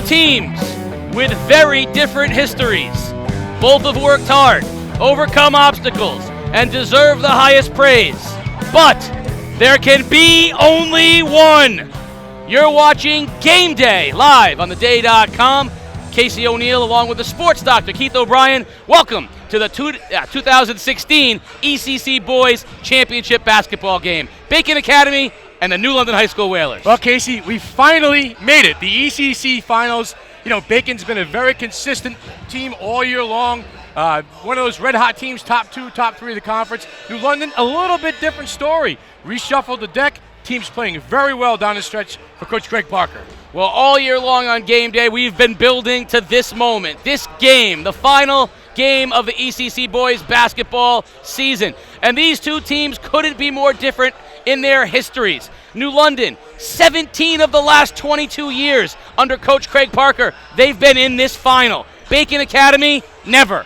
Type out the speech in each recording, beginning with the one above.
teams with very different histories. Both have worked hard, overcome obstacles, and deserve the highest praise. But there can be only one. You're watching Game Day live on theday.com. Casey O'Neill along with the sports doctor, Keith O'Brien. Welcome to the 2016 ECC Boys Championship basketball game. Bacon Academy and the New London High School Whalers. Well, Casey, we finally made it. The ECC Finals. You know, Bacon's been a very consistent team all year long. One of those red-hot teams, top 2, top 3 of the conference. New London, a little bit different story. Reshuffled the deck. Team's playing very well down the stretch for Coach Craig Parker. Well, all year long on Game Day, we've been building to this moment, this game, the final game of the ECC boys basketball season. And these two teams couldn't be more different in their histories. New London, 17 of the last 22 years under Coach Craig Parker, they've been in this final. Bacon Academy, never.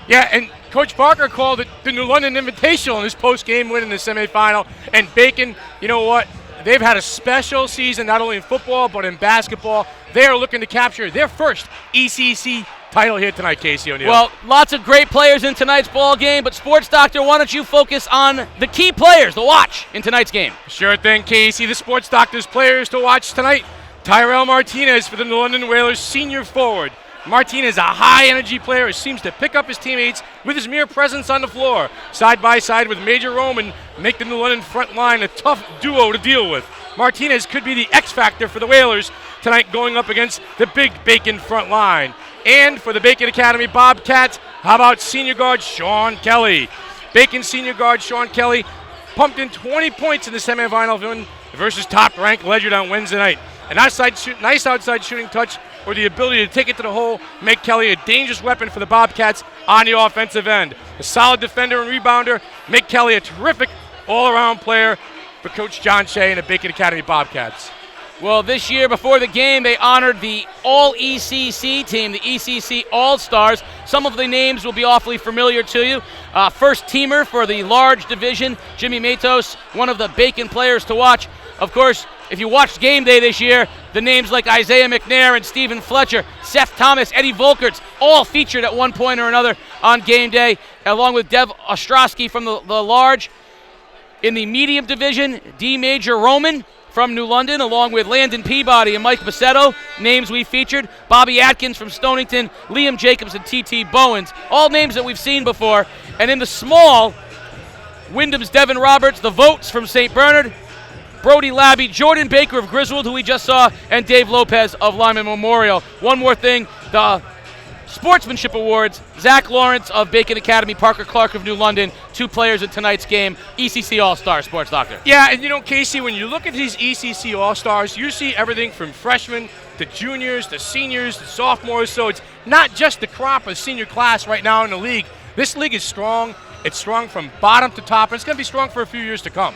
Yeah, and Coach Parker called it the New London Invitational in his post-game win in the semifinal. And Bacon, you know what? They've had a special season, not only in football, but in basketball. They are looking to capture their first ECC title here tonight, Casey O'Neill. Well, lots of great players in tonight's ball game, but Sports Doctor, why don't you focus on the key players to watch in tonight's game? Sure thing, Casey. The Sports Doctor's players to watch tonight. Tyrell Martinez for the New London Whalers, senior forward. Martinez, a high-energy player who seems to pick up his teammates with his mere presence on the floor. Side by side with Major Roman, make the New London front line a tough duo to deal with. Martinez could be the X-factor for the Whalers tonight going up against the big Bacon front line. And for the Bacon Academy Bobcats, how about senior guard Sean Kelly? Bacon senior guard Sean Kelly pumped in 20 points in the semifinal win versus top-ranked Ledyard on Wednesday night. A nice outside shooting touch or the ability to take it to the hole, make Kelly a dangerous weapon for the Bobcats on the offensive end. A solid defender and rebounder, make Kelly a terrific all-around player for Coach John Shea and the Bacon Academy Bobcats. Well, this year before the game, they honored the All-ECC team, the ECC All-Stars. Some of the names will be awfully familiar to you. First teamer for the large division, Jimmy Matos, one of the Bacon players to watch. Of course, if you watched Game Day this year, the names like Isaiah McNair and Stephen Fletcher, Seth Thomas, Eddie Volkerts, all featured at one point or another on Game Day, along with Dev Ostrowski from the large. In the medium division, D. Major Roman from New London, along with Landon Peabody and Mike Bassetto, names we featured. Bobby Atkins from Stonington, Liam Jacobs and T.T. Bowens, all names that we've seen before. And in the small, Wyndham's Devin Roberts, the Votes from St. Bernard, Brody Labby, Jordan Baker of Griswold, who we just saw, and Dave Lopez of Lyman Memorial. One more thing, the Sportsmanship Awards, Zach Lawrence of Bacon Academy, Parker Clark of New London, two players in tonight's game, ECC All-Star, Sports Doctor. Yeah, and you know, Casey, when you look at these ECC All-Stars, you see everything from freshmen to juniors to seniors to sophomores, so it's not just the crop of senior class right now in the league. This league is strong. It's strong from bottom to top, and it's going to be strong for a few years to come.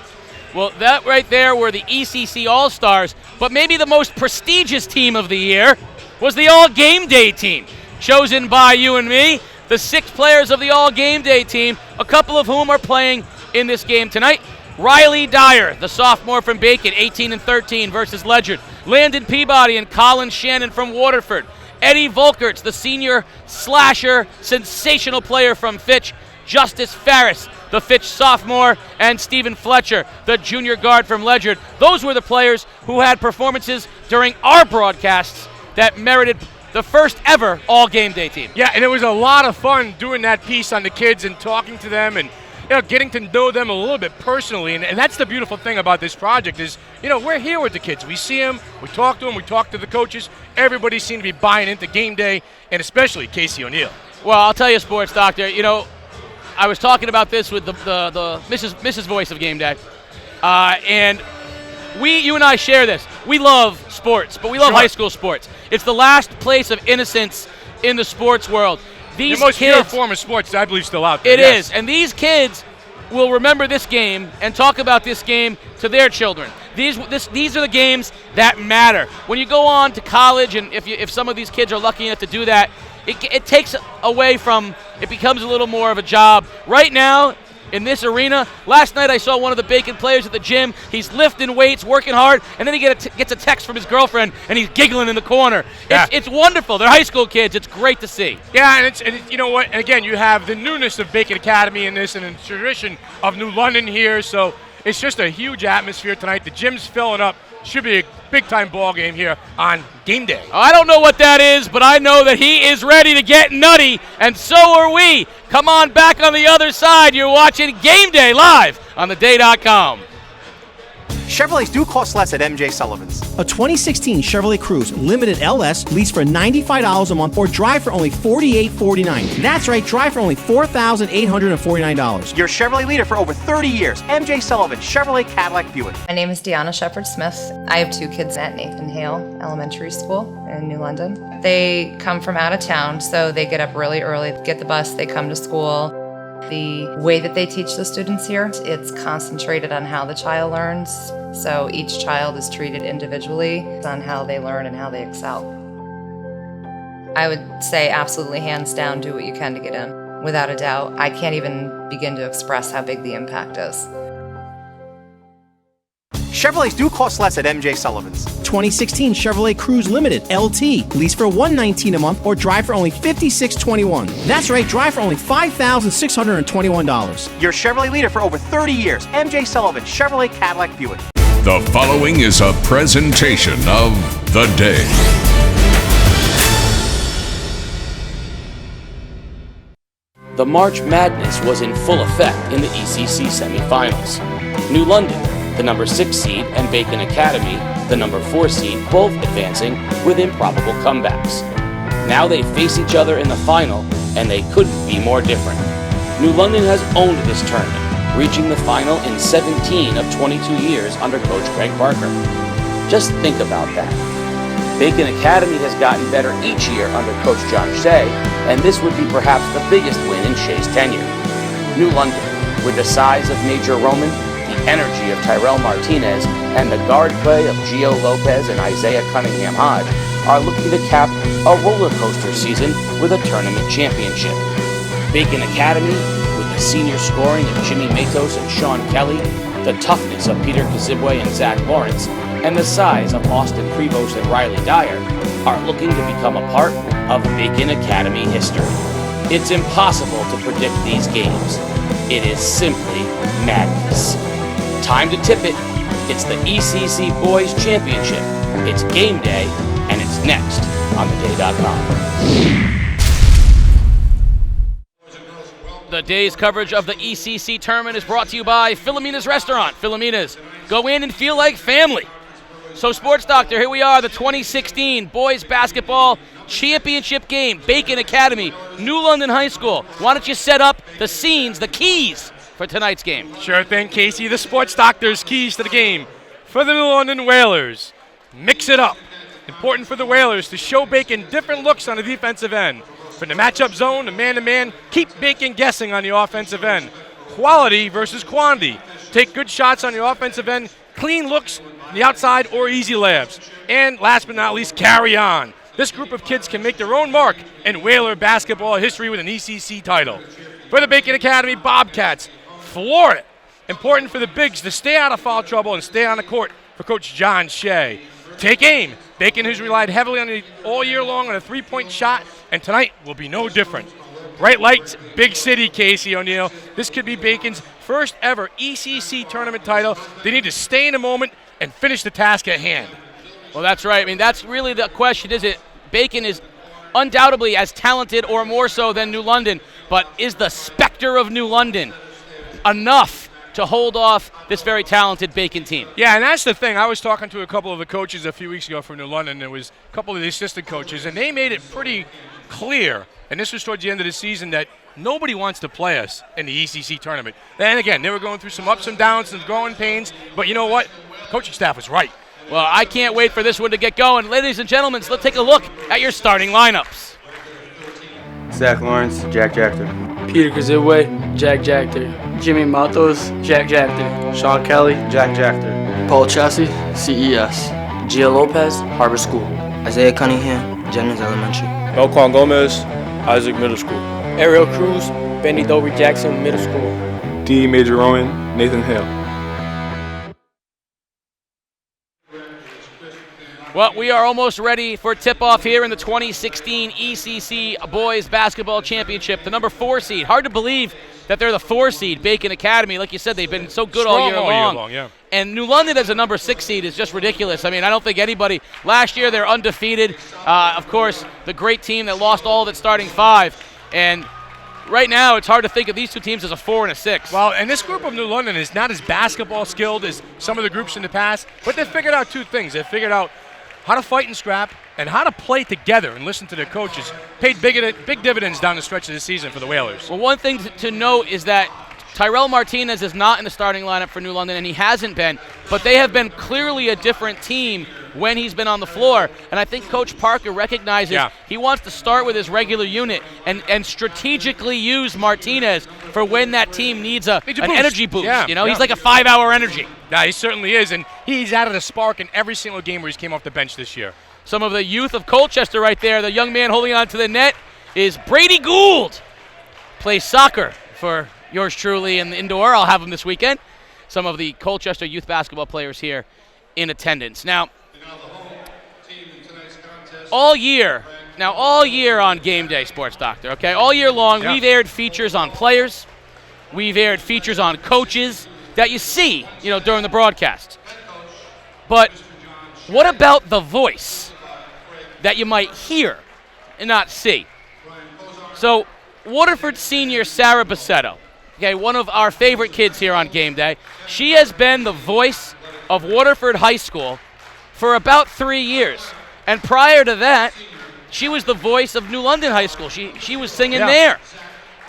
Well, that right there were the ECC All-Stars, but maybe the most prestigious team of the year was the All Game Day team, chosen by you and me, the 6 players of the All Game Day team, a couple of whom are playing in this game tonight. Riley Dyer, the sophomore from Bacon, 18-13 versus Ledyard. Landon Peabody and Colin Shannon from Waterford. Eddie Volkerts, the senior slasher, sensational player from Fitch. Justice Farris, the Fitch sophomore, and Stephen Fletcher, the junior guard from Ledyard. Those were the players who had performances during our broadcasts that merited the first ever All Game Day team. Yeah, and it was a lot of fun doing that piece on the kids and talking to them and getting to know them a little bit personally. And that's the beautiful thing about this project is, we're here with the kids. We see them, we talk to them, we talk to the coaches. Everybody seemed to be buying into Game Day, and especially Casey O'Neill. Well, I'll tell you, Sports Doctor, I was talking about this with the Mrs. Voice of Game Day, and you and I share this. We love sports, but we love high school sports. It's the last place of innocence in the sports world. These the most kids, pure form of sports, I believe, still out there. It is, and these kids will remember this game and talk about this game to their children. These are the games that matter. When you go on to college, and if some of these kids are lucky enough to do that, it takes away from, it becomes a little more of a job. Right now, in this arena. Last night I saw one of the Bacon players at the gym. He's lifting weights, working hard, and then he gets a text from his girlfriend, and he's giggling in the corner. Yeah. It's wonderful. They're high school kids. It's great to see. Yeah, and you know what? And again, you have the newness of Bacon Academy in this, and the tradition of New London here. So it's just a huge atmosphere tonight. The gym's filling up. Should be a big-time ball game here on Game Day. I don't know what that is, but I know that he is ready to get nutty, and so are we. Come on back on the other side. You're watching Game Day live on theday.com. Chevrolets do cost less at MJ Sullivan's. A 2016 Chevrolet Cruze Limited LS lease for $95 a month or drive for only $48.49. That's right, drive for only $4,849. Your Chevrolet leader for over 30 years. MJ Sullivan, Chevrolet Cadillac Buick. My name is Deanna Shepherd-Smith. I have 2 kids at Nathan Hale Elementary School in New London. They come from out of town, so they get up really early, get the bus, they come to school. The way that they teach the students here, it's concentrated on how the child learns. So each child is treated individually on how they learn and how they excel. I would say absolutely hands down, do what you can to get in. Without a doubt, I can't even begin to express how big the impact is. Chevrolets do cost less at MJ Sullivan's. 2016 Chevrolet Cruze Limited LT lease for $119 a month or drive for only $56.21. That's right, drive for only $5,621. Your Chevrolet leader for over 30 years. MJ Sullivan, Chevrolet Cadillac Buick. The following is a presentation of The Day. The March Madness was in full effect in the ECC semifinals. New London, the number 6 seed, and Bacon Academy, the number 4 seed, both advancing with improbable comebacks. Now they face each other in the final, and they couldn't be more different. New London has owned this tournament, reaching the final in 17 of 22 years under Coach Craig Parker. Just think about that. Bacon Academy has gotten better each year under Coach John Shea, and this would be perhaps the biggest win in Shea's tenure. New London, with the size of Major Roman, the energy of Tyrell Martinez, and the guard play of Gio Lopez and Isaiah Cunningham Hodge, are looking to cap a roller coaster season with a tournament championship. Bacon Academy, with the senior scoring of Jimmy Matos and Sean Kelly, the toughness of Peter Kazibwe and Zach Lawrence, and the size of Austin Prevost and Riley Dyer, are looking to become a part of Bacon Academy history. It's impossible to predict these games. It is simply madness. Time to tip it. It's the ECC Boys Championship. It's Game Day, and it's next on theday.com. The day's coverage of the ECC tournament is brought to you by Philomena's Restaurant. Philomena's, go in and feel like family. So, Sports Doctor, here we are, the 2016 Boys Basketball Championship game, Bacon Academy, New London High School. Why don't you set up the scenes, the keys for tonight's game? Sure thing, Casey. The Sports Doctor's keys to the game for the New London Whalers. Mix it up. Important for the Whalers to show Bacon different looks on the defensive end. From the matchup zone to man-to-man, keep Bacon guessing on the offensive end. Quality versus quantity. Take good shots on the offensive end, clean looks on the outside or easy layups. And last but not least, carry on. This group of kids can make their own mark in Whaler basketball history with an ECC title. For the Bacon Academy Bobcats, floor it. Important for the bigs to stay out of foul trouble and stay on the court for Coach John Shea. Take aim. Bacon has relied heavily on it all year long on a three-point shot, and tonight will be no different. Bright lights, big city, Casey O'Neill. This could be Bacon's first ever ECC tournament title. They need to stay in the moment and finish the task at hand. Well, that's right. I mean, that's really the question, is it? Bacon is undoubtedly as talented or more so than New London, but is the specter of New London enough to hold off this very talented Bacon team? Yeah, and that's the thing. I was talking to a couple of the coaches a few weeks ago from New London. There was a couple of the assistant coaches, and they made it pretty clear, and this was towards the end of the season, that nobody wants to play us in the ECC tournament. And again, they were going through some ups and downs and growing pains, but you know what? The coaching staff was right. Well, I can't wait for this one to get going. Ladies and gentlemen, let's take a look at your starting lineups. Zach Lawrence, Jack Jacter. Peter Kazibwe, Jack Jacter. Jimmy Matos, Jack Jacter. Sean Kelly, Jack Jacter. Paul Chassie, CES. Gio Lopez, Harbor School. Isaiah Cunningham, Jennings Elementary. Melquan Gomez, Isaac Middle School. Ariel Cruz, Benny Dover Jackson Middle School. D. Major Owen, Nathan Hale. Well, we are almost ready for tip-off here in the 2016 ECC Boys Basketball Championship. The number 4 seed. Hard to believe that they're the 4 seed, Bacon Academy. Like you said, they've been so good all year long. Yeah. And New London as a number 6 seed is just ridiculous. I mean, I don't think anybody – last year they're undefeated. Of course, the great team that lost all of its starting 5. And right now it's hard to think of these two teams as a 4 and a 6. Well, and this group of New London is not as basketball skilled as some of the groups in the past, but they figured out 2 things. They figured out how to fight and scrap, and how to play together and listen to their coaches. Paid big dividends down the stretch of the season for the Whalers. Well, one thing to note is that Tyrell Martinez is not in the starting lineup for New London, and he hasn't been, but they have been clearly a different team when he's been on the floor. And I think Coach Parker recognizes he wants to start with his regular unit and strategically use Martinez for when that team needs an energy boost. He's like a 5-hour energy. Yeah, he certainly is, and he's added a spark in every single game where he's came off the bench this year. Some of the youth of Colchester right there. The young man holding on to the net is Brady Gould. Plays soccer for yours truly in the indoor. I'll have him this weekend. Some of the Colchester youth basketball players here in attendance. Now, all year on Game Day, Sports Doctor, okay? All year long, we've aired features on players. We've aired features on coaches that you see, during the broadcast. But what about the voice that you might hear and not see? So, Waterford senior Sarah Bassetto, okay, one of our favorite kids here on Game Day, she has been the voice of Waterford High School for about 3 years. And prior to that, she was the voice of New London High School. She was singing there.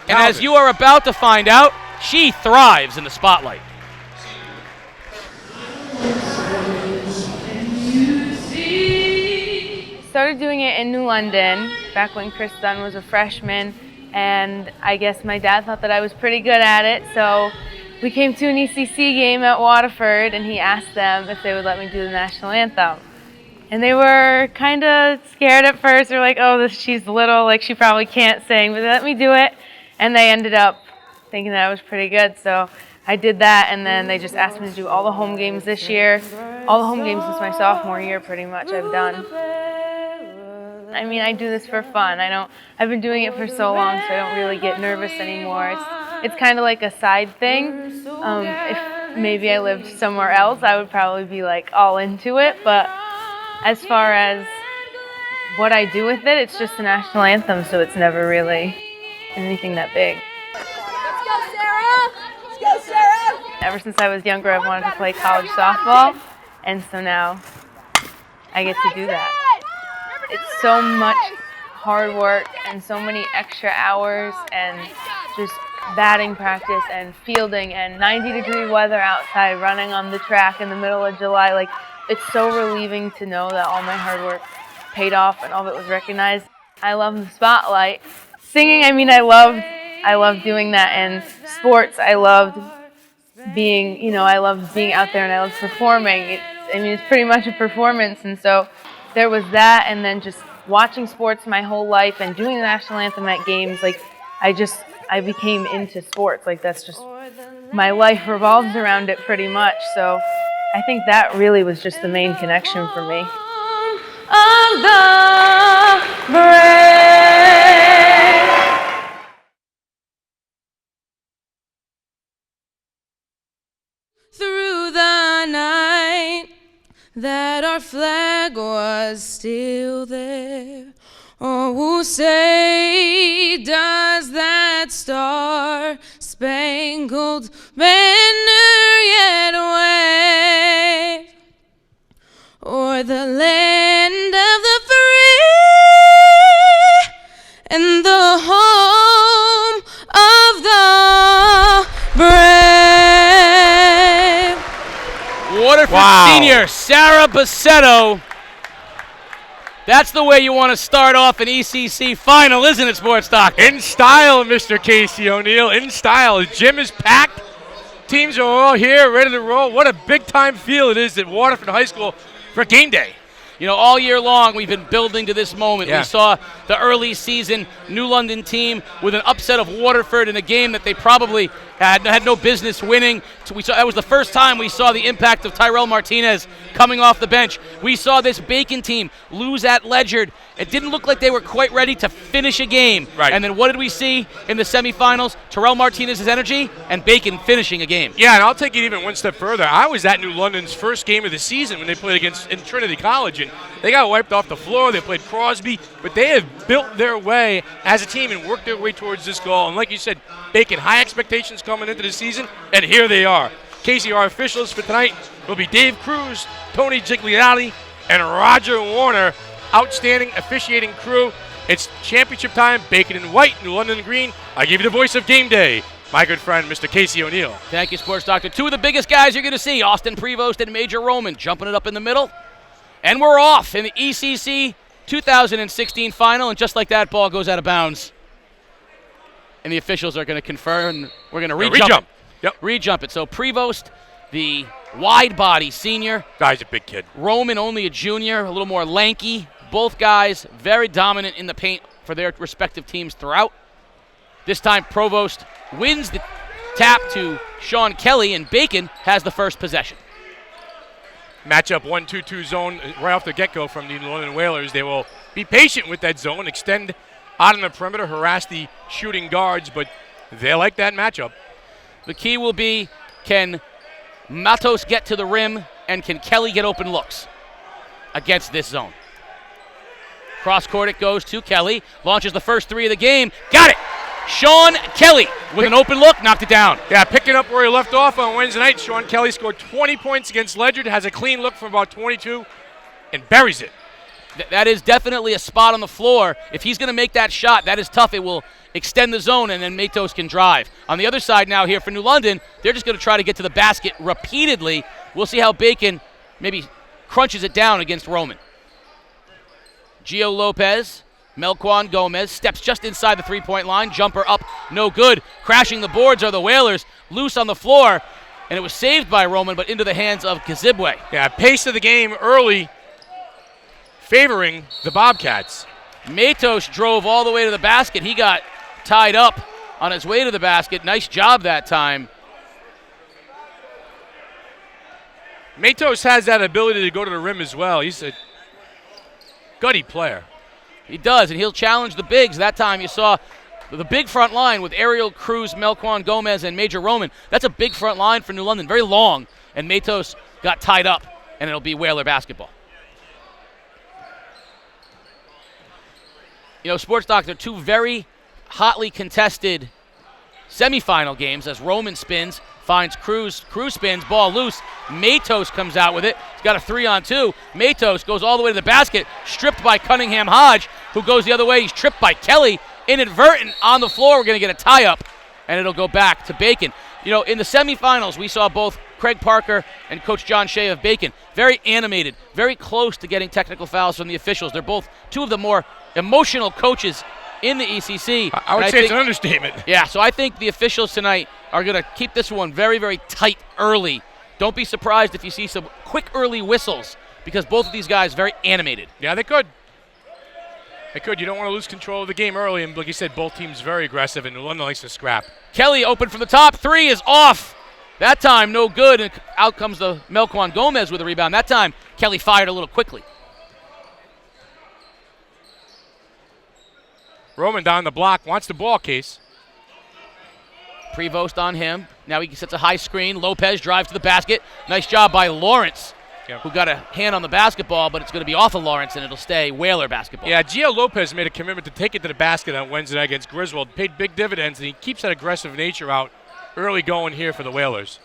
And as you are about to find out, she thrives in the spotlight. Started doing it in New London back when Chris Dunn was a freshman, and I guess my dad thought that I was pretty good at it, so we came to an ECC game at Waterford, and he asked them if they would let me do the national anthem. And they were kind of scared at first. They're like, oh, she's little, like she probably can't sing, but they let me do it, and they ended up thinking that I was pretty good, so I did that, and then they just asked me to do all the home games this year. All the home games since my sophomore year, pretty much, I've done. I mean, I do this for fun. I've been doing it for so long, so I don't really get nervous anymore. It's kind of like a side thing. If maybe I lived somewhere else, I would probably be like all into it. But as far as what I do with it, it's just the national anthem, so it's never really anything that big. Let's go, Sarah! Let's go, Sarah! Ever since I was younger, I've wanted to play college softball, and so now I get to do that. It's so much hard work and so many extra hours and just batting practice and fielding and 90-degree weather outside, running on the track in the middle of July. Like, it's so relieving to know that all my hard work paid off and all of it was recognized. I love the spotlight. Singing, I mean, I loved doing that. And sports, I loved being, I loved being out there and I loved performing. It's pretty much a performance, and so there was that, and then just watching sports my whole life and doing the national anthem at games. Like, I became into sports. Like, that's just, my life revolves around it pretty much. So I think that really was just the main connection for me. Of the brave. Through the night, that our flag was still there. Oh, who say does that star-spangled banner yet wave o'er the land of the free and the home of the brave? Waterford senior Sarah Bassetto. That's the way you want to start off an ECC final, isn't it, Sports Doc? In style, Mr. Casey O'Neill. In style. The gym is packed. Teams are all here, ready to roll. What a big-time feel it is at Waterford High School for Game Day. You know, all year long we've been building to this moment. Yeah. We saw the early season New London team with an upset of Waterford in a game that they probably had no business winning. So that was the first time we saw the impact of Tyrell Martinez coming off the bench. We saw this Bacon team lose at Ledyard. It didn't look like they were quite ready to finish a game. Right. And then what did we see in the semifinals? Tyrell Martinez's energy and Bacon finishing a game. Yeah, and I'll take it even one step further. I was at New London's first game of the season when they played in Trinity College, and they got wiped off the floor. They played Crosby, but they have built their way as a team and worked their way towards this goal. And like you said, Bacon, high expectations coming into the season, and here they are. Casey, our officials for tonight will be Dave Cruz, Tony Gigliotti, and Roger Warner. Outstanding officiating crew. It's championship time. Bacon in white, New London in green. I give you the voice of Game Day, my good friend, Mr. Casey O'Neill. Thank you, Sports Doctor. Two of the biggest guys you're going to see, Austin Prevost and Major Roman, jumping it up in the middle. And we're off in the ECC 2016 final, and just like that, ball goes out of bounds. And the officials are going to confer, and we're going to re-jump. Yep. Re-jump it. So Prevost, the wide body senior. Guy's a big kid. Roman, only a junior, a little more lanky. Both guys very dominant in the paint for their respective teams throughout. This time, Provost wins the tap to Sean Kelly, and Bacon has the first possession. Matchup 1-2-2 zone right off the get-go from the New London Whalers. They will be patient with that zone, extend out on the perimeter, harass the shooting guards, but they like that matchup. The key will be, can Matos get to the rim, and can Kelly get open looks against this zone? Cross court it goes to Kelly. Launches the first three of the game. Got it! Sean Kelly with an open look, knocked it down. Yeah, picking up where he left off on Wednesday night. Sean Kelly scored 20 points against Ledyard, has a clean look from about 22, and buries it. That is definitely a spot on the floor. If he's going to make that shot, that is tough. It will extend the zone, and then Matos can drive. On the other side now here for New London, they're just going to try to get to the basket repeatedly. We'll see how Bacon maybe crunches it down against Roman. Gio Lopez, Melquan Gomez steps just inside the three-point line. Jumper up, no good. Crashing the boards are the Whalers, loose on the floor, and it was saved by Roman, but into the hands of Kazibwe. Yeah, pace of the game early, favoring the Bobcats. Matos drove all the way to the basket. He got tied up on his way to the basket. Nice job that time. Matos has that ability to go to the rim as well. He's a gutty player. He does, and he'll challenge the bigs. That time you saw the big front line with Ariel Cruz, Melquan Gomez, and Major Roman. That's a big front line for New London, very long, and Matos got tied up, and it'll be Whaler basketball. You know, Sports Doctor, two very hotly contested semifinal games as Roman spins, finds Cruz. Cruz spins, ball loose. Matos comes out with it. He's got a 3-on-2. Matos goes all the way to the basket, stripped by Cunningham Hodge, who goes the other way. He's tripped by Kelly, inadvertent on the floor. We're going to get a tie-up, and it'll go back to Bacon. You know, in the semifinals, we saw both Craig Parker and Coach John Shea of Bacon very animated, very close to getting technical fouls from the officials. They're both two of the more emotional coaches in the ECC. I would say it's an understatement. Yeah, so I think the officials tonight are going to keep this one very, very tight early. Don't be surprised if you see some quick early whistles because both of these guys very animated. Yeah, they could. They could. You don't want to lose control of the game early, and like you said, both teams very aggressive, and New London likes to scrap. Kelly open from the top. Three is off. That time, no good, and out comes the Melquan Gomez with a rebound. That time, Kelly fired a little quickly. Roman down the block, wants the ball, Case. Prevost on him. Now he sets a high screen. Lopez drives to the basket. Nice job by Lawrence, who got a hand on the basketball, but it's going to be off of Lawrence, and it'll stay Whaler basketball. Yeah, Gio Lopez made a commitment to take it to the basket on Wednesday night against Griswold. Paid big dividends, and he keeps that aggressive nature out early going here for the Whalers.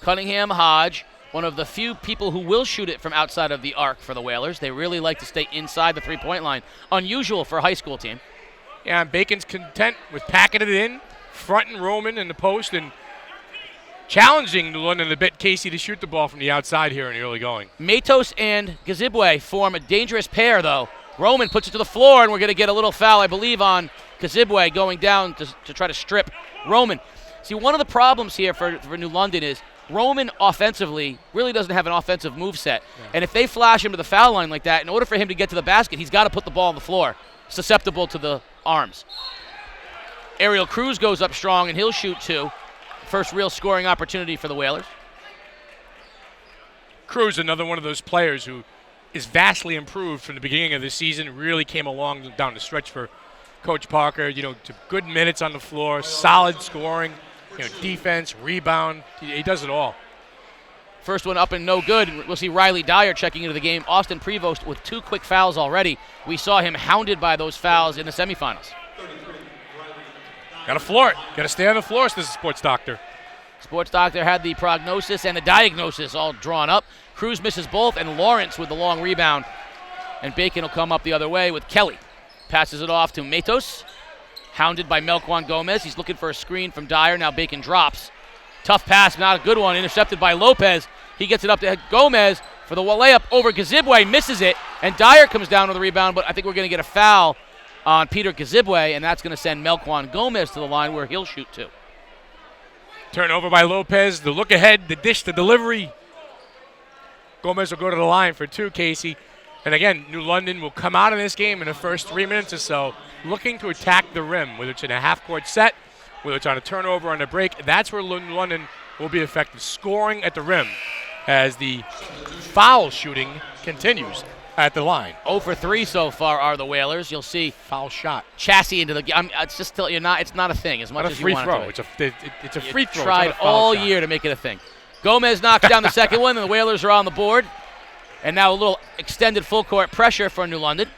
Cunningham Hodge, one of the few people who will shoot it from outside of the arc for the Whalers. They really like to stay inside the three-point line. Unusual for a high school team. Yeah, and Bacon's content with packing it in, fronting Roman in the post, and challenging New London a bit, Casey, to shoot the ball from the outside here in the early going. Matos and Kazibwe form a dangerous pair, though. Roman puts it to the floor, and we're going to get a little foul, I believe, on Kazibwe going down to try to strip Roman. See, one of the problems here for New London is Roman offensively really doesn't have an offensive moveset. And if they flash him to the foul line like that, in order for him to get to the basket, he's got to put the ball on the floor, susceptible to the arms. Ariel Cruz goes up strong, and he'll shoot 2. First real scoring opportunity for the Whalers. Cruz, another one of those players who is vastly improved from the beginning of the season, really came along down the stretch for Coach Parker, to good minutes on the floor, solid scoring, defense, rebound. He does it all. First one up and no good. We'll see Riley Dyer checking into the game. Austin Prevost with 2 quick fouls already. We saw him hounded by those fouls in the semifinals. Got to floor it. Got to stay on the floor, says the sports doctor. Sports doctor had the prognosis and the diagnosis all drawn up. Cruz misses both, and Lawrence with the long rebound. And Bacon will come up the other way with Kelly. Passes it off to Matos. Hounded by Melquan Gomez. He's looking for a screen from Dyer. Now Bacon drops. Tough pass, not a good one. Intercepted by Lopez. He gets it up to Gomez for the layup over Gazibwe. Misses it, and Dyer comes down with the rebound, but I think we're going to get a foul on Peter Gazibwe, and that's going to send Melquan Gomez to the line where he'll shoot 2. Turnover by Lopez. The look ahead, the dish, the delivery. Gomez will go to the line for 2, Casey. And again, New London will come out in this game in the first 3 minutes or so looking to attack the rim, whether it's in a half-court set, whether it's on a turnover on a break. That's where New London will be effective, scoring at the rim as the foul shooting continues at the line. 0 for 3 so far are the Whalers. You'll see foul shot. Chassis into the game. It's just still it's not a thing as much as you want throw. it to be. It's a free throw. Tried all year to make it a thing. Gomez knocks down the second one, and the Whalers are on the board. And now a little extended full court pressure for New London.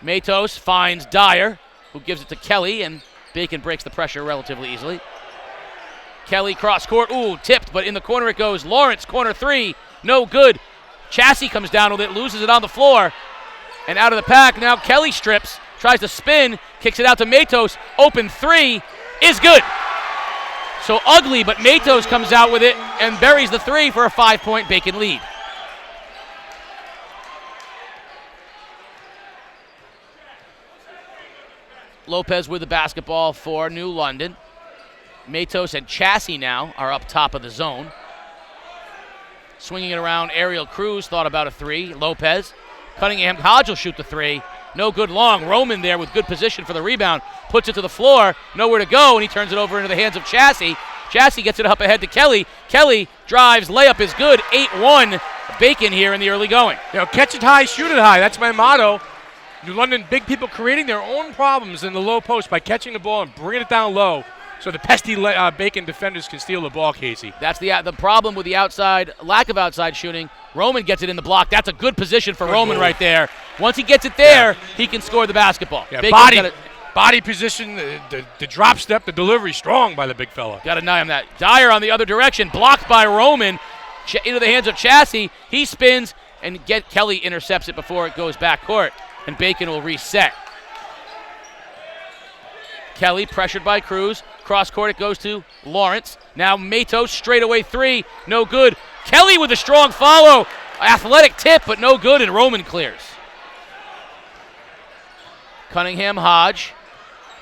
Matos finds Dyer, who gives it to Kelly, and Bacon breaks the pressure relatively easily. Kelly cross court, tipped, but in the corner it goes. Lawrence, corner 3, no good. Chassis comes down with it, loses it on the floor, and out of the pack. Now Kelly strips, tries to spin, kicks it out to Matos. Open 3 is good. So ugly, but Matos comes out with it and buries the 3 for a 5-point Bacon lead. Lopez with the basketball for New London. Matos and Chassis now are up top of the zone. Swinging it around, Ariel Cruz thought about a 3. Lopez. Cunningham Hodge will shoot the 3. No good long. Roman there with good position for the rebound. Puts it to the floor. Nowhere to go, and he turns it over into the hands of Chassis. Chassis gets it up ahead to Kelly. Kelly drives. Layup is good. 8-1. Bacon here in the early going. Catch it high, shoot it high. That's my motto. New London, big people creating their own problems in the low post by catching the ball and bringing it down low so the pesky Bacon defenders can steal the ball, Casey. That's the problem with the lack of outside shooting. Roman gets it in the block. That's a good position for Roman right there. Once he gets it there, he can score the basketball. Yeah, body position, the drop step, the delivery, strong by the big fella. Got to deny him that. Dyer on the other direction, blocked by Roman into the hands of Chassis. He spins, and Kelly intercepts it before it goes back court. And Bacon will reset. Kelly pressured by Cruz. Cross court it goes to Lawrence. Now Matos straightaway 3. No good. Kelly with a strong follow. Athletic tip, but no good, and Roman clears. Cunningham Hodge.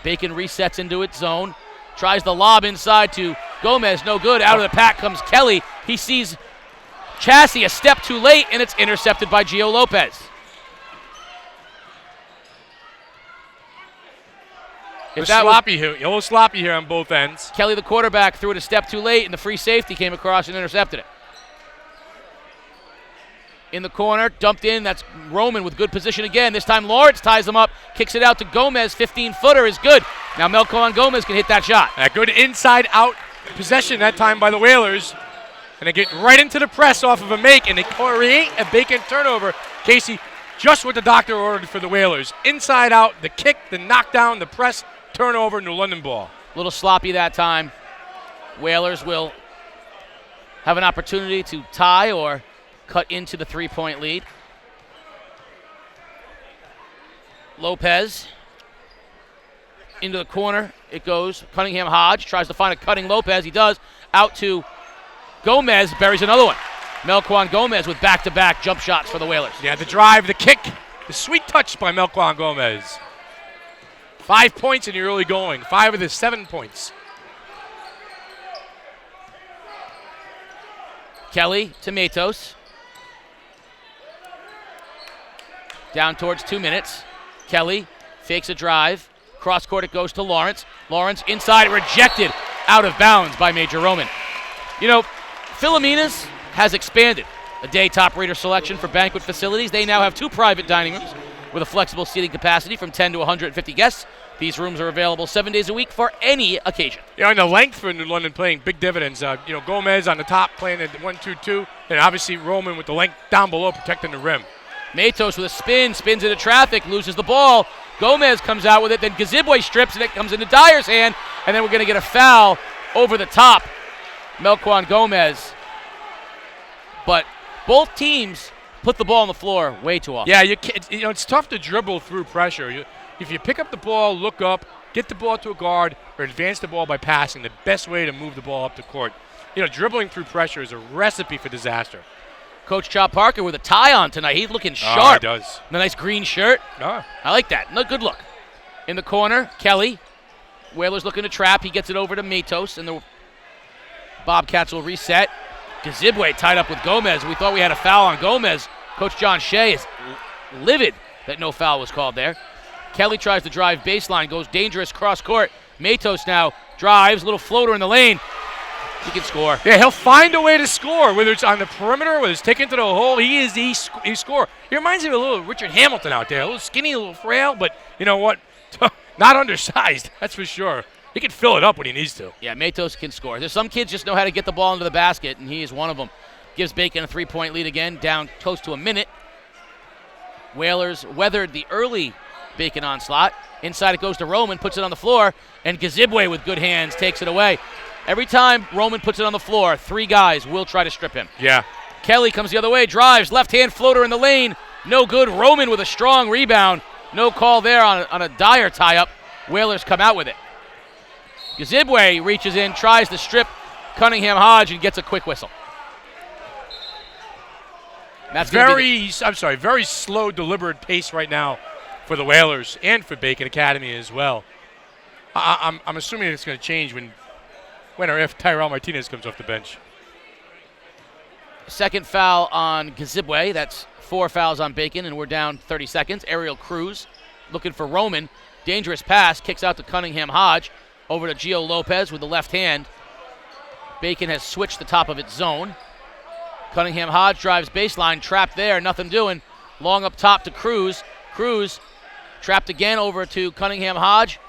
Bacon resets into its zone. Tries the lob inside to Gomez. No good. Out of the pack comes Kelly. He sees Chassis a step too late, and it's intercepted by Gio Lopez. A little sloppy here on both ends. Kelly, the quarterback, threw it a step too late, and the free safety came across and intercepted it. In the corner, dumped in. That's Roman with good position again. This time Lawrence ties him up, kicks it out to Gomez. 15-footer is good. Now Melquan Gomez can hit that shot. A good inside-out possession that time by the Whalers. And they get right into the press off of a make, and they create a Bacon turnover. Casey, just what the doctor ordered for the Whalers. Inside out, the kick, the knockdown, the press, turnover, New London ball. A little sloppy that time. Whalers will have an opportunity to tie or cut into the 3-point lead. Lopez into the corner. It goes. Cunningham Hodge tries to find a cutting Lopez. He does. Out to Gomez. Buries another one. Melquan Gomez with back-to-back jump shots for the Whalers. Yeah, the drive, the kick, the sweet touch by Melquan Gomez. 5 points in the early going. 5 of the 7 points. Kelly to Matos. Down towards 2 minutes. Kelly fakes a drive. Cross court it goes to Lawrence. Lawrence inside, rejected, out of bounds by Major Roman. You know, Philomena's has expanded a day top rater selection for banquet facilities. They now have 2 private dining rooms with a flexible seating capacity from 10 to 150 guests. These rooms are available 7 days a week for any occasion. Yeah, and the length for New London playing big dividends. Gomez on the top playing at 1-2-2, and obviously Roman with the length down below protecting the rim. Matos with a spin, spins into traffic, loses the ball. Gomez comes out with it, then Gazibwe strips, and it comes into Dyer's hand, and then we're going to get a foul over the top. Melquan Gomez. But both teams put the ball on the floor way too often. Yeah, it's tough to dribble through pressure. If you pick up the ball, look up, get the ball to a guard, or advance the ball by passing, the best way to move the ball up the court. Dribbling through pressure is a recipe for disaster. Coach Chop Parker with a tie on tonight. He's looking sharp. Oh, he does. The nice green shirt. Oh. I like that. No, good look. In the corner, Kelly. Whalers looking to trap. He gets it over to Matos, and the Bobcats will reset. Gazibwe tied up with Gomez. We thought we had a foul on Gomez. Coach John Shea is livid that no foul was called there. Kelly tries to drive baseline, goes dangerous cross court. Matos now drives, little floater in the lane. He can score. Yeah, he'll find a way to score, whether it's on the perimeter, whether it's taken to the hole. He score. He reminds me of a little Richard Hamilton out there, a little skinny, a little frail, but you know what? Not undersized, that's for sure. He can fill it up when he needs to. Yeah, Matos can score. There's some kids just know how to get the ball into the basket, and he is one of them. Gives Bacon a 3-point lead again, down close to a minute. Whalers weathered the early Bacon onslaught. Inside it goes to Roman, puts it on the floor, and Gazibwe with good hands takes it away. Every time Roman puts it on the floor, 3 guys will try to strip him. Yeah. Kelly comes the other way, drives, left-hand floater in the lane. No good. Roman with a strong rebound. No call there on a Dyer tie-up. Whalers come out with it. Gazibwe reaches in, tries to strip Cunningham Hodge, and gets a quick whistle. That's very slow, deliberate pace right now for the Whalers and for Bacon Academy as well. I'm assuming it's going to change when or if Tyrell Martinez comes off the bench. Second foul on Gazibwe. That's 4 fouls on Bacon, and we're down 30 seconds. Ariel Cruz looking for Roman. Dangerous pass, kicks out to Cunningham Hodge. Over to Gio Lopez with the left hand. Bacon has switched the top of its zone. Cunningham Hodge drives baseline, trapped there, nothing doing. Long up top to Cruz. Cruz trapped again over to Cunningham Hodge.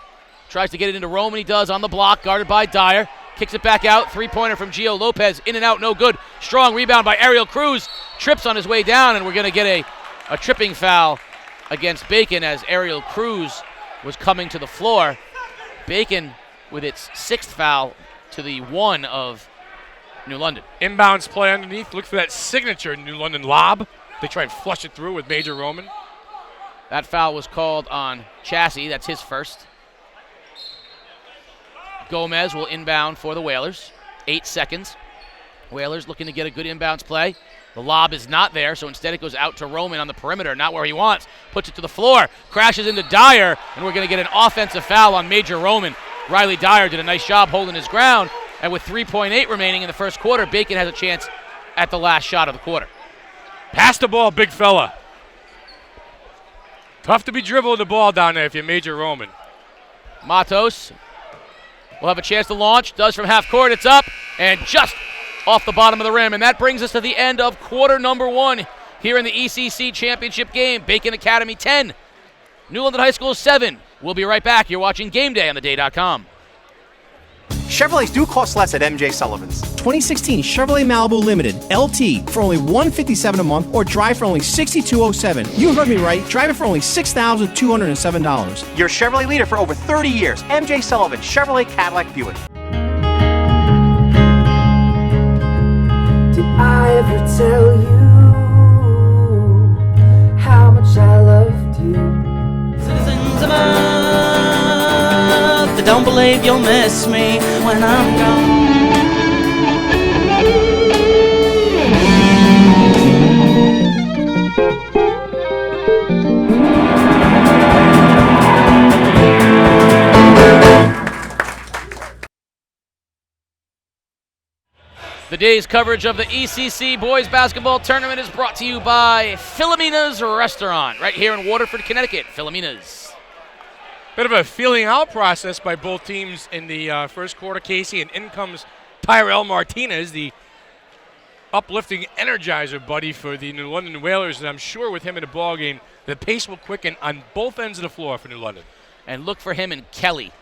Tries to get it into Roman, he does on the block, guarded by Dyer. Kicks it back out, 3-pointer from Gio Lopez, in and out, no good. Strong rebound by Ariel Cruz, trips on his way down, and we're going to get a tripping foul against Bacon as Ariel Cruz was coming to the floor. Bacon with its 6th foul to the 1 of New London. Inbounds play underneath, look for that signature New London lob. They try and flush it through with Major Roman. That foul was called on Chassie, that's his first. Gomez will inbound for the Whalers. 8 seconds. Whalers looking to get a good inbounds play. The lob is not there, so instead it goes out to Roman on the perimeter, not where he wants. Puts it to the floor, crashes into Dyer, and we're going to get an offensive foul on Major Roman. Riley Dyer did a nice job holding his ground, and with 3.8 remaining in the first quarter, Bacon has a chance at the last shot of the quarter. Pass the ball, big fella. Tough to be dribbling the ball down there if you're Major Roman. Matos will have a chance to launch. Does from half court. It's up and just off the bottom of the rim. And that brings us to the end of quarter number 1 here in the ECC championship game. Bacon Academy 10, New London High School 7. We'll be right back. You're watching Game Day on theday.com. Chevrolets do cost less at MJ Sullivan's. 2016 Chevrolet Malibu Limited LT for only $157 a month, or drive for only $6207. You heard me right. Drive it for only $6,207. Your Chevrolet leader for over 30 years. MJ Sullivan, Chevrolet Cadillac Buick. Did I ever tell you how much I loved you? Citizens of Earth, don't believe you'll miss me when I'm gone. The The day's coverage of the ECC Boys Basketball Tournament is brought to you by Philomena's Restaurant, right here in Waterford, Connecticut. Philomena's. Bit of a feeling out process by both teams in the first quarter, Casey, and in comes Tyrell Martinez, the uplifting energizer buddy for the New London Whalers, and I'm sure with him in the ball game, the pace will quicken on both ends of the floor for New London. And look for him and Kelly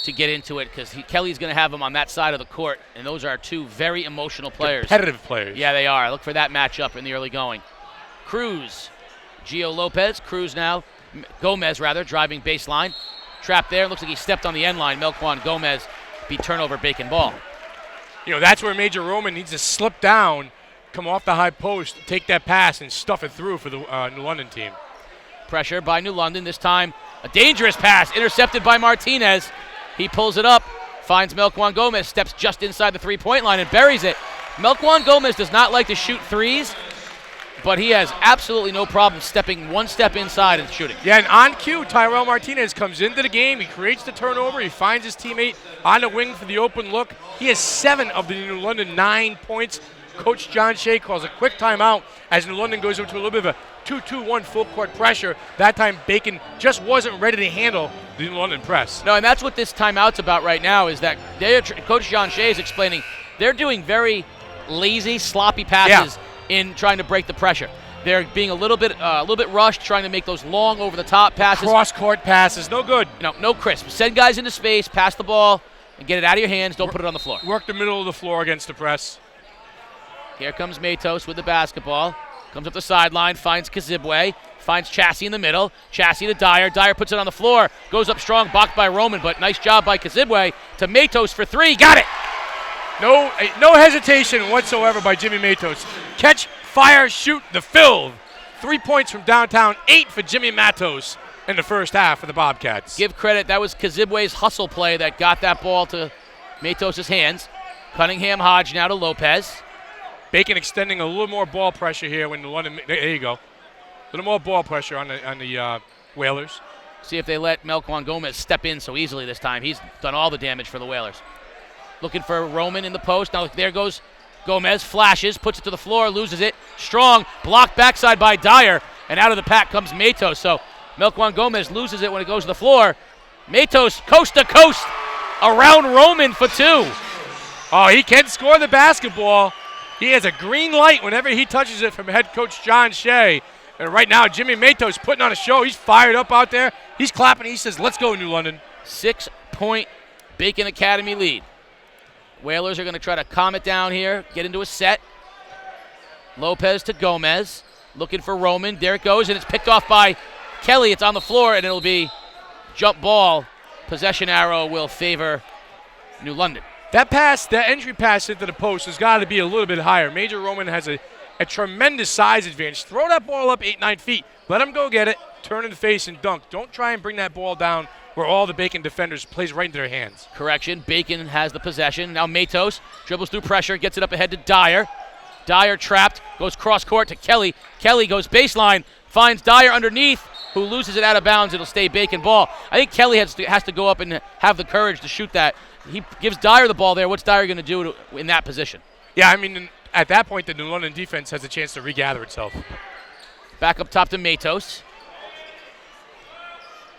to get into it, because Kelly's going to have him on that side of the court, and those are two very emotional players. Competitive players. Yeah, they are. Look for that matchup in the early going. Cruz, Gio Lopez, Gomez, driving baseline. Trap there. Looks like he stepped on the end line. Melquan Gomez beat turnover, Bacon ball. You know, that's where Major Roman needs to slip down, come off the high post, take that pass, and stuff it through for the New London team. Pressure by New London. This time, a dangerous pass intercepted by Martinez. He pulls it up, finds Melquan Gomez, steps just inside the three-point line and buries it. Melquan Gomez does not like to shoot threes, but he has absolutely no problem stepping one step inside and shooting. Yeah, and on cue, Tyrell Martinez comes into the game. He creates the turnover. He finds his teammate on the wing for the open look. He has 7 of the New London 9 points. Coach John Shea calls a quick timeout as New London goes into a little bit of a 2-2-1 full court pressure. That time Bacon just wasn't ready to handle the New London press. No, and that's what this timeout's about right now, is that Coach John Shea is explaining they're doing very lazy, sloppy passes in trying to break the pressure. They're being a little bit rushed, trying to make those long over-the-top passes. Cross-court passes, no good. No crisp. Send guys into space, pass the ball, and get it out of your hands. Don't put it on the floor. Work the middle of the floor against the press. Here comes Matos with the basketball. Comes up the sideline, finds Kazibwe, finds Chassie in the middle. Chassie to Dyer. Dyer puts it on the floor, goes up strong, blocked by Roman, but nice job by Kazibwe to Matos for 3. Got it! No hesitation whatsoever by Jimmy Matos. Catch, fire, shoot, the fill. 3 points from downtown, 8 for Jimmy Matos in the first half for the Bobcats. Give credit, that was Kazibwe's hustle play that got that ball to Matos' hands. Cunningham Hodge now to Lopez. Bacon extending a little more ball pressure here when the London. There you go. A little more ball pressure on the Whalers. See if they let Melquan Gomez step in so easily this time. He's done all the damage for the Whalers. Looking for Roman in the post. Now there goes Gomez. Flashes, puts it to the floor, loses it. Strong, blocked backside by Dyer. And out of the pack comes Matos. So Melquan Gomez loses it when it goes to the floor. Matos, coast to coast, around Roman for 2. Oh, he can score the basketball. He has a green light whenever he touches it from head coach John Shea. And right now, Jimmy Matos putting on a show. He's fired up out there. He's clapping. He says, let's go, New London. 6-point Bacon Academy lead. Whalers are going to try to calm it down here, get into a set. Lopez to Gomez, looking for Roman. There it goes, and it's picked off by Kelly. It's on the floor, and it'll be jump ball. Possession arrow will favor New London. That pass, that entry pass into the post has got to be a little bit higher. Major Roman has a tremendous size advantage. Throw that ball up 8-9 feet. Let him go get it, turn in the face, and dunk. Don't try and bring that ball down where all the Bacon defenders plays right into their hands. Correction, Bacon has the possession. Now Matos dribbles through pressure, gets it up ahead to Dyer. Dyer trapped, goes cross-court to Kelly. Kelly goes baseline, finds Dyer underneath, who loses it out of bounds. It'll stay Bacon ball. I think Kelly has to go up and have the courage to shoot that. He gives Dyer the ball there. What's Dyer going to do in that position? Yeah, I mean, at that point, the New London defense has a chance to regather itself. Back up top to Matos.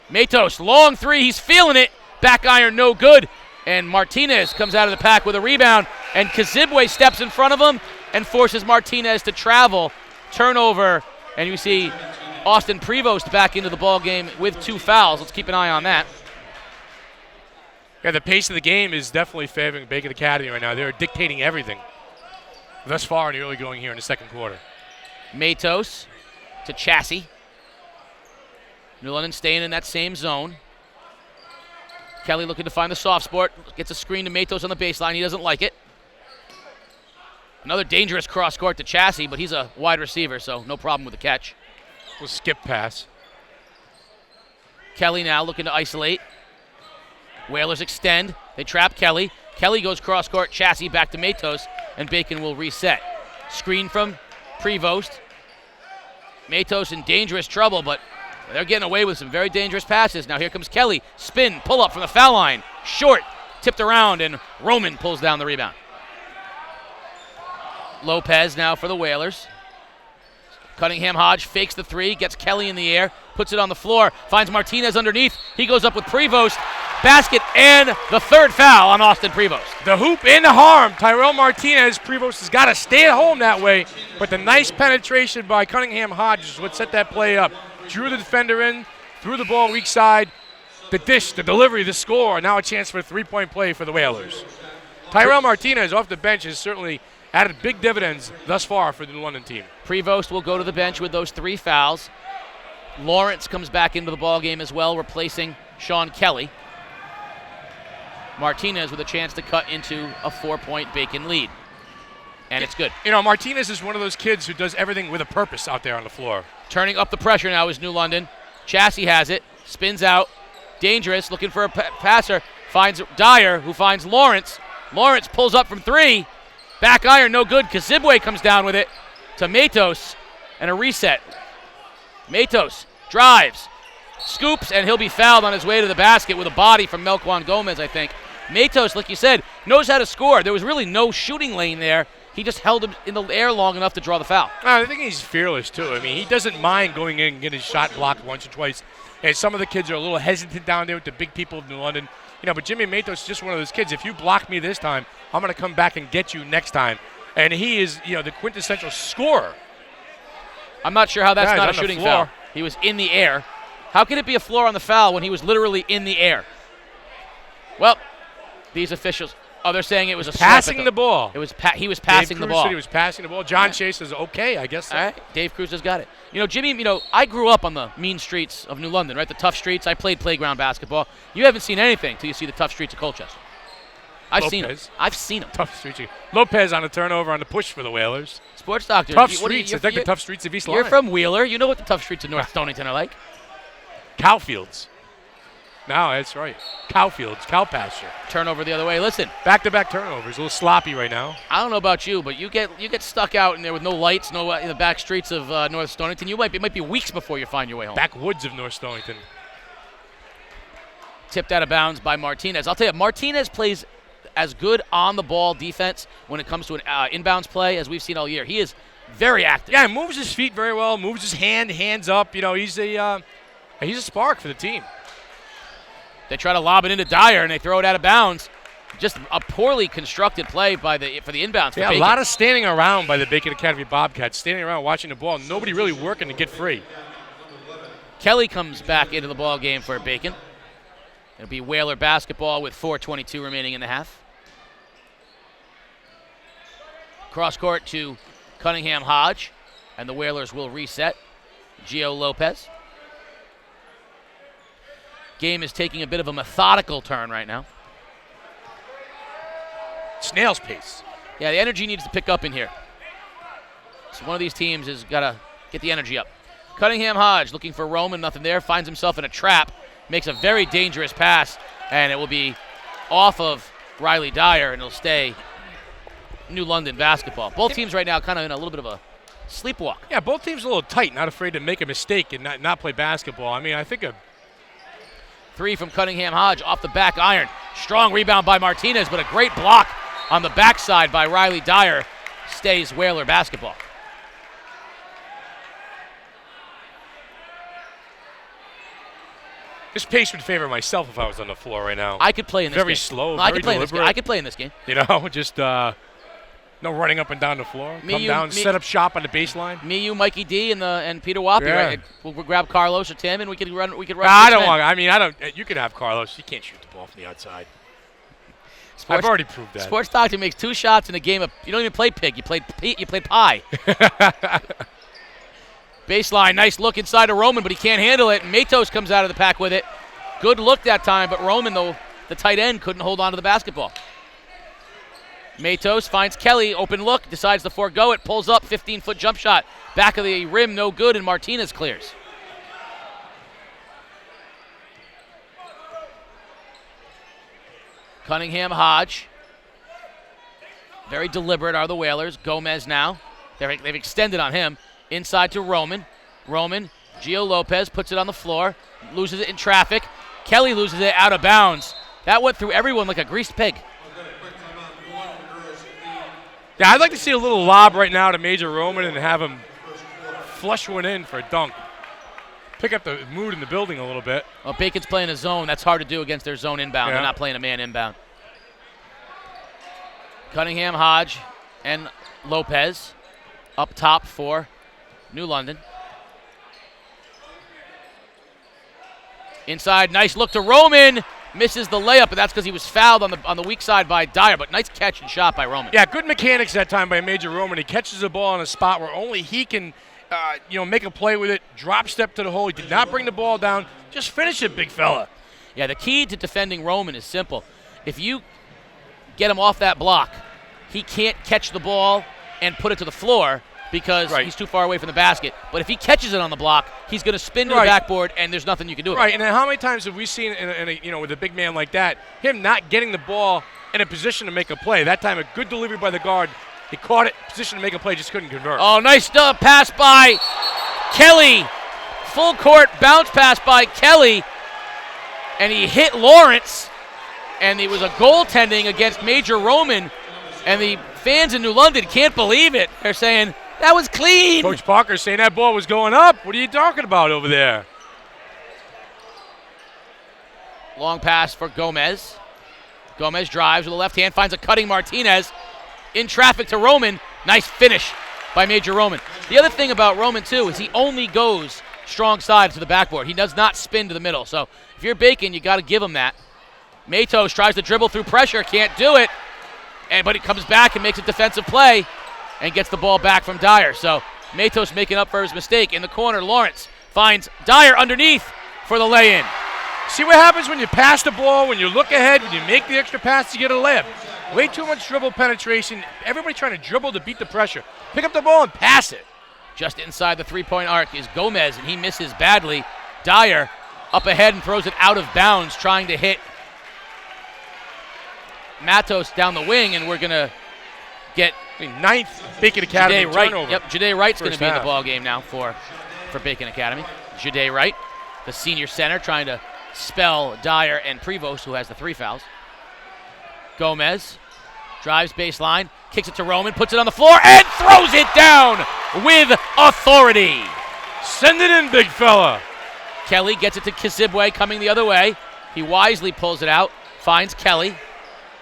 Matos, long 3. He's feeling it. Back iron, no good. And Martinez comes out of the pack with a rebound. And Kazibwe steps in front of him and forces Martinez to travel. Turnover. And you see Austin Prevost back into the ball game with 2 fouls. Let's keep an eye on that. Yeah, the pace of the game is definitely favoring Bacon Academy right now. They're dictating everything thus far in the early going here in the second quarter. Matos to Chassie. New London staying in that same zone. Kelly looking to find the soft spot. Gets a screen to Matos on the baseline. He doesn't like it. Another dangerous cross court to Chassie, but he's a wide receiver, so no problem with the catch. We'll skip pass. Kelly now looking to isolate. Whalers extend. They trap Kelly. Kelly goes cross court. Chassie back to Matos, and Bacon will reset. Screen from Prevost. Matos in dangerous trouble, but they're getting away with some very dangerous passes. Now here comes Kelly. Spin, pull up from the foul line. Short, tipped around, and Roman pulls down the rebound. Lopez now for the Whalers. Cunningham Hodge fakes the three, gets Kelly in the air, puts it on the floor, finds Martinez underneath. He goes up with Prevost. Basket and the third foul on Austin Prevost. The hoop in the harm. Tyrell Martinez. Prevost has got to stay at home that way, but the nice penetration by Cunningham Hodge is what set that play up. Drew the defender in, threw the ball weak side. The dish, the delivery, the score. Now a chance for a three-point play for the Whalers. Tyrell Martinez off the bench has certainly added big dividends thus far for the New London team. Prevost will go to the bench with those 3 fouls. Lawrence comes back into the ballgame as well, replacing Sean Kelly. Martinez with a chance to cut into a 4-point Bacon lead. And it's good. You know, Martinez is one of those kids who does everything with a purpose out there on the floor. Turning up the pressure now is New London. Chassie has it, spins out, dangerous, looking for a passer, finds Dyer, who finds Lawrence. Lawrence pulls up from 3. Back iron, no good. Kazibwe comes down with it to Matos, and a reset. Matos drives, scoops, and he'll be fouled on his way to the basket with a body from Melquan Gomez, I think. Matos, like you said, knows how to score. There was really no shooting lane there. He just held him in the air long enough to draw the foul. I think he's fearless, too. I mean, he doesn't mind going in and getting his shot blocked once or twice. And some of the kids are a little hesitant down there with the big people of New London. You know, but Jimmy Matos is just one of those kids. If you block me this time, I'm going to come back and get you next time. And he is, you know, the quintessential scorer. I'm not sure how that's not a shooting foul. He was in the air. How can it be a floor on the foul when he was literally in the air? Well, these officials, they're saying it was a passing the ball. It was he was passing the ball. Said he was passing the ball. John Chase says, okay, I guess so. All right, Dave Cruz has got it. You know, Jimmy, I grew up on the mean streets of New London, right? The tough streets. I played playground basketball. You haven't seen anything till you see the tough streets of Colchester. I've seen them. Tough streets. Lopez on a turnover on the push for the Whalers. Sports doctor. Tough streets. It's like the tough streets of East Lyme. You're from Wheeler. You know what the tough streets of North Stonington are like. Cowfields. No, that's right. Cowfields, cow pasture. Turnover the other way. Listen. Back-to-back turnovers. A little sloppy right now. I don't know about you, but you get stuck out in there with no lights, no in the back streets of North Stonington. It might be weeks before you find your way home. Backwoods of North Stonington. Tipped out of bounds by Martinez. I'll tell you, Martinez plays as good on-the-ball defense when it comes to an inbounds play as we've seen all year. He is very active. Yeah, moves his feet very well, moves his hands up. You know, he's a spark for the team. They try to lob it into Dyer, and they throw it out of bounds. Just a poorly constructed play for the inbounds. Yeah, a lot of standing around by the Bacon Academy Bobcats, standing around watching the ball. Nobody really working to get free. Kelly comes back into the ball game for Bacon. It'll be Whaler basketball with 4:22 remaining in the half. Cross court to Cunningham Hodge, and the Whalers will reset. Gio Lopez. Game is taking a bit of a methodical turn right now. Snail's pace. Yeah, the energy needs to pick up in here. So one of these teams has got to get the energy up. Cunningham Hodge looking for Roman, nothing there, finds himself in a trap, makes a very dangerous pass, and it will be off of Riley Dyer, and it'll stay New London basketball. Both teams right now kind of in a little bit of a sleepwalk. Yeah, both teams a little tight, not afraid to make a mistake and not play basketball. I mean, I think three from Cunningham Hodge off the back iron. Strong rebound by Martinez, but a great block on the backside by Riley Dyer stays Whaler basketball. This pace would favor myself if I was on the floor right now. I could play in this game. Very slow, no, very deliberate. I could play in this game. You know, just no running up and down the floor. Set up shop on the baseline. Me, you, Mikey D, and Peter Wappy. Yeah. Right? We'll grab Carlos or Tim, and we could run. I don't want. I mean, I don't. You could have Carlos. You can't shoot the ball from the outside. I've already proved that. Sports Doctor makes 2 shots in a game of. You don't even play pig. You played pie. Baseline, nice look inside of Roman, but he can't handle it. Matos comes out of the pack with it. Good look that time, but Roman, though, the tight end, couldn't hold on to the basketball. Matos finds Kelly, open look, decides to forego it, pulls up, 15-foot jump shot. Back of the rim, no good, and Martinez clears. Cunningham Hodge. Very deliberate are the Whalers. Gomez now. They've extended on him. Inside to Roman. Roman, Gio Lopez puts it on the floor, loses it in traffic. Kelly loses it out of bounds. That went through everyone like a greased pig. Yeah, I'd like to see a little lob right now to Major Roman and have him flush one in for a dunk. Pick up the mood in the building a little bit. Well, Bacon's playing a zone. That's hard to do against their zone inbound. Yeah. They're not playing a man inbound. Cunningham, Hodge, and Lopez up top for New London. Inside, nice look to Roman. Misses the layup, but that's because he was fouled on the weak side by Dyer. But nice catch and shot by Roman. Yeah, good mechanics that time by Major Roman. He catches the ball in a spot where only he can, make a play with it. Drop step to the hole. He did not bring the ball down. Just finish it, big fella. Yeah, the key to defending Roman is simple. If you get him off that block, he can't catch the ball and put it to the floor because he's too far away from the basket. But if he catches it on the block, he's going to spin to the backboard, and there's nothing you can do about it. Right, and then how many times have we seen, with a big man like that, him not getting the ball in a position to make a play? That time, a good delivery by the guard. He caught it, position to make a play, just couldn't convert. Oh, nice pass by Kelly. Full court bounce pass by Kelly, and he hit Lawrence, and it was a goaltending against Major Roman, and the fans in New London can't believe it. They're saying, that was clean. Coach Parker saying that ball was going up. What are you talking about over there? Long pass for Gomez. Gomez drives with the left hand, finds a cutting Martinez. In traffic to Roman. Nice finish by Major Roman. The other thing about Roman, too, is he only goes strong side to the backboard. He does not spin to the middle. So if you're Bacon, you got to give him that. Matos tries to dribble through pressure, can't do it. But he comes back and makes a defensive play and gets the ball back from Dyer. So Matos making up for his mistake. In the corner, Lawrence finds Dyer underneath for the lay-in. See what happens when you pass the ball, when you look ahead, when you make the extra pass to get a layup. Way too much dribble penetration. Everybody trying to dribble to beat the pressure. Pick up the ball and pass it. Just inside the three-point arc is Gomez, and he misses badly. Dyer up ahead and throws it out of bounds, trying to hit Matos down the wing, and we're going to get ninth Bacon Academy Jade Wright. turnover. Yep, Jade Wright's going to be in the half. ball game now for Bacon Academy. Jade Wright, the senior center, trying to spell Dyer and Prevost, who has the 3 fouls. Gomez drives baseline, kicks it to Roman, puts it on the floor, and throws it down with authority. Send it in, big fella. Kelly gets it to Kizibwe coming the other way. He wisely pulls it out, finds Kelly.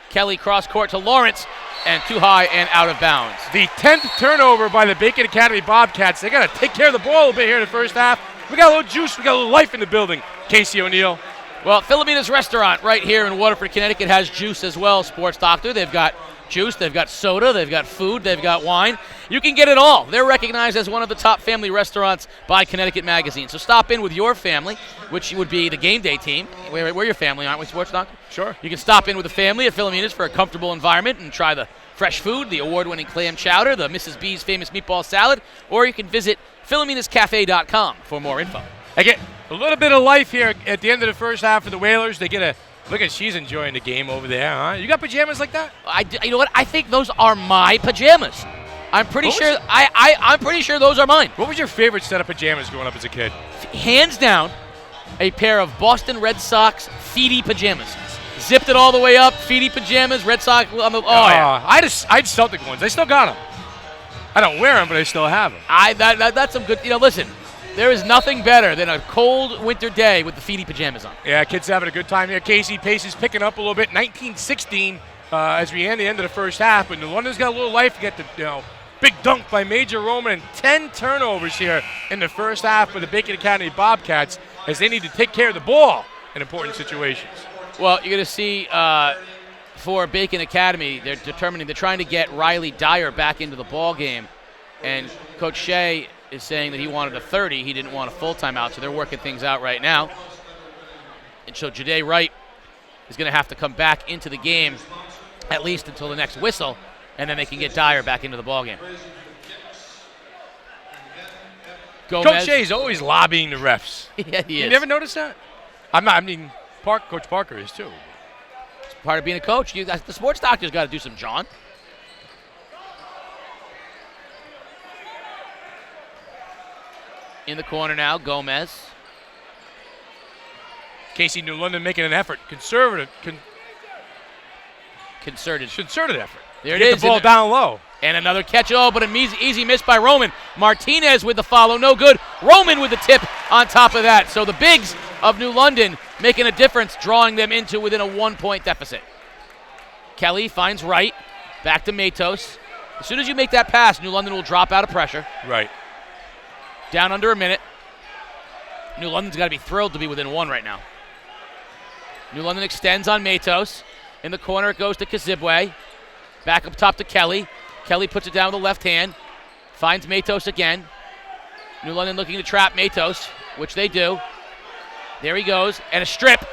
Kelly cross court to Lawrence, and too high and out of bounds. The 10th turnover by the Bacon Academy Bobcats. They got to take care of the ball a little bit here in the first half. We got a little juice, we got a little life in the building. Casey O'Neill. Well, Philomena's Restaurant right here in Waterford, Connecticut has juice as well, Sports Doctor. They've got juice, they've got soda, they've got food, they've got wine. You can get it all. They're recognized as one of the top family restaurants by Connecticut Magazine. So stop in with your family, which would be the GameDay team. We're your family, aren't we, Sports Doctor? Sure. You can stop in with the family at Philomena's for a comfortable environment and try the fresh food, the award-winning clam chowder, the Mrs. B's famous meatball salad, or you can visit philomenascafe.com for more info. I get a little bit of life here at the end of the first half for the Whalers. They get a look at she's enjoying the game over there, huh? You got pajamas like that? You know what? I think those are my pajamas. I'm pretty sure. I'm pretty sure those are mine. What was your favorite set of pajamas growing up as a kid? Hands down, a pair of Boston Red Sox Feedy pajamas. Zipped it all the way up. Feedy pajamas, Red Sox on the. Yeah. I had Celtic ones. I still got them. I don't wear them, but I still have them. That's some good. Listen. There is nothing better than a cold winter day with the Feedy pajamas on. Yeah, kids having a good time here. Casey pace is picking up a little bit. 19-16 as we end the end of the first half. But New London's got a little life to get the big dunk by Major Roman. And 10 turnovers here in the first half for the Bacon Academy Bobcats as they need to take care of the ball in important situations. Well, you're going to see for Bacon Academy, they're trying to get Riley Dyer back into the ball game. And Coach Shea is saying that he wanted a 30. He didn't want a full timeout, so they're working things out right now. And so Jade Wright is going to have to come back into the game at least until the next whistle, and then they can get Dyer back into the ballgame. Coach Shea is always lobbying the refs. Yeah, he is. You never noticed that? Coach Parker is too. It's part of being a coach. The sports doctor's got to do some John. In the corner now, Gomez. Casey New London making an effort. Concerted effort. There it get is. the ball down low. And another catch, but an easy miss by Roman. Martinez with the follow, no good. Roman with the tip on top of that. So the bigs of New London making a difference, drawing them into within a 1-point deficit. Kelly finds Wright, back to Matos. As soon as you make that pass, New London will drop out of pressure. Right. Down under a minute. New London's got to be thrilled to be within 1 right now. New London extends on Matos. In the corner it goes to Kazibwe. Back up top to Kelly. Kelly puts it down with the left hand. Finds Matos again. New London looking to trap Matos, which they do. There he goes, and a strip.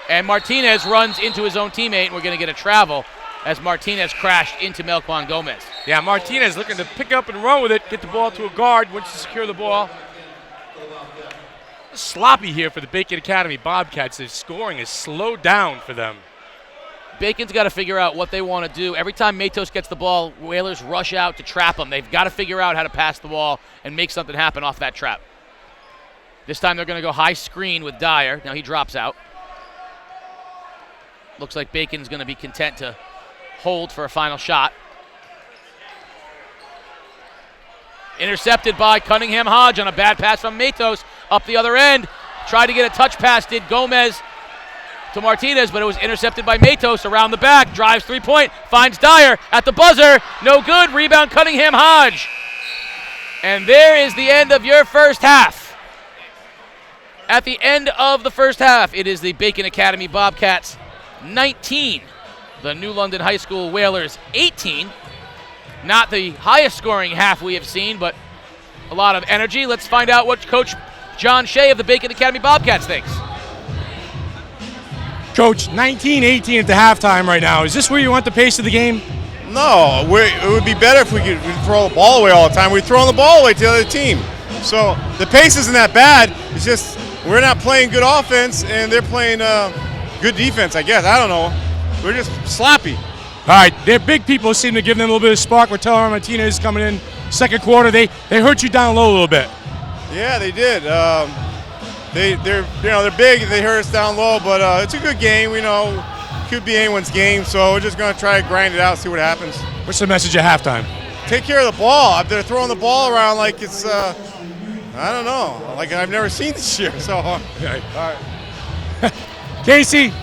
And Martinez runs into his own teammate, and we're going to get a travel as Martinez crashed into Melquan Gomez. Yeah, Martinez looking to pick up and run with it, get the ball to a guard, wants to secure the ball. Sloppy here for the Bacon Academy Bobcats. Their scoring is slowed down for them. Bacon's got to figure out what they want to do. Every time Matos gets the ball, Whalers rush out to trap him. They've got to figure out how to pass the ball and make something happen off that trap. This time they're going to go high screen with Dyer. Now he drops out. Looks like Bacon's going to be content to hold for a final shot. Intercepted by Cunningham Hodge on a bad pass from Matos up the other end. Tried to get a touch pass, did Gomez to Martinez, but it was intercepted by Matos around the back. Drives 3-point, finds Dyer at the buzzer. No good. Rebound Cunningham Hodge. And there is the end of your first half. At the end of the first half, it is the Bacon Academy Bobcats 19, the New London High School Whalers 18. Not the highest scoring half we have seen, but a lot of energy. Let's find out what Coach John Shea of the Bacon Academy Bobcats thinks. Coach, 19-18 at the halftime right now. Is this where you want the pace of the game? No, it would be better if we could throw the ball away all the time. We're throwing the ball away to the other team. So the pace isn't that bad. It's just we're not playing good offense, and they're playing good defense, I guess. I don't know. We're just sloppy. All right, their big people seem to give them a little bit of spark. We're telling Martinez coming in second quarter. They hurt you down low a little bit. Yeah, they did. They're big. They hurt us down low, but it's a good game. We know could be anyone's game, so we're just going to try to grind it out, see what happens. What's the message at halftime? Take care of the ball. They're throwing the ball around like it's I don't know, like I've never seen this year. So all right. Casey,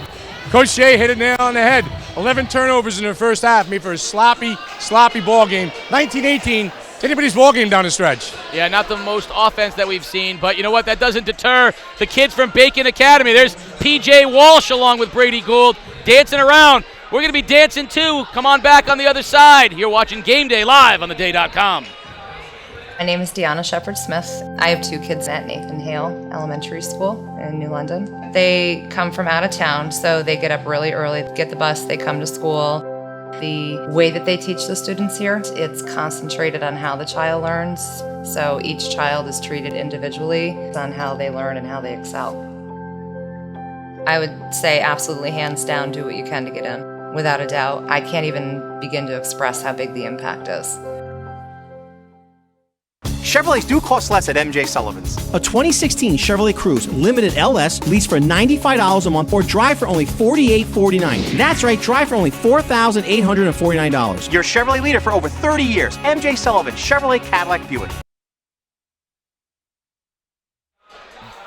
Coach Shea hit a nail on the head. 11 turnovers in the first half, made for a sloppy ball game. 19-18. Anybody's ball game down the stretch. Yeah, not the most offense that we've seen, but you know what? That doesn't deter the kids from Bacon Academy. There's P.J. Walsh along with Brady Gould dancing around. We're going to be dancing too. Come on back on the other side. You're watching GameDay live on theday.com. My name is Deanna Shepard-Smith. I have 2 kids at Nathan Hale Elementary School in New London. They come from out of town, so they get up really early, get the bus, they come to school. The way that they teach the students here, it's concentrated on how the child learns. So each child is treated individually on how they learn and how they excel. I would say absolutely hands down, do what you can to get in. Without a doubt, I can't even begin to express how big the impact is. Chevrolets do cost less at MJ Sullivan's. A 2016 Chevrolet Cruze Limited LS leads for $95 a month or drive for only $48.49. That's right, drive for only $4,849. Your Chevrolet leader for over 30 years. MJ Sullivan, Chevrolet Cadillac Buick.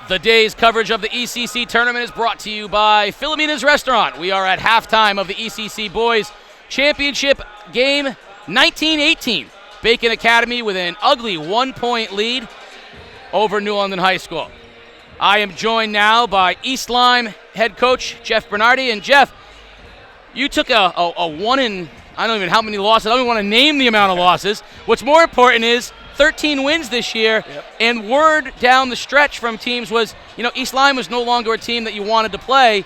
The day's coverage of the ECC tournament is brought to you by Philomena's Restaurant. We are at halftime of the ECC Boys Championship game 19-18. Bacon Academy with an ugly 1-point lead over New London High School. I am joined now by East Lyme head coach Jeff Bernardi. And Jeff, you took a one in, I don't even know how many losses. I don't even want to name the amount of losses. What's more important is 13 wins this year, and word down the stretch from teams was, East Lyme was no longer a team that you wanted to play,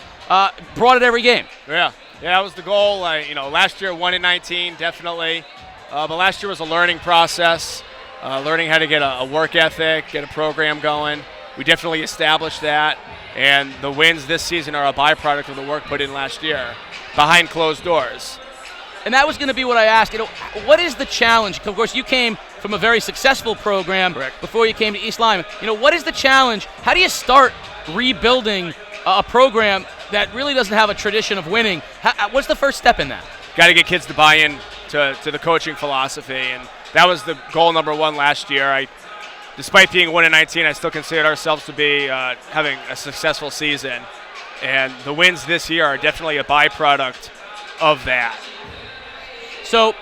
brought it every game. Yeah, that was the goal. Last year 1-19, definitely. But last year was a learning process, learning how to get a work ethic, get a program going. We definitely established that, and the wins this season are a byproduct of the work put in last year, behind closed doors. And that was going to be what I asked. What is the challenge? Of course, you came from a very successful program before you came to East Lyme. What is the challenge? How do you start rebuilding a program that really doesn't have a tradition of winning? What's the first step in that? Got to get kids to buy in to the coaching philosophy, and that was the goal number one last year. Despite being 1-19, I still considered ourselves to be having a successful season, and the wins this year are definitely a byproduct of that. So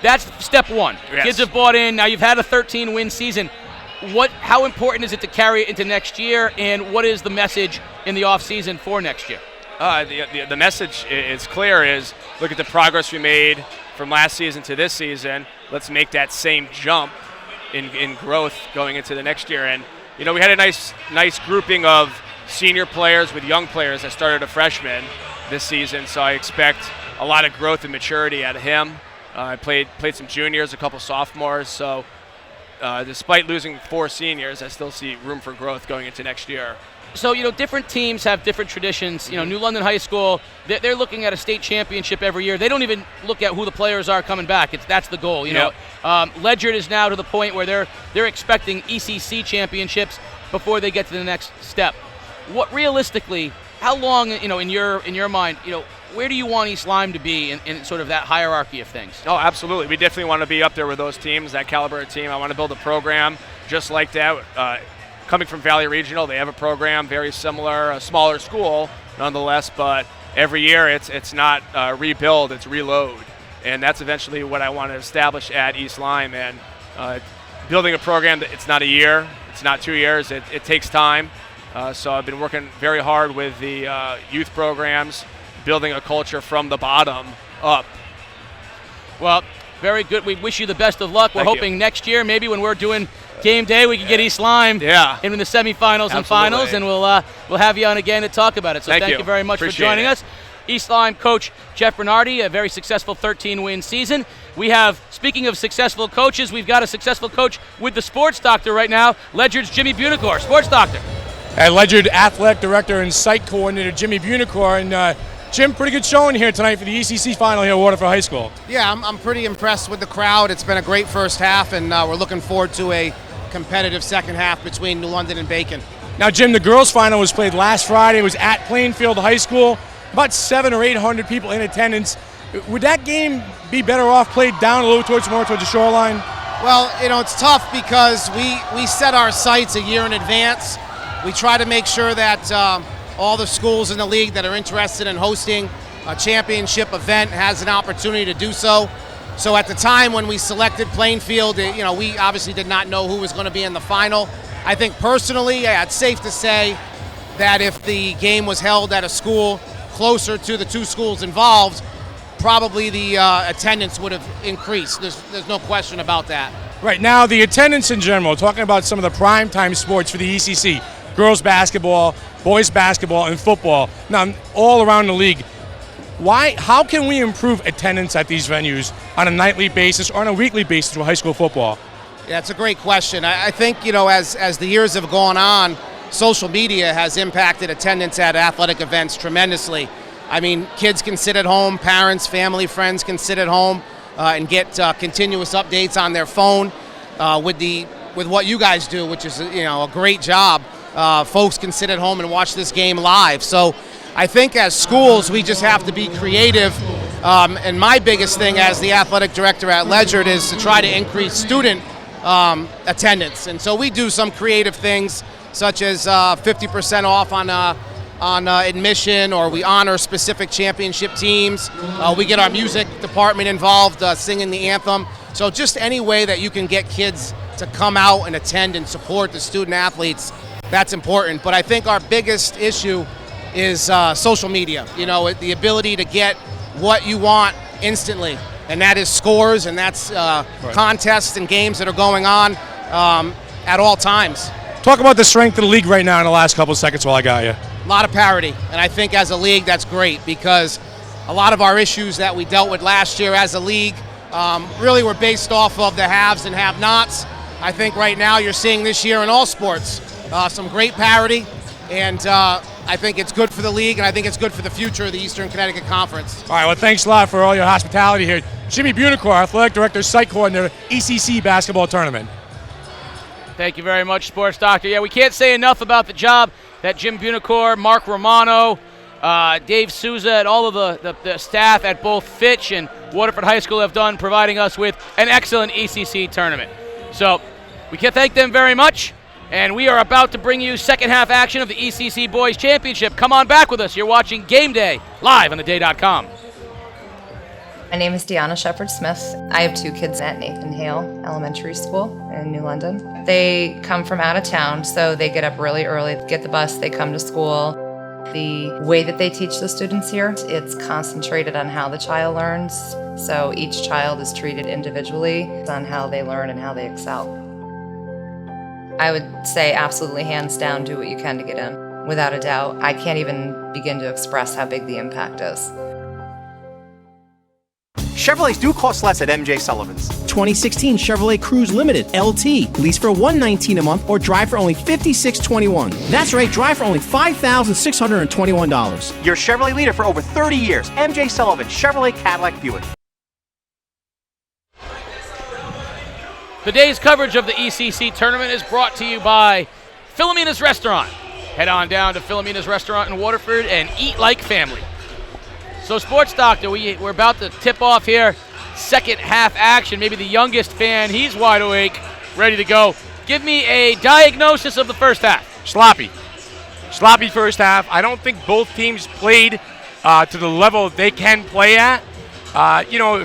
that's step one. Yes. Kids have bought in. Now you've had a 13-win season. How important is it to carry it into next year, and what is the message in the offseason for next year? The message is clear, is look at the progress we made from last season to this season. Let's make that same jump in growth going into the next year. And, we had a nice grouping of senior players with young players that started a freshman this season, so I expect a lot of growth and maturity out of him. I played some juniors, a couple sophomores, so despite losing 4 seniors, I still see room for growth going into next year. So, different teams have different traditions. New London High School, they're looking at a state championship every year. They don't even look at who the players are coming back. That's the goal, Yep. Ledyard is now to the point where they're expecting ECC championships before they get to the next step. What realistically, how long, in your mind, where do you want East Lyme to be in sort of that hierarchy of things? Oh, absolutely. We definitely want to be up there with those teams, that caliber of team. I want to build a program just like that. Coming from Valley Regional, they have a program very similar, a smaller school nonetheless, but every year it's not rebuild, it's reload. And that's eventually what I want to establish at East Lyme. And building a program that it's not a year, it's not 2 years, it takes time. So I've been working very hard with the youth programs, building a culture from the bottom up. Well, very good. We wish you the best of luck. We're Thank hoping next year, maybe when we're doing game day, we can get East Lyme in the semifinals and finals, and we'll have you on again to talk about it. So thank you very much for joining us. East Lyme coach Jeff Bernardi, a very successful 13-win season. We have, speaking of successful coaches, we've got a successful coach with the sports doctor right now, Ledyard's Jimmy Bunicor. Sports doctor. Ledyard athletic director and site coordinator Jimmy Bunicor. And Jim, pretty good showing here tonight for the ECC final here at Waterford High School. Yeah, I'm pretty impressed with the crowd. It's been a great first half, and we're looking forward to a competitive second half between New London and Bacon. Now, Jim, the girls' final was played last Friday. It was at Plainfield High School. About 700 or 800 people in attendance. Would that game be better off played down a little more towards the shoreline? Well, it's tough because we set our sights a year in advance. We try to make sure that all the schools in the league that are interested in hosting a championship event has an opportunity to do so. So at the time when we selected Plainfield, we obviously did not know who was going to be in the final. I think personally, it's safe to say that if the game was held at a school closer to the two schools involved, probably the attendance would have increased. There's no question about that. Right, now the attendance in general, talking about some of the primetime sports for the ECC, girls basketball, boys basketball, and football, now all around the league. How can we improve attendance at these venues on a nightly basis or on a weekly basis with high school football? Yeah, it's a great question. I think, as the years have gone on, social media has impacted attendance at athletic events tremendously. I mean, kids can sit at home, parents, family, friends can sit at home and get continuous updates on their phone with what you guys do, which is a great job. Folks can sit at home and watch this game live. So I think as schools, we just have to be creative. And my biggest thing as the athletic director at Ledyard is to try to increase student attendance. And so we do some creative things, such as 50% off on admission, or we honor specific championship teams. We get our music department involved, singing the anthem. So just any way that you can get kids to come out and attend and support the student athletes, that's important. But I think our biggest issue is social media. The ability to get what you want instantly, and that is scores, and that's contests and games that are going on at all times. Talk about the strength of the league right now in the last couple of seconds while I got you. A lot of parity, and I think as a league that's great, because a lot of our issues that we dealt with last year as a league really were based off of the haves and have-nots. I think right now you're seeing this year in all sports some great parity, and I think it's good for the league, and I think it's good for the future of the Eastern Connecticut Conference. All right, well, thanks a lot for all your hospitality here. Jimmy Bunicor, athletic director, site coordinator, ECC basketball tournament. Thank you very much, sports doctor. Yeah, we can't say enough about the job that Jim Bunicor, Mark Romano, Dave Souza and all of the staff at both Fitch and Waterford High School have done, providing us with an excellent ECC tournament. So we can thank them very much, and we are about to bring you second half action of the ECC Boys Championship. Come on back with us. You're watching Game Day live on theday.com. My name is Deanna Shepherd-Smith. I have 2 kids at Nathan Hale Elementary School in New London. They come from out of town, so they get up really early, get the bus, they come to school. The way that they teach the students here, it's concentrated on how the child learns, so each child is treated individually on how they learn and how they excel. I would say absolutely hands down, do what you can to get in. Without a doubt, I can't even begin to express how big the impact is. Chevrolets do cost less at MJ Sullivan's. 2016 Chevrolet Cruze Limited LT. Lease for $119 a month or drive for only $56.21. That's right, drive for only $5,621. Your Chevrolet leader for over 30 years. MJ Sullivan, Chevrolet Cadillac Buick. The day's coverage of the ECC tournament is brought to you by Philomena's Restaurant. Head on down to Philomena's Restaurant in Waterford and eat like family. So, Sports Doctor, we're about to tip off here. Second half action. Maybe the youngest fan, he's wide awake, ready to go. Give me a diagnosis of the first half. Sloppy. Sloppy first half. I don't think both teams played to the level they can play at.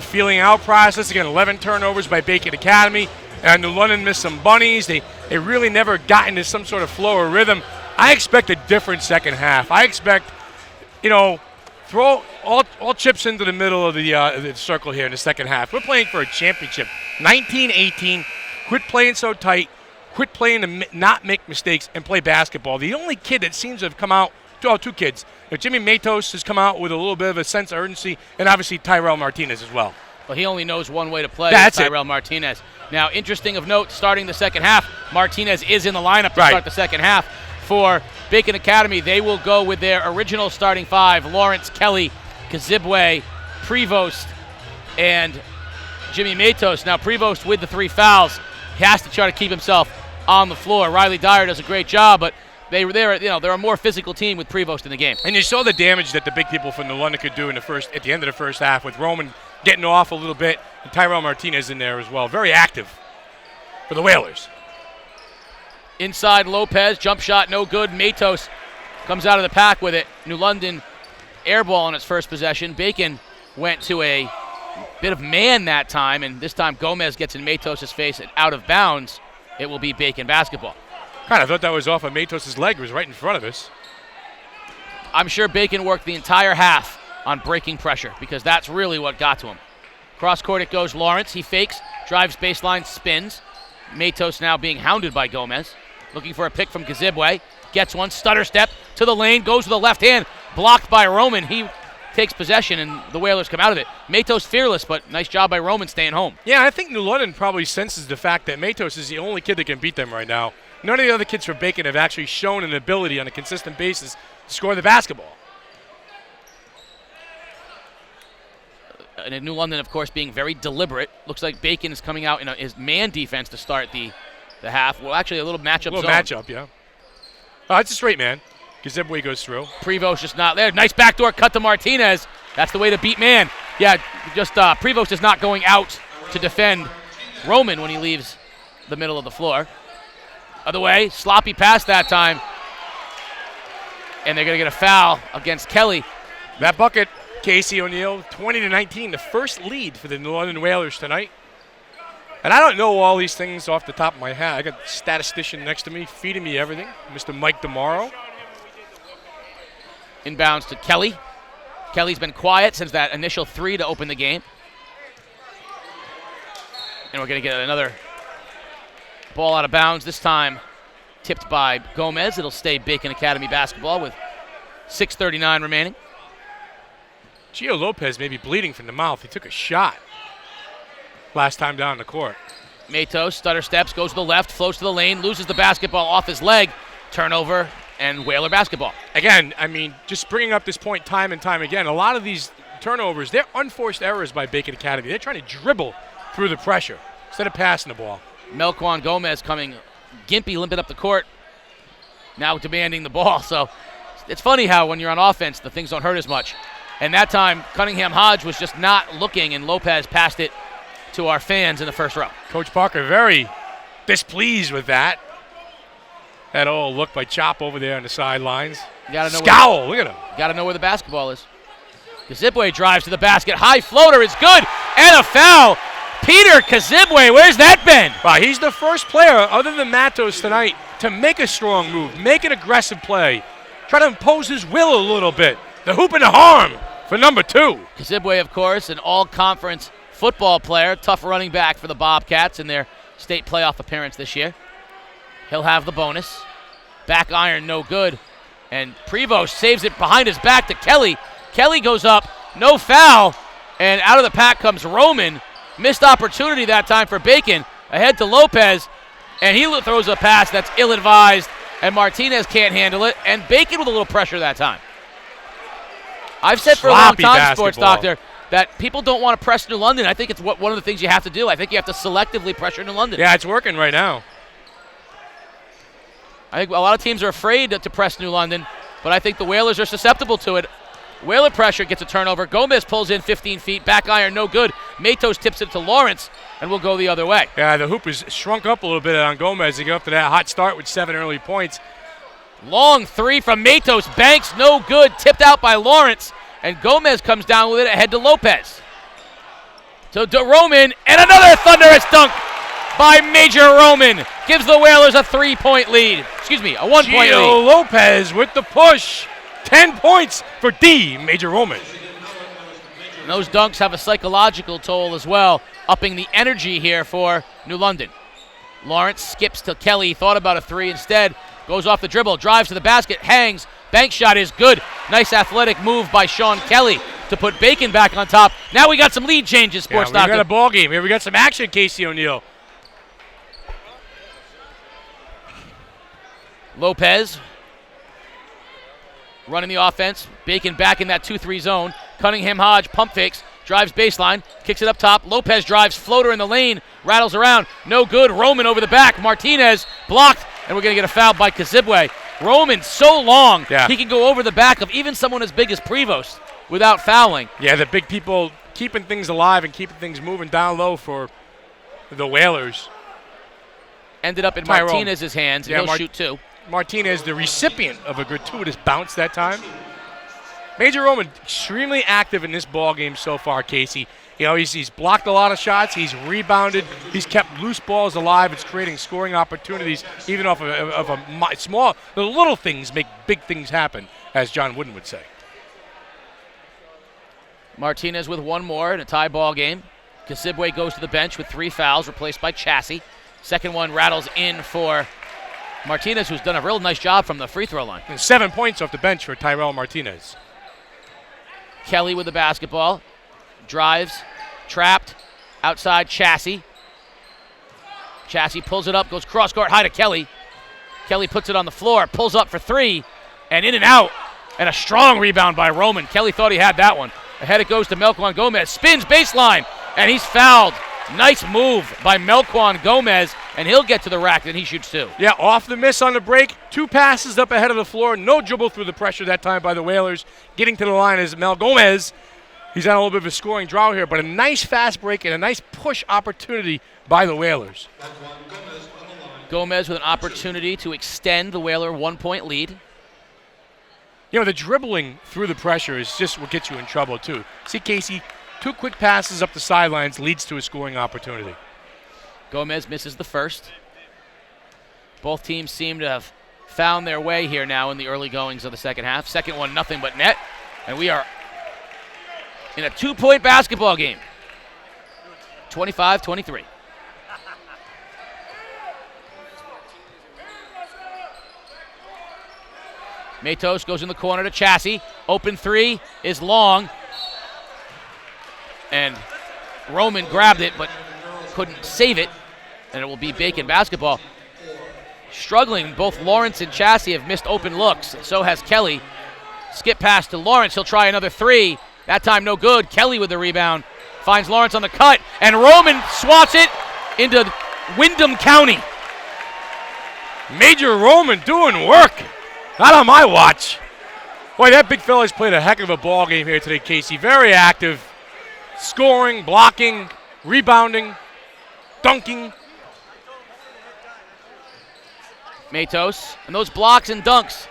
Feeling out process. Again, 11 turnovers by Bacon Academy. And New London missed some bunnies. They really never got into some sort of flow or rhythm. I expect a different second half. I expect, throw all chips into the middle of the circle here in the second half. We're playing for a championship. 19-18. Quit playing so tight. Quit playing to not make mistakes and play basketball. The only kid that seems to have come out, 2 kids. Jimmy Matos has come out with a little bit of a sense of urgency, and obviously Tyrell Martinez as well. Well, he only knows one way to play. That's Tyrell Martinez. Now, interesting of note, starting the second half, Martinez is in the lineup to start the second half. For Bacon Academy, they will go with their original starting 5, Lawrence, Kelly, Kazibwe, Prevost, and Jimmy Matos. Now, Prevost with the 3 fouls, he has to try to keep himself on the floor. Riley Dyer does a great job, but they're a more physical team with Prevost in the game. And you saw the damage that the big people from New London could do at the end of the first half, with Roman getting off a little bit and Tyrell Martinez in there as well. Very active for the Whalers. Inside Lopez, jump shot no good. Matos comes out of the pack with it. New London airball on its first possession. Bacon went to a bit of man that time, and this time Gomez gets in Matos' face and out of bounds. It will be Bacon basketball. Kind of thought that was off of Matos' leg. It was right in front of us. I'm sure Bacon worked the entire half on breaking pressure because that's really what got to him. Cross court it goes Lawrence. He fakes, drives baseline, spins. Matos now being hounded by Gomez. Looking for a pick from Kazibwe. Gets one, stutter step to the lane, goes with the left hand, blocked by Roman. He takes possession and the Whalers come out of it. Matos fearless, but nice job by Roman staying home. Yeah, I think New London probably senses the fact that Matos is the only kid that can beat them right now. None of the other kids for Bacon have actually shown an ability on a consistent basis to score the basketball. And in New London, of course, being very deliberate. Looks like Bacon is coming out in his man defense to start the half. Well, actually, a little matchup zone. Matchup, yeah. Oh, it's a straight man. Kazibwe goes through. Prevost just not there. Nice backdoor cut to Martinez. That's the way to beat man. Yeah, just Prevost is not going out to defend Roman when he leaves the middle of the floor. Other way, sloppy pass that time. And they're going to get a foul against Kelly. That bucket, Casey O'Neill, 20-19, the first lead for the New London Whalers tonight. And I don't know all these things off the top of my head. I got a statistician next to me feeding me everything, Mr. Mike DeMauro. Inbounds to Kelly. Kelly's been quiet since that initial 3 to open the game. And we're going to get another ball out of bounds, this time tipped by Gomez. It'll stay Bacon Academy basketball with 6:39 remaining. Gio Lopez may be bleeding from the mouth. He took a shot last time down the court. Matos, stutter steps, goes to the left, floats to the lane, loses the basketball off his leg. Turnover and Whaler basketball. Again, I mean, just bringing up this point time and time again, a lot of these turnovers, they're unforced errors by Bacon Academy. They're trying to dribble through the pressure instead of passing the ball. Melquan Gomez coming gimpy, limping up the court, now demanding the ball. So It's funny how when you're on offense, the things don't hurt as much. And that time, Cunningham Hodge was just not looking, and Lopez passed it to our fans in the first row. Coach Parker very displeased with that. That old look by Chop over there on the sidelines. Scowl, look at him. Got to know where the basketball is. Kazibwe drives to the basket. High floater is good, and a foul. Peter Kazibwe, where's that been? Wow, he's the first player other than Matos tonight to make a strong move, make an aggressive play, try to impose his will a little bit. The hoop and the harm for number 2. Kazibwe, of course, an all-conference football player, tough running back for the Bobcats in their state playoff appearance this year. He'll have the bonus. Back iron, no good. And Prevost saves it behind his back to Kelly. Kelly goes up, no foul, and out of the pack comes Roman. Missed opportunity that time for Bacon. Ahead to Lopez, and he throws a pass that's ill-advised, and Martinez can't handle it, and Bacon with a little pressure that time. I've said for a long time, Sports Doctor, that people don't want to press New London. I think it's one of the things you have to do. I think you have to selectively pressure New London. Yeah, it's working right now. I think a lot of teams are afraid to press New London, but I think the Whalers are susceptible to it. Whaler pressure gets a turnover. Gomez pulls in 15 feet. Back iron, no good. Matos tips it to Lawrence, and we'll go the other way. Yeah, the hoop has shrunk up a little bit on Gomez to get up to that hot start with 7 early points. Long three from Matos. Banks, no good. Tipped out by Lawrence, and Gomez comes down with it ahead to Lopez. So to Roman, and another thunderous dunk by Major Roman. Gives the Whalers a 3-point lead. Excuse me, a 1-point lead. Lopez with the push. 10 points for Major Roman. And those dunks have a psychological toll as well, upping the energy here for New London. Lawrence skips to Kelly, thought about a 3 instead, goes off the dribble, drives to the basket, hangs, bank shot is good. Nice athletic move by Sean Kelly to put Bacon back on top. Now we got some lead changes, Sports Doctor. We got a ball game here. We got some action, Casey O'Neill. Lopez running the offense. Bacon back in that 2-3 zone. Cunningham Hodge pump fakes, drives baseline, kicks it up top. Lopez drives, floater in the lane, rattles around. No good. Roman over the back. Martinez blocked, and we're going to get a foul by Kazibwe. Roman so long, he can go over the back of even someone as big as Prevost without fouling. Yeah, the big people keeping things alive and keeping things moving down low for the Whalers. Ended up in Martinez's hands, and he'll shoot 2. Martinez, the recipient of a gratuitous bounce that time. Major Roman, extremely active in this ball game so far, Casey. You know, he's blocked a lot of shots. He's rebounded. He's kept loose balls alive. It's creating scoring opportunities, even off of a small. The little things make big things happen, as John Wooden would say. Martinez with one more in a tie ball game. Kazibwe goes to the bench with 3 fouls, replaced by Chassie. Second one rattles in for Martinez, who's done a real nice job from the free throw line. And 7 points off the bench for Tyrell Martinez. Kelly with the basketball. Drives, trapped, outside Chassie. Chassie pulls it up, goes cross-court high to Kelly. Kelly puts it on the floor, pulls up for 3, and in and out. And a strong rebound by Roman. Kelly thought he had that one. Ahead it goes to Melquan Gomez. Spins baseline, and he's fouled. Nice move by Melquan Gomez, and he'll get to the rack, and he shoots 2. Yeah, off the miss on the break. 2 passes up ahead of the floor. No dribble through the pressure that time by the Whalers. Getting to the line is Mel Gomez. He's on a little bit of a scoring drought here, but a nice fast break and a nice push opportunity by the Whalers. Gomez with an opportunity to extend the Whaler 1-point lead. You know, the dribbling through the pressure is just what gets you in trouble, too. See, Casey, 2 quick passes up the sidelines leads to a scoring opportunity. Gomez misses the first. Both teams seem to have found their way here now in the early goings of the second half. Second one, nothing but net. And we are in a 2-point basketball game. 25-23. Matos goes in the corner to Chassie. Open 3 is long. And Roman grabbed it but couldn't save it. And it will be Bacon basketball. Struggling, both Lawrence and Chassie have missed open looks. And so has Kelly. Skip pass to Lawrence. He'll try another 3. That time no good. Kelly with the rebound. Finds Lawrence on the cut. And Roman swats it into Windham County. Major Roman doing work. Not on my watch. Boy, that big fella's played a heck of a ball game here today, Casey. Very active, scoring, blocking, rebounding, dunking. Matos, and those blocks and dunks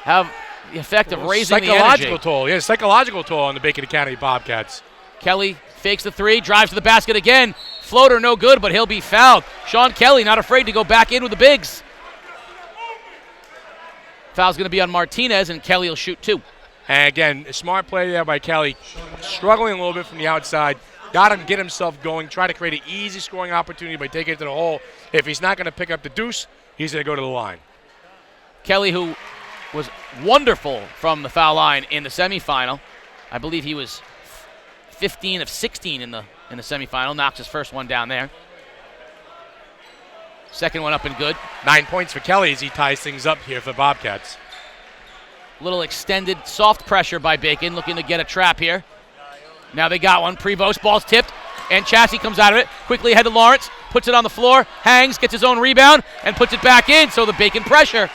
have the effect of raising the energy. Psychological toll, yeah, psychological toll on the Bacon Academy Bobcats. Kelly fakes the three, drives to the basket again. Floater no good, but he'll be fouled. Sean Kelly not afraid to go back in with the bigs. Foul's going to be on Martinez, and Kelly will shoot 2. And again, a smart play there by Kelly, struggling a little bit from the outside. Got him get himself going, try to create an easy scoring opportunity by taking it to the hole. If he's not going to pick up the deuce, he's going to go to the line. Kelly, who was wonderful from the foul line in the semifinal. I believe he was 15 of 16 in the semifinal. Knocks his first one down there. Second one up and good. 9 points for Kelly as he ties things up here for the Bobcats. Little extended soft pressure by Bacon, looking to get a trap here. Now they got one. Prevost, ball's tipped, and Chassie comes out of it. Quickly ahead to Lawrence, puts it on the floor, hangs, gets his own rebound, and puts it back in, so the Bacon pressure.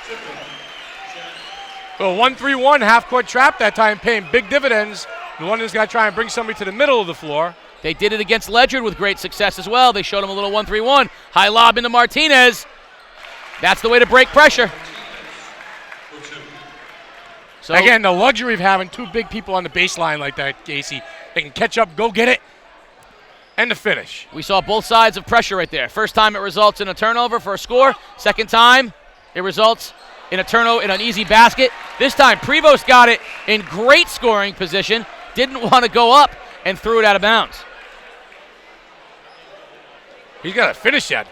Well, 1-3-1 half-court trap that time, paying big dividends. The London's got to try and bring somebody to the middle of the floor. They did it against Ledyard with great success as well. They showed him a little 1-3-1. High lob into Martinez. That's the way to break pressure. So again, the luxury of having two big people on the baseline like that, Casey. They can catch up, go get it, and the finish. We saw both sides of pressure right there. First time it results in a turnover for a score. Second time it results in a turnover in an easy basket. This time Prevost got it in great scoring position. Didn't want to go up and threw it out of bounds. He's got to finish that.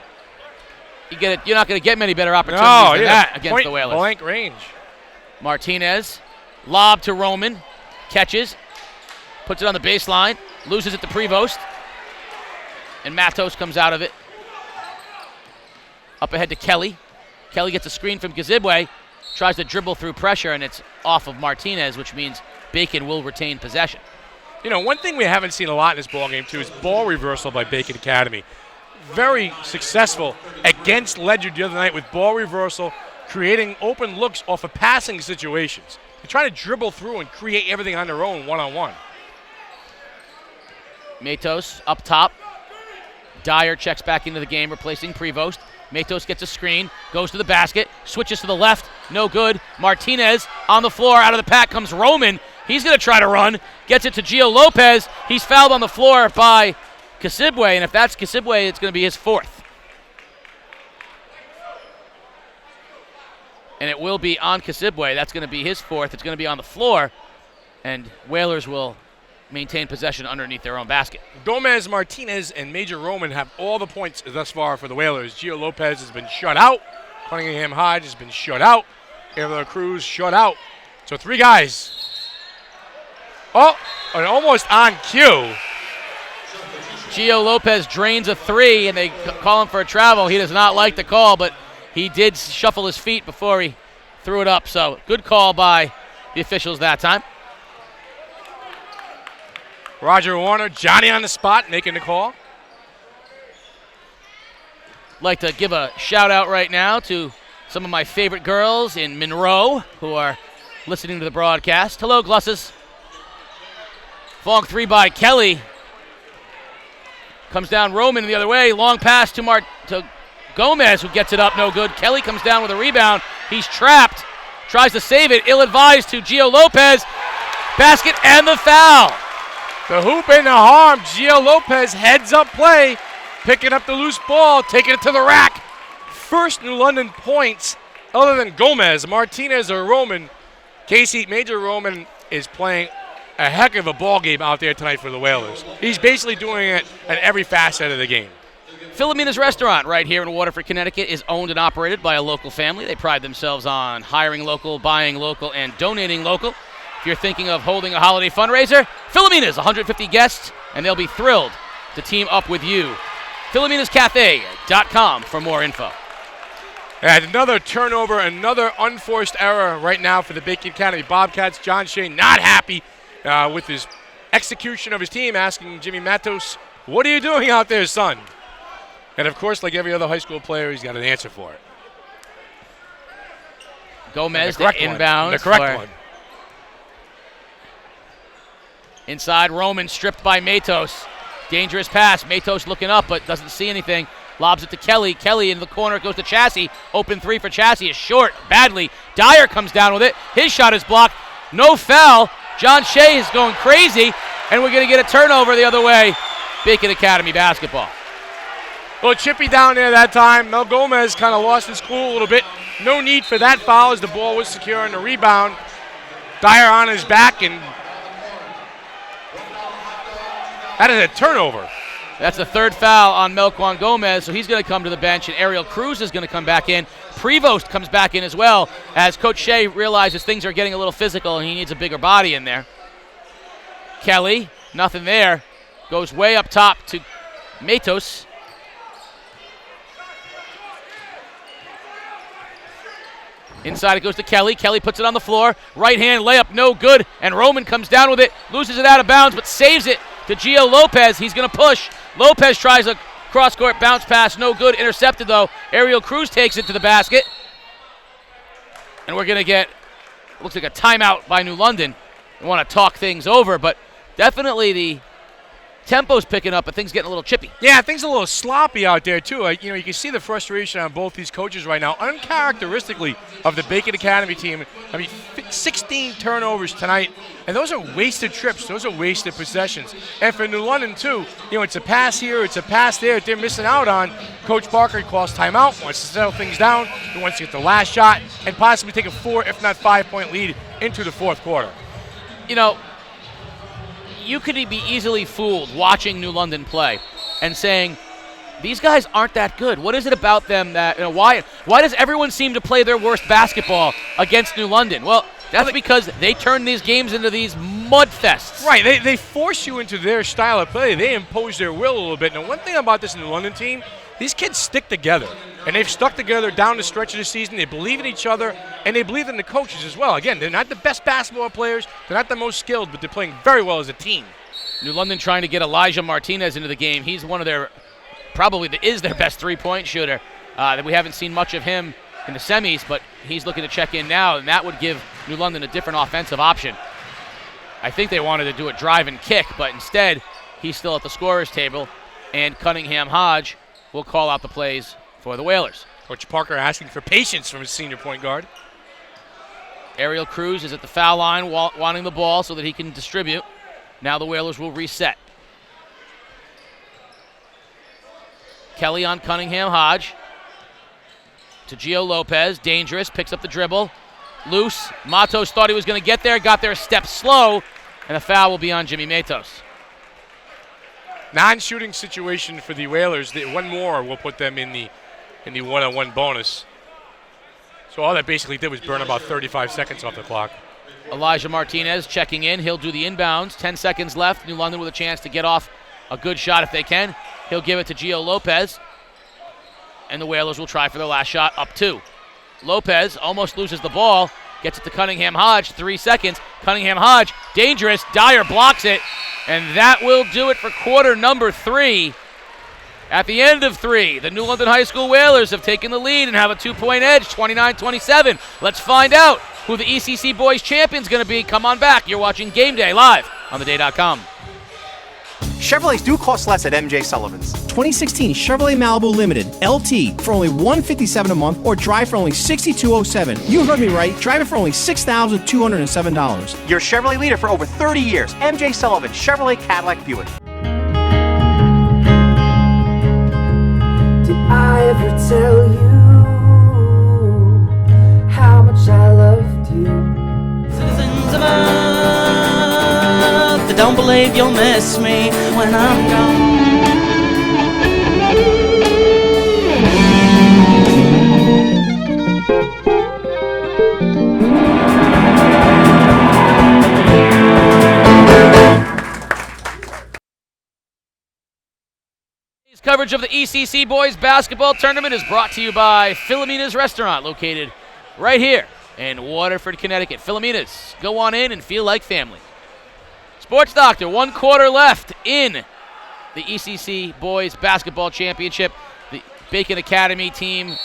You're not going to get many better opportunities than that against the Whalers. Blank range. Martinez, lob to Roman, catches, puts it on the baseline, loses it to Prevost, and Matos comes out of it. Up ahead to Kelly. Kelly gets a screen from Gazibwe, tries to dribble through pressure, and it's off of Martinez, which means Bacon will retain possession. You know, one thing we haven't seen a lot in this ballgame, too, is ball reversal by Bacon Academy. Very successful against Ledyard the other night with ball reversal, creating open looks off of passing situations. They're trying to dribble through and create everything on their own, one-on-one. Matos up top. Dyer checks back into the game, replacing Prevost. Matos gets a screen, goes to the basket, switches to the left, no good. Martinez on the floor, out of the pack comes Roman. He's going to try to run, gets it to Gio Lopez. He's fouled on the floor by Kasibwe, and if that's Kasibwe, it's going to be his fourth. And it will be on Kasibwe. That's going to be his fourth. It's going to be on the floor, and Whalers will maintain possession underneath their own basket. Gomez, Martinez, and Major Roman have all the points thus far for the Whalers. Gio Lopez has been shut out. Cunningham Hodge has been shut out. Taylor Cruz shut out. So three guys. Oh, and almost on cue. Gio Lopez drains a three, and they call him for a travel. He does not like the call, but he did shuffle his feet before he threw it up. So good call by the officials that time. Roger Warner, Johnny on the spot, making the call. Like to give a shout out right now to some of my favorite girls in Monroe who are listening to the broadcast. Hello, Glusses. Long three by Kelly. Comes down Roman the other way. Long pass to Gomez, who gets it up, no good. Kelly comes down with a rebound. He's trapped. Tries to save it. Ill-advised to Gio Lopez. Basket and the foul. The hoop and the harm. Gio Lopez heads up play. Picking up the loose ball. Taking it to the rack. First New London points other than Gomez, Martinez, or Roman. Casey, Major Roman is playing a heck of a ball game out there tonight for the Whalers. He's basically doing it at every facet of the game. Philomena's Restaurant right here in Waterford, Connecticut is owned and operated by a local family. They pride themselves on hiring local, buying local, and donating local. If you're thinking of holding a holiday fundraiser, Philomena's 150 guests, and they'll be thrilled to team up with you. Philomena'sCafe.com for more info. And another turnover, another unforced error right now for the Bacon Academy Bobcats. John Shea not happy with his execution of his team, asking Jimmy Matos, "What are you doing out there, son?" And of course, like every other high school player, he's got an answer for it. Gomez to inbound. The correct one. Inside, Roman stripped by Matos. Dangerous pass. Matos looking up but doesn't see anything. Lobs it to Kelly. Kelly into the corner. It goes to Chassie. Open three for Chassie is short. Badly. Dyer comes down with it. His shot is blocked. No foul. John Shea is going crazy. And we're going to get a turnover the other way. Bacon Academy basketball. Well, chippy down there that time. Mel Gomez kind of lost his cool a little bit. No need for that foul as the ball was secure on the rebound. Dyer on his back, and that is a turnover. That's the third foul on Melquan Gomez, so he's going to come to the bench, and Ariel Cruz is going to come back in. Prevost comes back in as well, as Coach Shea realizes things are getting a little physical and he needs a bigger body in there. Kelly, nothing there. Goes way up top to Matos. Inside it goes to Kelly. Kelly puts it on the floor. Right hand layup, no good. And Roman comes down with it, loses it out of bounds, but saves it to Gio Lopez. He's going to push. Lopez tries a cross-court bounce pass, no good. Intercepted, though. Ariel Cruz takes it to the basket. And we're going to get, looks like a timeout by New London. We want to talk things over, but definitely the tempo's picking up, but things getting a little chippy. Yeah, things a little sloppy out there, too. You can see the frustration on both these coaches right now, uncharacteristically of the Bacon Academy team. 16 turnovers tonight, and those are wasted trips. Those are wasted possessions. And for New London, too, it's a pass here, it's a pass there that they're missing out on. Coach Parker calls timeout, wants to settle things down. He wants to get the last shot and possibly take a 4, if not 5-point lead into the fourth quarter. You could be easily fooled watching New London play and saying, these guys aren't that good. What is it about them that, why does everyone seem to play their worst basketball against New London? Well, that's because they turn these games into these mud fests. Right, they force you into their style of play. They impose their will a little bit. Now, one thing about this New London team, these kids stick together, and they've stuck together down the stretch of the season. They believe in each other, and they believe in the coaches as well. Again, they're not the best basketball players. They're not the most skilled, but they're playing very well as a team. New London trying to get Elijah Martinez into the game. He's one of their, is their best three-point shooter. That we haven't seen much of him in the semis, but he's looking to check in now, and that would give New London a different offensive option. I think they wanted to do a drive and kick, but instead, he's still at the scorer's table, and Cunningham Hodge will call out the plays for the Whalers. Coach Parker asking for patience from his senior point guard. Ariel Cruz is at the foul line wanting the ball so that he can distribute. Now the Whalers will reset. Kelly on Cunningham Hodge. To Gio Lopez. Dangerous. Picks up the dribble. Loose. Matos thought he was going to get there. Got there a step slow. And the foul will be on Jimmy Matos. Non-shooting situation for the Whalers. One more will put them in the one-on-one bonus. So all that basically did was burn about 35 seconds off the clock. Elijah Martinez checking in. He'll do the inbounds. 10 seconds left. New London with a chance to get off a good shot if they can. He'll give it to Gio Lopez. And the Whalers will try for their last shot, up 2. Lopez almost loses the ball. Gets it to Cunningham Hodge. 3 seconds. Cunningham Hodge, dangerous. Dyer blocks it. And that will do it for quarter number 3. At the end of 3, the New London High School Whalers have taken the lead and have a 2-point edge, 29-27. Let's find out who the ECC Boys Champion's going to be. Come on back. You're watching Game Day live on theday.com. Chevrolets do cost less at MJ Sullivan's. 2016 Chevrolet Malibu Limited LT for only $157 a month, or drive for only $6207. You heard me right. Drive it for only $6,207. Your Chevrolet leader for over 30 years. MJ Sullivan, Chevrolet Cadillac Buick. Did I ever tell you how much I loved you? Citizens of Earth, don't believe you'll miss me when I'm gone. Coverage of the ECC Boys Basketball Tournament is brought to you by Philomena's Restaurant, located right here in Waterford, Connecticut. Philomena's, go on in and feel like family. Sports Doctor, 1 quarter left in the ECC Boys Basketball Championship. The Bacon Academy team,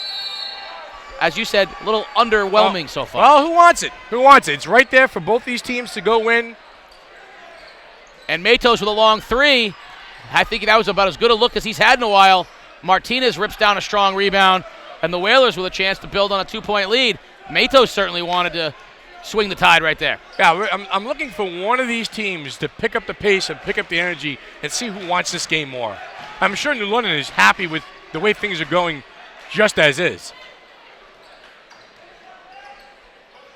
as you said, a little underwhelming so far. Well, who wants it? Who wants it? It's right there for both these teams to go win. And Matos with a long three. I think that was about as good a look as he's had in a while. Martinez rips down a strong rebound, and the Whalers with a chance to build on a 2-point lead. Matos certainly wanted to swing the tide right there. Yeah, I'm looking for one of these teams to pick up the pace and pick up the energy and see who wants this game more. I'm sure New London is happy with the way things are going just as is.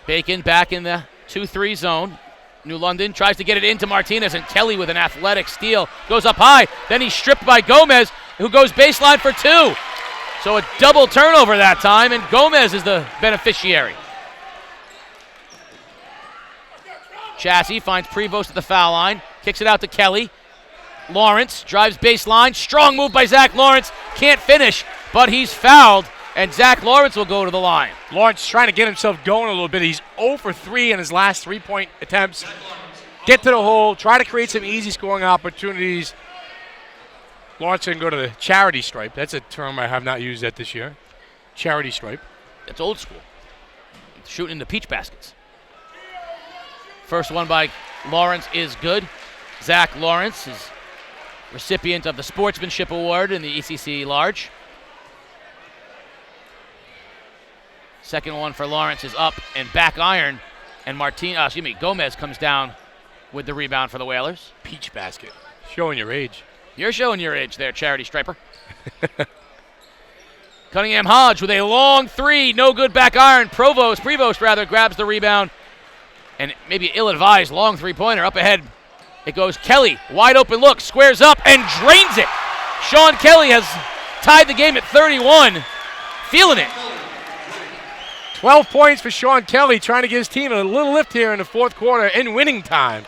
Bacon back in the 2-3 zone. New London tries to get it into Martinez, and Kelly with an athletic steal goes up high. Then he's stripped by Gomez, who goes baseline for two. So a double turnover that time, and Gomez is the beneficiary. Chassie finds Prevost at the foul line, kicks it out to Kelly. Lawrence drives baseline. Strong move by Zach Lawrence. Can't finish, but he's fouled, and Zach Lawrence will go to the line. Lawrence trying to get himself going a little bit. He's 0 for 3 in his last 3-point attempts. Get to the hole, try to create some easy scoring opportunities. Lawrence can go to the charity stripe. That's a term I have not used yet this year. Charity stripe. It's old school. Shooting in the peach baskets. First one by Lawrence is good. Zach Lawrence is recipient of the Sportsmanship Award in the ECC Large. Second one for Lawrence is up and back iron, and Gomez comes down with the rebound for the Whalers. Peach basket. Showing your age. You're showing your age there, charity striper. Cunningham Hodge with a long three, no good back iron. Prevost grabs the rebound, and maybe ill-advised long three-pointer up ahead. It goes Kelly, wide open look, squares up and drains it. Sean Kelly has tied the game at 31, feeling it. 12 points for Sean Kelly, trying to give his team a little lift here in the fourth quarter in winning time.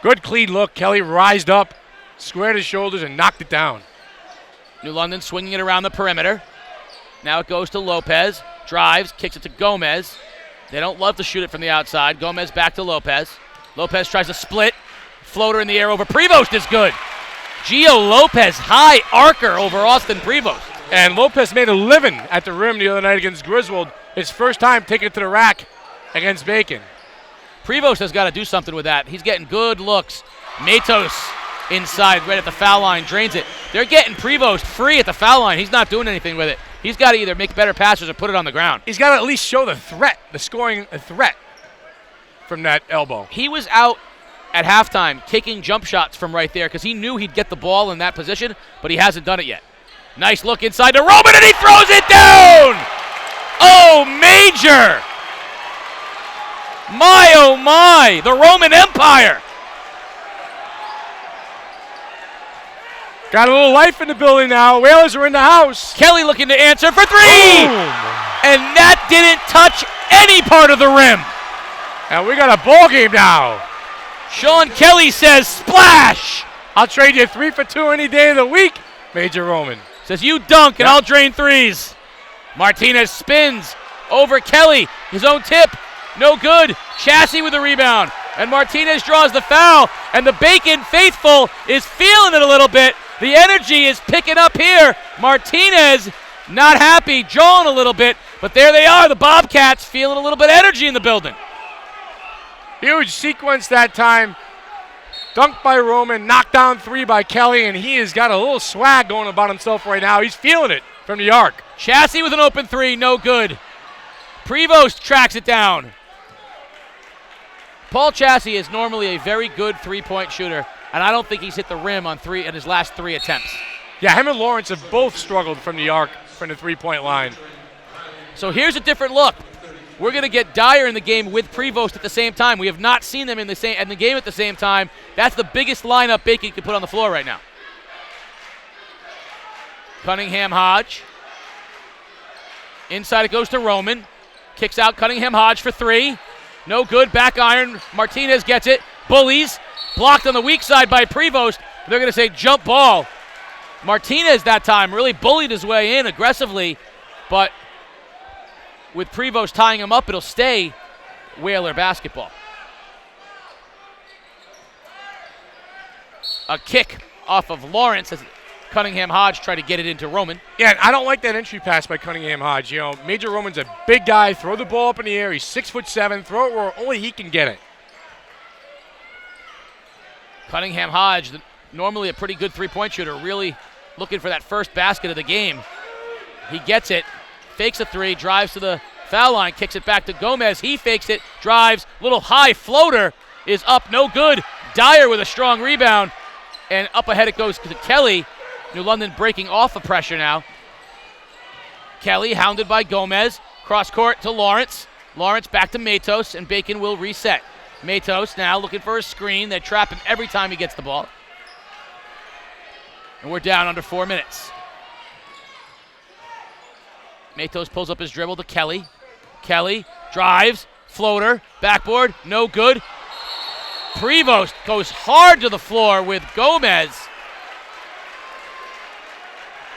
Good clean look. Kelly rised up, squared his shoulders, and knocked it down. New London swinging it around the perimeter. Now it goes to Lopez. Drives, kicks it to Gomez. They don't love to shoot it from the outside. Gomez back to Lopez. Lopez tries to split. Floater in the air over Prevost is good. Gio Lopez, high arcer over Austin Prevost. And Lopez made a living at the rim the other night against Griswold. His first time taking it to the rack against Bacon. Prevost has got to do something with that. He's getting good looks. Matos inside, right at the foul line, drains it. They're getting Prevost free at the foul line. He's not doing anything with it. He's got to either make better passes or put it on the ground. He's got to at least show the threat, the scoring threat from that elbow. He was out at halftime taking jump shots from right there because he knew he'd get the ball in that position, but he hasn't done it yet. Nice look inside to Roman, and he throws it down! Oh, Major! My, oh my, the Roman Empire. Got a little life in the building now. Whalers are in the house. Kelly looking to answer for three. Boom. And that didn't touch any part of the rim. And we got a ball game now. Sean Kelly says, splash. I'll trade you 3 for 2 any day of the week, Major Roman. Says, you dunk and I'll drain threes. Martinez spins over Kelly. His own tip. No good. Chassie with the rebound. And Martinez draws the foul. And the Bacon faithful is feeling it a little bit. The energy is picking up here. Martinez not happy, jawing a little bit. But there they are, the Bobcats feeling a little bit of energy in the building. Huge sequence that time. Dunked by Roman, knocked down 3 by Kelly, and he has got a little swag going about himself right now. He's feeling it from the arc. Chassie with an open 3, no good. Prevost tracks it down. Paul Chassie is normally a very good three-point shooter, and I don't think he's hit the rim on his last 3 attempts. Yeah, him and Lawrence have both struggled from the arc, from the three-point line. So here's a different look. We're going to get Dyer in the game with Prevost at the same time. We have not seen them in the game at the same time. That's the biggest lineup Bacon could put on the floor right now. Cunningham Hodge. Inside it goes to Roman. Kicks out Cunningham Hodge for 3. No good. Back iron. Martinez gets it. Bullies. Blocked on the weak side by Prevost. They're going to say jump ball. Martinez that time really bullied his way in aggressively, but with Prevost tying him up, it'll stay Whaler basketball. A kick off of Lawrence as Cunningham Hodge tried to get it into Roman. Yeah, I don't like that entry pass by Cunningham Hodge. You know, Major Roman's a big guy. Throw the ball up in the air. He's 6'7". Throw it where only he can get it. Cunningham Hodge, normally a pretty good three-point shooter, really looking for that first basket of the game. He gets it, fakes a three, drives to the foul line, kicks it back to Gomez. He fakes it, drives, little high floater is up, no good. Dyer with a strong rebound, and up ahead it goes to Kelly. New London breaking off the pressure now. Kelly hounded by Gomez, cross court to Lawrence. Lawrence back to Matos, and Bacon will reset. Matos now looking for a screen. They trap him every time he gets the ball. And we're down under 4 minutes. Matos pulls up his dribble to Kelly. Kelly drives, floater, backboard, no good. Prevost goes hard to the floor with Gomez.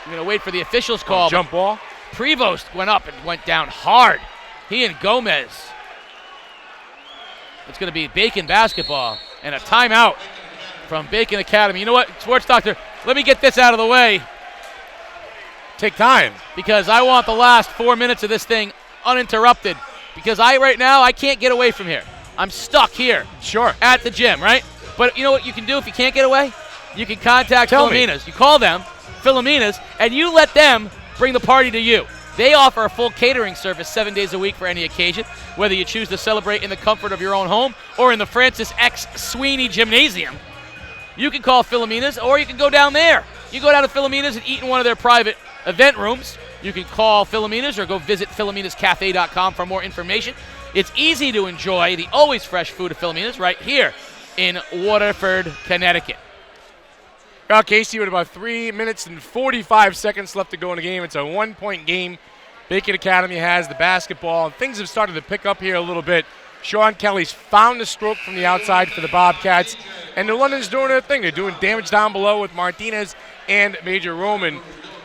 I'm going to wait for the officials' call. Jump ball. Prevost went up and went down hard. He and Gomez. It's going to be Bacon basketball and a timeout from Bacon Academy. You know what, Sports Doctor, let me get this out of the way. Take time. Because I want the last 4 minutes of this thing uninterrupted. Because right now, I can't get away from here. I'm stuck here. Sure. At the gym, right? But you know what you can do if you can't get away? You can contact Philomena's. You call them, Philomena's, and you let them bring the party to you. They offer a full catering service 7 days a week for any occasion, whether you choose to celebrate in the comfort of your own home or in the Francis X. Sweeney Gymnasium. You can call Philomena's, or you can go down there. You go down to Philomena's and eat in one of their private event rooms. You can call Philomena's or go visit philomenascafe.com for more information. It's easy to enjoy the always fresh food of Philomena's right here in Waterford, Connecticut. Well, Casey, with about 3 minutes and 45 seconds left to go in the game, it's a 1-point game. Bacon Academy has the basketball, and things have started to pick up here a little bit. Sean Kelly's found the stroke from the outside for the Bobcats, and New London's doing their thing. They're doing damage down below with Martinez and Major Roman.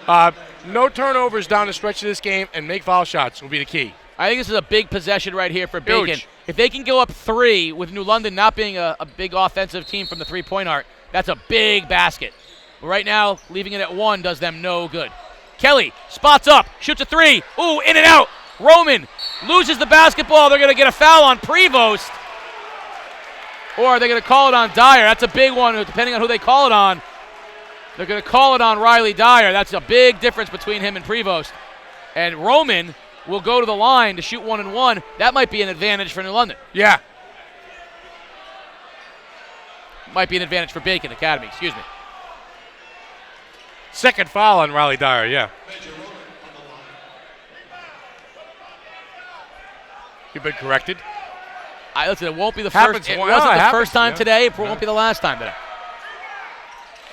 No turnovers down the stretch of this game, and make foul shots will be the key. I think this is a big possession right here for Bacon. Huge. If they can go up 3 with New London not being a big offensive team from the three-point arc, that's a big basket. Right now, leaving it at 1 does them no good. Kelly spots up, shoots a 3. Ooh, in and out. Roman loses the basketball. They're going to get a foul on Prevost. Or are they going to call it on Dyer? That's a big one, depending on who they call it on. They're going to call it on Riley Dyer. That's a big difference between him and Prevost. And Roman will go to the line to shoot 1-and-1. That might be an advantage for New London. Yeah. Might be an advantage for Bacon Academy, excuse me. Second foul on Riley Dyer, yeah. You've been corrected. Listen, it won't be the Happens first. It one- wasn't no, it the happens, first time yeah. today. It won't be the last time today.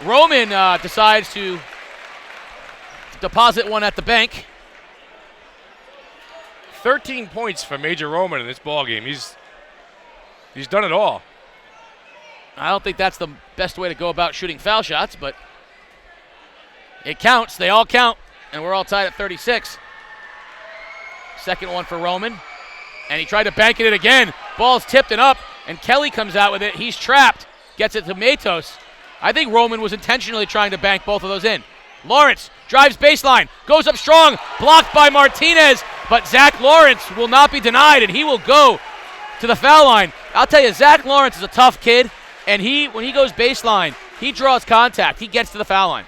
Roman decides to deposit one at the bank. 13 points for Major Roman in this ballgame. He's done it all. I don't think that's the best way to go about shooting foul shots, but it counts. They all count, and we're all tied at 36. Second one for Roman, and he tried to bank it again. Ball's tipped and up, and Kelly comes out with it. He's trapped, gets it to Matos. I think Roman was intentionally trying to bank both of those in. Lawrence drives baseline, goes up strong, blocked by Martinez, but Zach Lawrence will not be denied, and he will go to the foul line. I'll tell you, Zach Lawrence is a tough kid, and when he goes baseline, he draws contact. He gets to the foul line.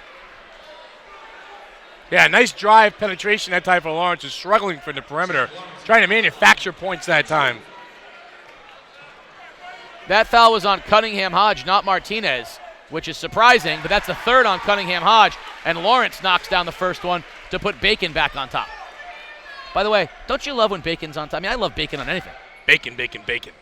Yeah, nice drive penetration that time for Lawrence. Is struggling from the perimeter, trying to manufacture points that time. That foul was on Cunningham Hodge, not Martinez, which is surprising, but that's the third on Cunningham Hodge, and Lawrence knocks down the first one to put Bacon back on top. By the way, don't you love when Bacon's on top? I mean, I love bacon on anything. Bacon, bacon, bacon.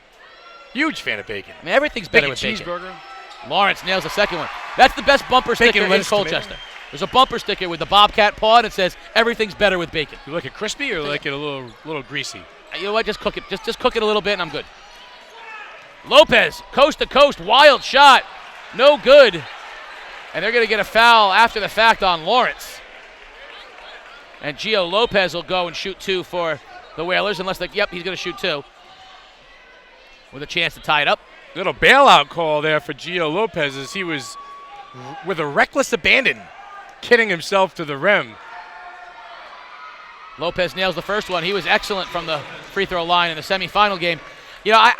Huge fan of bacon. I mean, everything's better with bacon. bacon. Cheeseburger. Lawrence nails the second one. That's the best bumper Bacon, sticker in lettuce, Colchester. tomato. There's a bumper sticker with the Bobcat paw that says everything's better with bacon. You like it crispy or like it a little greasy? You know what? Just cook it. Just cook it a little bit, and I'm good. Lopez, coast to coast, wild shot, no good, and they're going to get a foul after the fact on Lawrence. And Gio Lopez will go and shoot 2 for the Whalers, unless he's going to shoot 2 with a chance to tie it up. Little bailout call there for Gio Lopez as he was with a reckless abandon, kidding himself to the rim. Lopez nails the first one. He was excellent from the free throw line in the semifinal game. You know,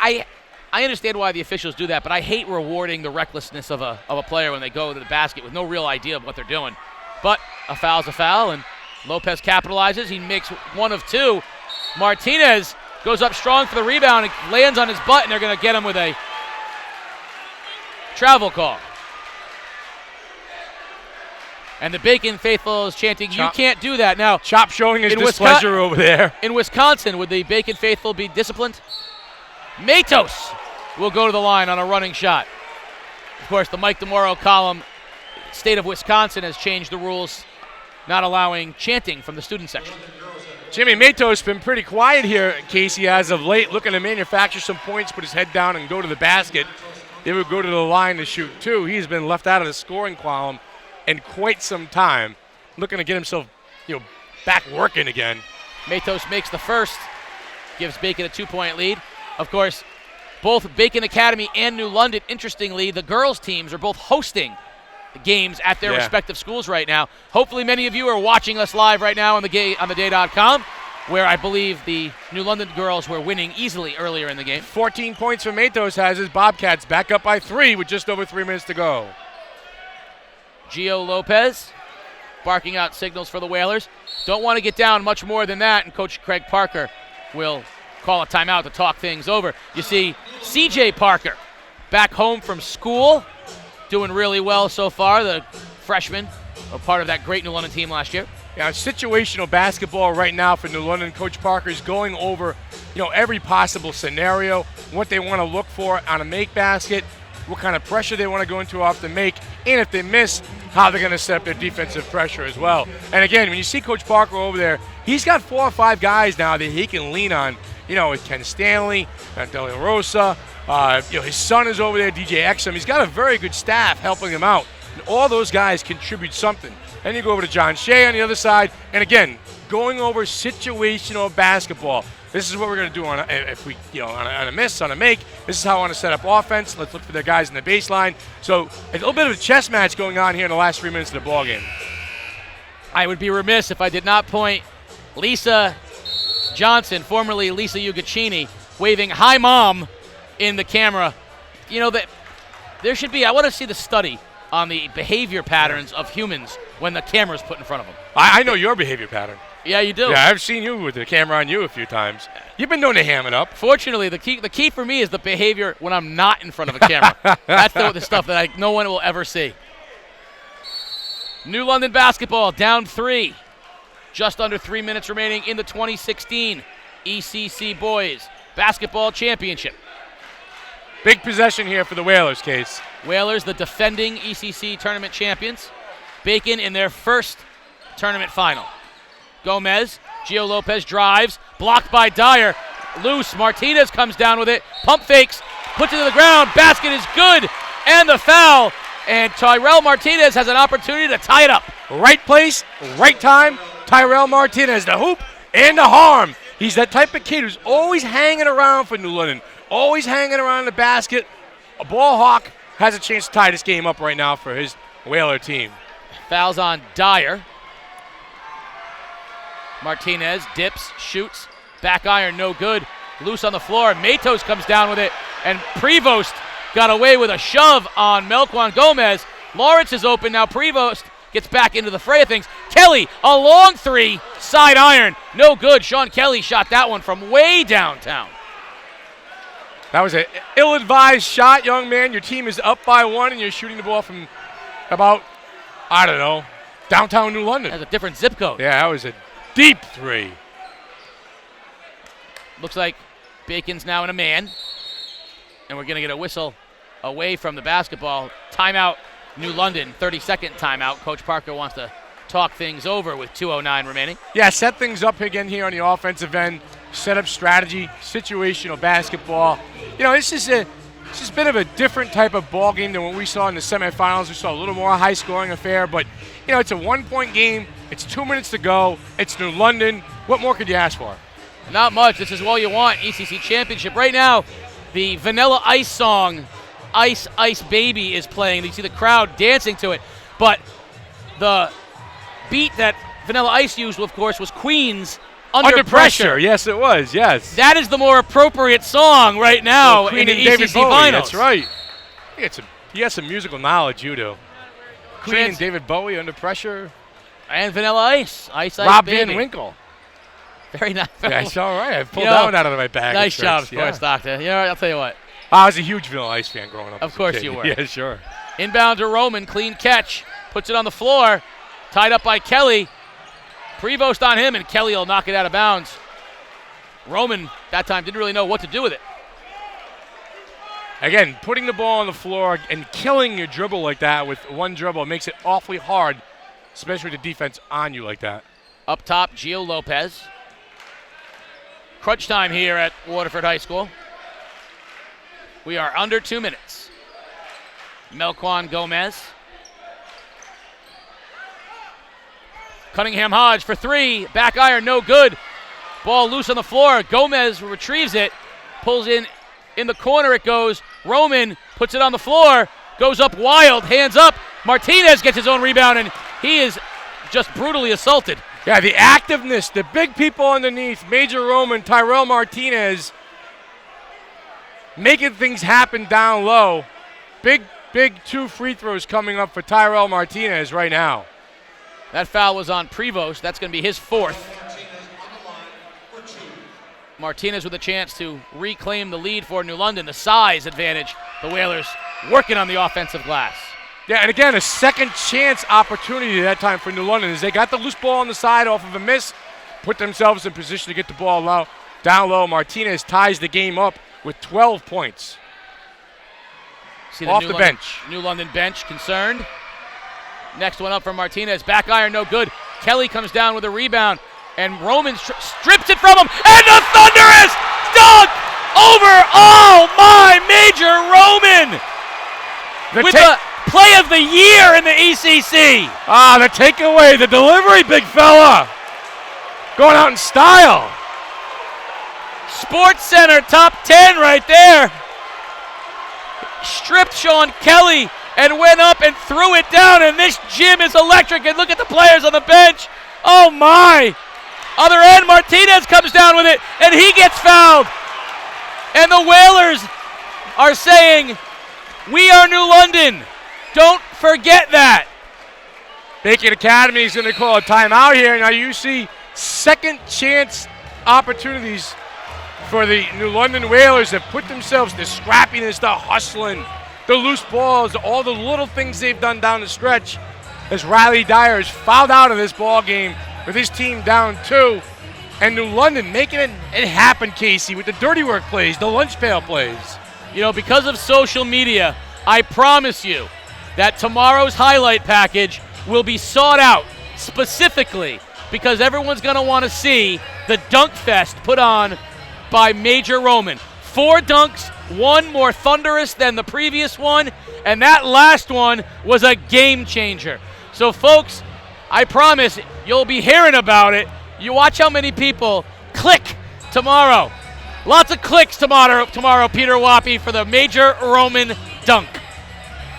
I understand why the officials do that, but I hate rewarding the recklessness of a player when they go to the basket with no real idea of what they're doing. But a foul's a foul, and Lopez capitalizes. He makes one of two. Martinez goes up strong for the rebound and lands on his butt, and they're going to get him with a travel call. And the Bacon faithful is chanting, "You can't do that." Now, Chop showing his displeasure over there. In Wisconsin, would the Bacon faithful be disciplined? Matos will go to the line on a running shot. Of course, the Mike DeMoro column, State of Wisconsin, has changed the rules, not allowing chanting from the student section. Jimmy Matos been pretty quiet here, Casey, as of late, looking to manufacture some points, put his head down and go to the basket. They would go to the line to shoot two. He's been left out of the scoring column in quite some time, looking to get himself, back working again. Matos makes the first, gives Bacon a 2-point lead. Of course, both Bacon Academy and New London, interestingly, the girls' teams are both hosting games at their respective schools right now. Hopefully many of you are watching us live right now on theday.com, where I believe the New London girls were winning easily earlier in the game. 14 points for Matos has his Bobcats back up by 3 with just over 3 minutes to go. Gio Lopez barking out signals for the Whalers. Don't want to get down much more than that, and Coach Craig Parker will call a timeout to talk things over. You see CJ Parker back home from school, doing really well so far, the freshman, a part of that great New London team last year. Yeah, situational basketball right now for New London. Coach Parker is going over, every possible scenario, what they want to look for on a make basket, what kind of pressure they want to go into off the make, and if they miss, how they're going to set up their defensive pressure as well. And again, when you see Coach Parker over there, he's got 4 or 5 guys now that he can lean on. With Ken Stanley, De La Rosa, his son is over there, DJ Exum. He's got a very good staff helping him out. And all those guys contribute something. Then you go over to John Shea on the other side, and again, going over situational basketball. This is what we're going to do on a miss, on a make. This is how I want to set up offense. Let's look for their guys in the baseline. So a little bit of a chess match going on here in the last 3 minutes of the ball game. I would be remiss if I did not point Lisa Johnson, formerly Lisa Uguccini, waving "Hi, Mom" in the camera. That there should be, I want to see the study on the behavior patterns of humans when the camera's put in front of them. I know your behavior pattern. Yeah, you do. Yeah, I've seen you with the camera on you a few times. You've been known to ham it up. Fortunately, the key for me is the behavior when I'm not in front of a camera. That's the stuff that no one will ever see. New London basketball down 3. Just under 3 minutes remaining in the 2016 ECC Boys Basketball Championship. Big possession here for the Whalers, Case. Whalers, the defending ECC tournament champions. Bacon in their first tournament final. Gomez, Gio Lopez drives, blocked by Dyer. Loose, Martinez comes down with it, pump fakes, puts it to the ground, basket is good, and the foul. And Tyrell Martinez has an opportunity to tie it up. Right place, right time. Tyrell Martinez, the hoop and the harm. He's that type of kid who's always hanging around for New London, always hanging around the basket. A ball hawk has a chance to tie this game up right now for his Whaler team. Fouls on Dyer. Martinez dips, shoots, back iron, no good. Loose on the floor. Matos comes down with it, and Prevost got away with a shove on Melquan Gomez. Lawrence is open now. Prevost gets back into the fray of things. Kelly, a long 3, side iron, no good. Sean Kelly shot that one from way downtown. That was an ill-advised shot, young man. Your team is up by 1, and you're shooting the ball from about, downtown New London. That's a different zip code. Yeah, that was a deep 3. Looks like Bacon's now in a man, and we're going to get a whistle away from the basketball. Timeout, New London, 32nd timeout. Coach Parker wants to talk things over with 2:09 remaining. Yeah, set things up again here on the offensive end. Set up strategy, situational basketball. This is a bit of a different type of ball game than what we saw in the semifinals. We saw a little more high-scoring affair, but it's a 1-point game. It's 2 minutes to go. It's New London. What more could you ask for? Not much. This is all you want. ECC Championship. Right now, the Vanilla Ice song, Ice Ice Baby, is playing. You see the crowd dancing to it. But the beat that Vanilla Ice used, of course, was Queen's Under Pressure. Yes, it was. Yes. That is the more appropriate song right now in the David ECC Bowie, finals. That's right. He has some musical knowledge, you do. Queen and David Bowie, Under Pressure. And Vanilla Ice. Ice Rob Baby. Van Winkle. Very nice. Yeah, it's all right. I pulled that one out of my bag. Nice job, of course, Doctor. You know, I'll tell you what. I was a huge Vanilla Ice fan growing up. Of course you were. Yeah, sure. Inbound to Roman. Clean catch. Puts it on the floor. Tied up by Kelly. Prevost on him, and Kelly will knock it out of bounds. Roman, that time, didn't really know what to do with it. Again, putting the ball on the floor and killing your dribble like that with one dribble makes it awfully hard, especially with the defense on you like that. Up top, Gio Lopez. Crunch time here at Waterford High School. We are under 2 minutes. Melquan Gomez. Cunningham Hodge for three. Back iron, no good. Ball loose on the floor. Gomez retrieves it. Pulls in the corner it goes. Roman puts it on the floor. Goes up wild. Hands up. Martinez gets his own rebound, and he is just brutally assaulted. Yeah, the activeness, the big people underneath, Major Roman, Tyrell Martinez, making things happen down low. Big 2 free throws coming up for Tyrell Martinez right now. That foul was on Prevost. That's going to be his 4th. Martinez with a chance to reclaim the lead for New London. The size advantage. The Whalers working on the offensive glass. Yeah, and again, a second chance opportunity that time for New London as they got the loose ball on the side off of a miss, put themselves in position to get the ball down low. Martinez ties the game up with 12 points. See off the bench. New London bench concerned. Next one up for Martinez. Back iron, no good. Kelly comes down with a rebound, and Roman strips it from him, and the thunderous dunk over. Oh, my, Major Roman with the play of the year in the ECC. The takeaway, the delivery, big fella. Going out in style. Sports Center top 10 right there. Stripped Sean Kelly and went up and threw it down, and this gym is electric. And look at the players on the bench. Oh, my. Other end, Martinez comes down with it, and he gets fouled. And the Whalers are saying, we are New London. Don't forget that. Bacon Academy is going to call a timeout here. Now you see second chance opportunities for the New London Whalers that put themselves, the scrappiness, the hustling, the loose balls, all the little things they've done down the stretch, as Riley Dyer is fouled out of this ball game with his team down 2. And New London making it happen, Casey, with the dirty work plays, the lunch pail plays. You know, because of social media, I promise you that tomorrow's highlight package will be sought out specifically because everyone's going to want to see the dunk fest put on by Major Roman. 4 dunks, 1 more thunderous than the previous one, and that last one was a game changer. So, folks, I promise you'll be hearing about it. You watch how many people click tomorrow. Lots of clicks tomorrow, Peter Wappy, for the Major Roman dunk.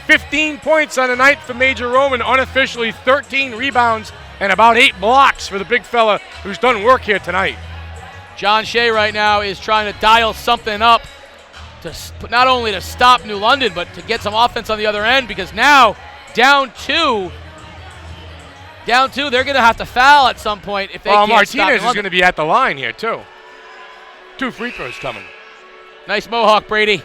15 points on the night for Major Roman, unofficially 13 rebounds and about 8 blocks for the big fella who's done work here tonight. John Shea right now is trying to dial something up to not only to stop New London, but to get some offense on the other end, because now down 2, they're going to have to foul at some point if they can't Martinez stop New London. is going to be at the line here too. 2 free throws coming. Nice mohawk, Brady.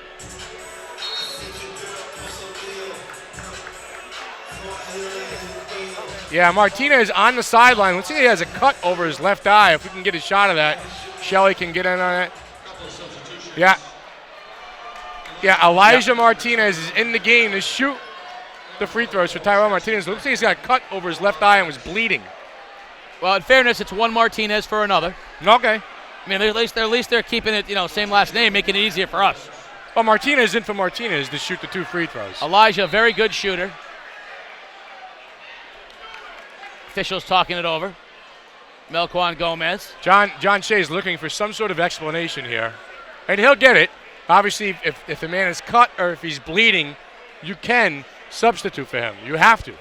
Yeah, Martinez on the sideline. Let's see if he has a cut over his left eye. If we can get a shot of that, Shelley can get in on it. Yeah, Elijah Martinez is in the game to shoot the free throws for Tyrell Martinez. Looks like he's got a cut over his left eye and was bleeding. Well, in fairness, it's one Martinez for another. Okay. I mean, at least they're keeping it, same last name, making it easier for us. Well, Martinez in for Martinez to shoot the 2 free throws. Elijah, very good shooter. Officials talking it over. Melquan Gomez. John Shea is looking for some sort of explanation here, and he'll get it. Obviously, if the man is cut or if he's bleeding, you can substitute for him. You have to.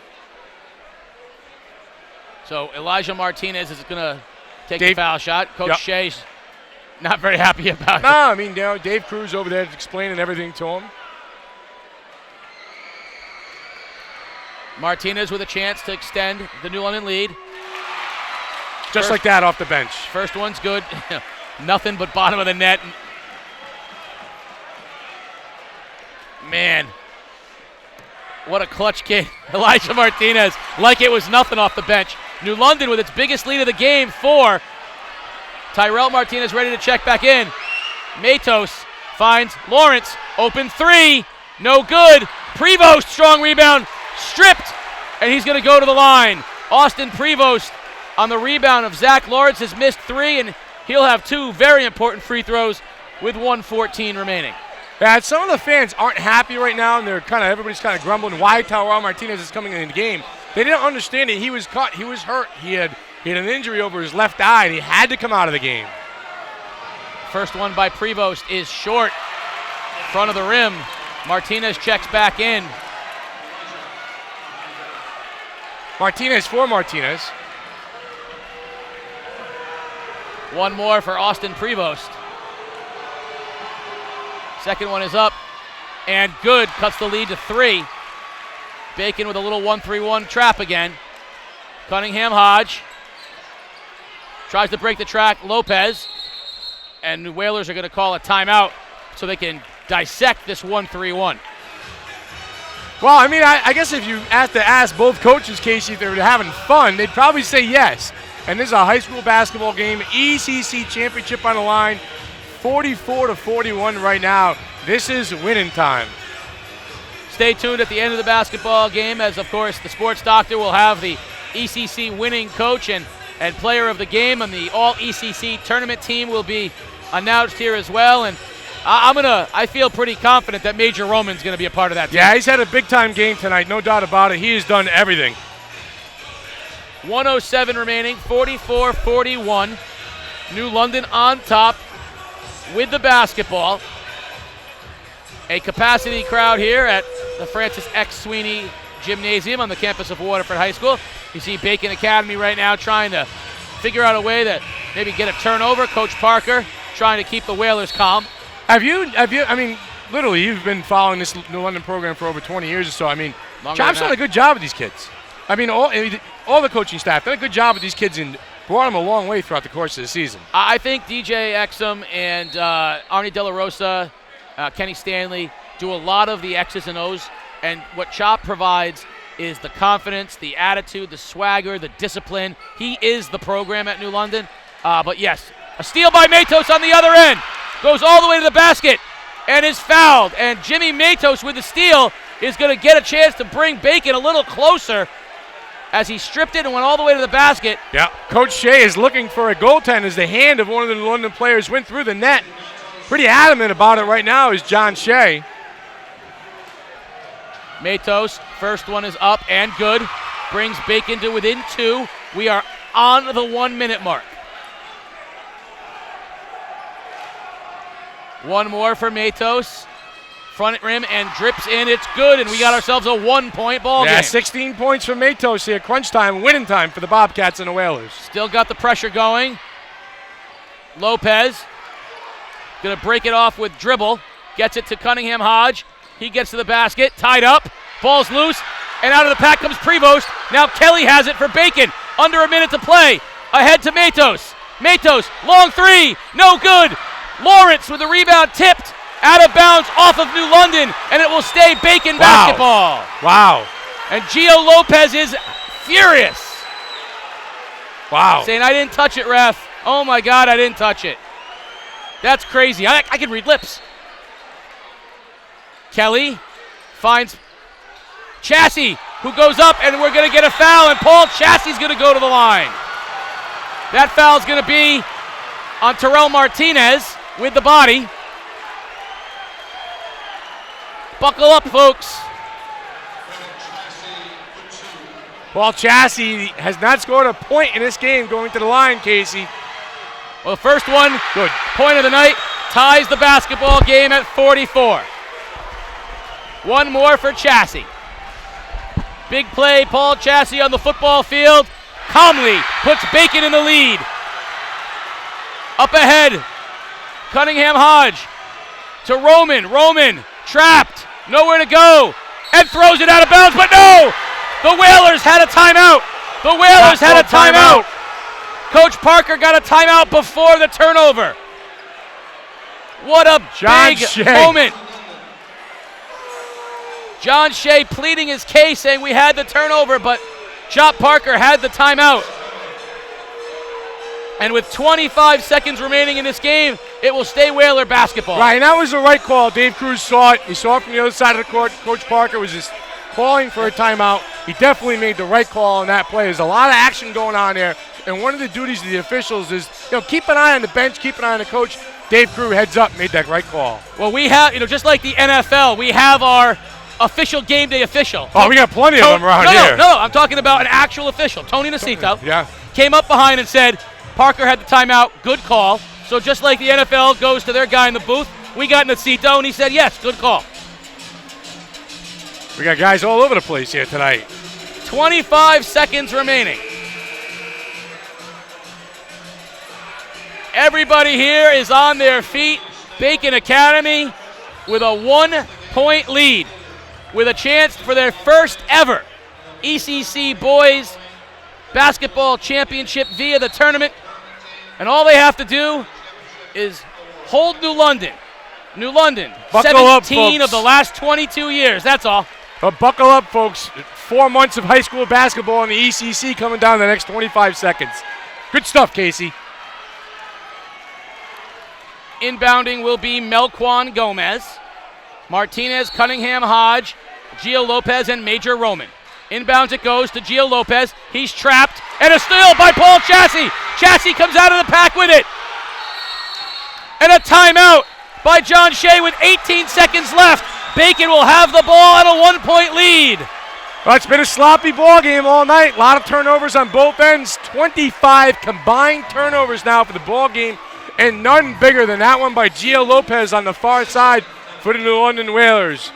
So Elijah Martinez is going to take the foul shot. Coach Shea's not very happy about it. No, I mean, Dave Cruz over there explaining everything to him. Martinez with a chance to extend the New London lead. Just like that off the bench. First one's good. Nothing but bottom of the net. Man, what a clutch kid. Elijah Martinez, like it was nothing off the bench. New London with its biggest lead of the game, 4. Tyrell Martinez ready to check back in. Matos finds Lawrence, open 3, no good. Prevost, strong rebound, stripped, and he's going to go to the line. Austin Prevost on the rebound of Zach Lawrence has missed 3, and he'll have 2 very important free throws with 1:14 remaining. Yeah, some of the fans aren't happy right now, and everybody's kind of grumbling why Tyrell Martinez is coming in the game. They didn't understand it. He was cut. He was hurt. He had an injury over his left eye, and he had to come out of the game. First one by Prevost is short. Front of the rim. Martinez checks back in. Martinez for Martinez. One more for Austin Prevost. Second one is up and good. Cuts the lead to 3. Bacon with a little 1-3-1 trap again. Cunningham Hodge tries to break the track. Lopez. And the Whalers are going to call a timeout so they can dissect this 1-3-1. Well, I mean, I guess if you had to ask both coaches, Casey, if they were having fun, they'd probably say yes. And this is a high school basketball game. ECC championship on the line. 44-41 right now. This is winning time. Stay tuned at the end of the basketball game as, of course, the sports doctor will have the ECC winning coach and player of the game, and the all-ECC tournament team will be announced here as well. And I feel pretty confident that Major Roman's going to be a part of that team. Yeah, he's had a big-time game tonight, no doubt about it. He has done everything. 1:07 remaining, 44-41. New London on top with the basketball. A capacity crowd here at the Francis X. Sweeney Gymnasium on the campus of Waterford High School. You see Bacon Academy right now trying to figure out a way to maybe get a turnover. Coach Parker trying to keep the Whalers calm. Have you, I mean, literally, you've been following this New London program for over 20 years or so. I mean, Chop's done a good job with these kids. I mean, all the coaching staff done a good job with these kids and brought them a long way throughout the course of the season. I think DJ Exum and Arnie De La Rosa, Kenny Stanley do a lot of the X's and O's, and what Chop provides is the confidence, the attitude, the swagger, the discipline. He is the program at New London. But yes, a steal by Matos on the other end. Goes all the way to the basket and is fouled. And Jimmy Matos with the steal is going to get a chance to bring Bacon a little closer as he stripped it and went all the way to the basket. Yeah, Coach Shea is looking for a goaltend as the hand of one of the New London players went through the net. Pretty adamant about it right now is John Shea. Matos, first one is up and good. Brings Bacon to within 2. We are on the 1-minute mark. One more for Matos. Front rim and drips in. It's good, and we got ourselves a 1-point ball game. 16 points for Matos here. Crunch time, winning time for the Bobcats and the Whalers. Still got the pressure going. Lopez going to break it off with dribble. Gets it to Cunningham Hodge. He gets to the basket, tied up. Ball's loose, and out of the pack comes Prevost. Now Kelly has it for Bacon. Under a minute to play. Ahead to Matos. Matos, long 3, no good. Lawrence with the rebound tipped. Out of bounds off of New London, and it will stay Bacon basketball. Wow. And Gio Lopez is furious. Wow. Saying, I didn't touch it, ref. Oh, my God, I didn't touch it. That's crazy. I can read lips. Kelly finds Chassie, who goes up, and we're going to get a foul, and Paul Chassie's going to go to the line. That foul's going to be on Terrell Martinez with the body. Buckle up, folks. Paul Chassie has not scored a point in this game going to the line, Casey. Well, the first one, good. Point of the night, ties the basketball game at 44. One more for Chassie. Big play, Paul Chassie on the football field. Calmly puts Bacon in the lead. Up ahead, Cunningham Hodge to Roman. Roman trapped, nowhere to go, and throws it out of bounds, but no! The Whalers had a timeout. The Whalers had a timeout. Coach Parker got a timeout before the turnover. What a big moment. John Shea pleading his case, saying we had the turnover, but Chop Parker had the timeout. And with 25 seconds remaining in this game, it will stay Whaler basketball. Right, and that was the right call. Dave Cruz saw it. He saw it from the other side of the court. Coach Parker was just calling for a timeout. He definitely made the right call on that play. There's a lot of action going on there, and one of the duties of the officials is, keep an eye on the bench, keep an eye on the coach. Dave Cruz heads up, made that right call. Well, we have, just like the NFL, we have our official game day official. Oh, we got plenty of them around here. No, I'm talking about an actual official. Tony Nacito came up behind and said, Parker had the timeout, good call. So just like the NFL goes to their guy in the booth, we got Nacito, and he said, yes, good call. We got guys all over the place here tonight. 25 seconds remaining. Everybody here is on their feet. Bacon Academy with a 1-point lead, with a chance for their first ever ECC Boys Basketball Championship via the tournament. And all they have to do is hold New London. New London, Buckle 17 up, of the last 22 years, that's all. But buckle up, folks. 4 months of high school basketball in the ECC coming down the next 25 seconds. Good stuff, Casey. Inbounding will be Melquan Gomez, Martinez, Cunningham Hodge, Gio Lopez, and Major Roman. Inbounds it goes to Gio Lopez. He's trapped, and a steal by Paul Chassie. Chassie comes out of the pack with it. And a timeout by John Shea with 18 seconds left. Bacon will have the ball at a 1-point lead. Well, it's been a sloppy ball game all night. A lot of turnovers on both ends. 25 combined turnovers now for the ball game, and none bigger than that one by Gio Lopez on the far side for the New London Whalers.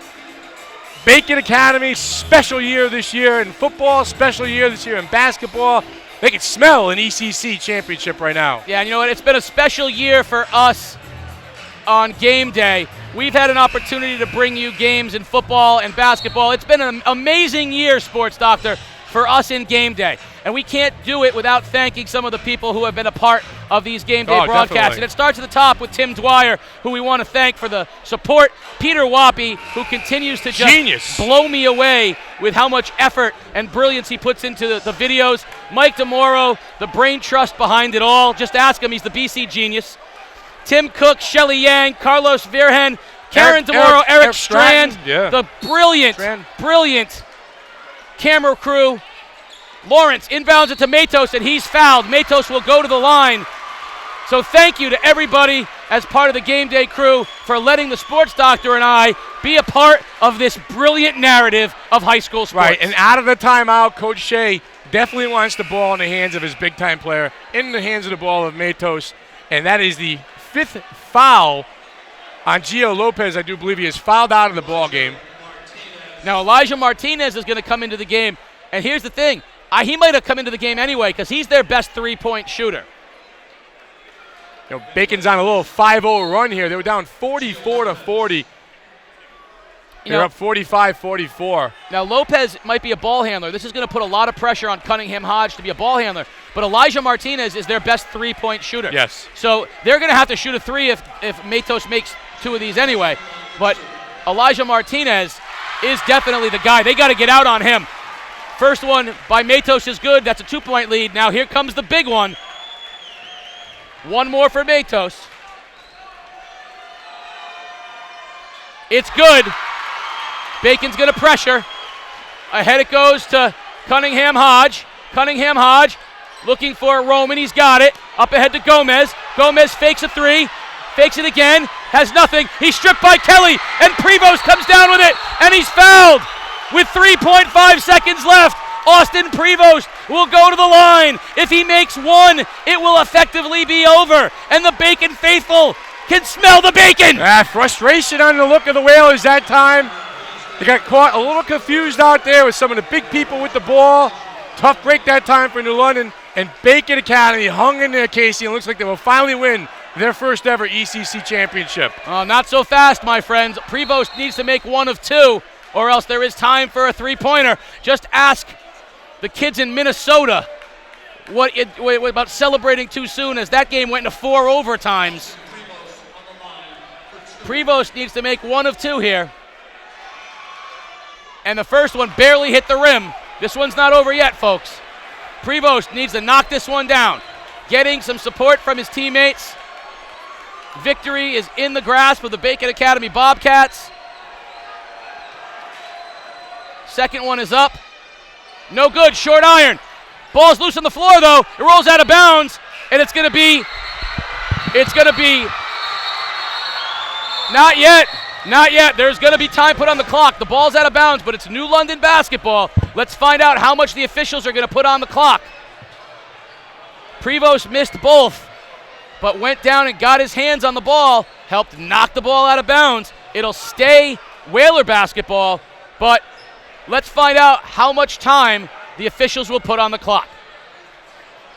Bacon Academy, special year this year in football, special year this year in basketball. They can smell an ECC championship right now. Yeah, and you know what? It's been a special year for us on game day. We've had an opportunity to bring you games in football and basketball. It's been an amazing year, Sports Doctor, for us in game day. And we can't do it without thanking some of the people who have been a part of these game day broadcasts. Definitely. And it starts at the top with Tim Dwyer, who we want to thank for the support. Peter Wappy, who continues to just blow me away with how much effort and brilliance he puts into the videos. Mike DeMoro, the brain trust behind it all. Just ask him, he's the BC genius. Tim Cook, Shelly Yang, Carlos Virgen, Karen DeMoro, Eric Strand, the brilliant camera crew. Lawrence inbounds it to Matos, and he's fouled. Matos will go to the line. So thank you to everybody as part of the game day crew for letting the Sports Doctor and I be a part of this brilliant narrative of high school sports. Right, and out of the timeout, Coach Shea definitely wants the ball in the hands of his big-time player, in the hands of the ball of Matos, and that is the 5th foul on Gio Lopez. I do believe he is fouled out of the ball game. Now Elijah Martinez is going to come into the game, and here's the thing. He might have come into the game anyway because he's their best three-point shooter. You know, Bacon's on a little 5-0 run here. They were down 44-40. They're up 45-44. Now Lopez might be a ball handler. This is going to put a lot of pressure on Cunningham Hodge to be a ball handler. But Elijah Martinez is their best three-point shooter. Yes. So they're going to have to shoot a three if Matos makes 2 of these anyway. But Elijah Martinez is definitely the guy. They got to get out on him. First one by Matos is good. That's a 2-point lead. Now here comes the big one. One more for Matos. It's good. Bacon's going to pressure. Ahead it goes to Cunningham Hodge. Cunningham Hodge looking for Roman. He's got it. Up ahead to Gomez. Gomez fakes a 3. Fakes it again. Has nothing. He's stripped by Kelly. And Prevost comes down with it. And he's fouled. With 3.5 seconds left, Austin Prevost will go to the line. If he makes 1, it will effectively be over. And the Bacon faithful can smell the bacon. Frustration on the look of the Whalers that time. They got caught a little confused out there with some of the big people with the ball. Tough break that time for New London. And Bacon Academy hung in there, Casey, and looks like they will finally win their first ever ECC championship. Not so fast, my friends. Prevost needs to make one of two, or else there is time for a three-pointer. Just ask the kids in Minnesota what about celebrating too soon, as that game went into 4 overtimes. Prevost needs to make one of two here. And the first one barely hit the rim. This one's not over yet, folks. Prevost needs to knock this one down. Getting some support from his teammates. Victory is in the grasp of the Bacon Academy Bobcats. Second one is up. No good, short iron. Ball's loose on the floor though. It rolls out of bounds, and it's gonna be not yet. Not yet. There's going to be time put on the clock. The ball's out of bounds, but it's New London basketball. Let's find out how much the officials are going to put on the clock. Prevost missed both, but went down and got his hands on the ball, helped knock the ball out of bounds. It'll stay Whaler basketball, but let's find out how much time the officials will put on the clock.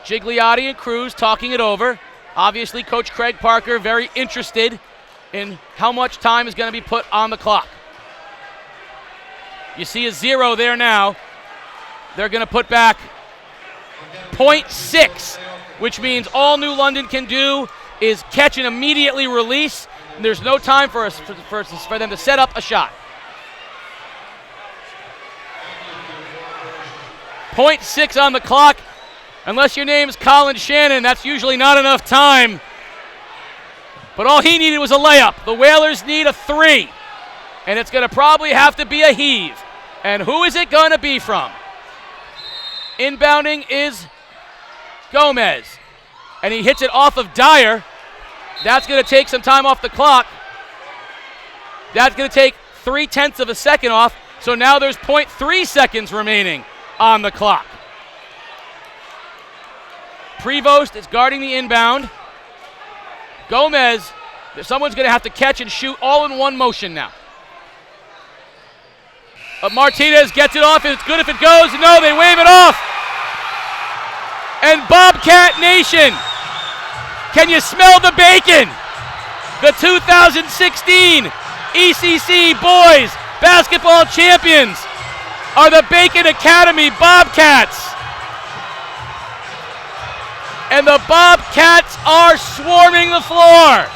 Gigliotti and Cruz talking it over. Obviously, Coach Craig Parker very interested in how much time is going to be put on the clock. You see a 0 there now. They're going to put back 0.6, which means all New London can do is catch and immediately release. And there's no time for them to set up a shot. 0.6 on the clock. Unless your name's Colin Shannon, that's usually not enough time. But all he needed was a layup. The Whalers need a 3. And it's going to probably have to be a heave. And who is it going to be from? Inbounding is Gomez. And he hits it off of Dyer. That's going to take some time off the clock. That's going to take 0.3 of a second off. So now there's 0.3 seconds remaining on the clock. Prevost is guarding the inbound. Gomez, someone's going to have to catch and shoot all in one motion now. Martinez gets it off, and it's good if it goes. No, they wave it off. And Bobcat Nation, can you smell the bacon? The 2016 ECC Boys Basketball Champions are the Bacon Academy Bobcats. And the Bobcats are swarming the floor.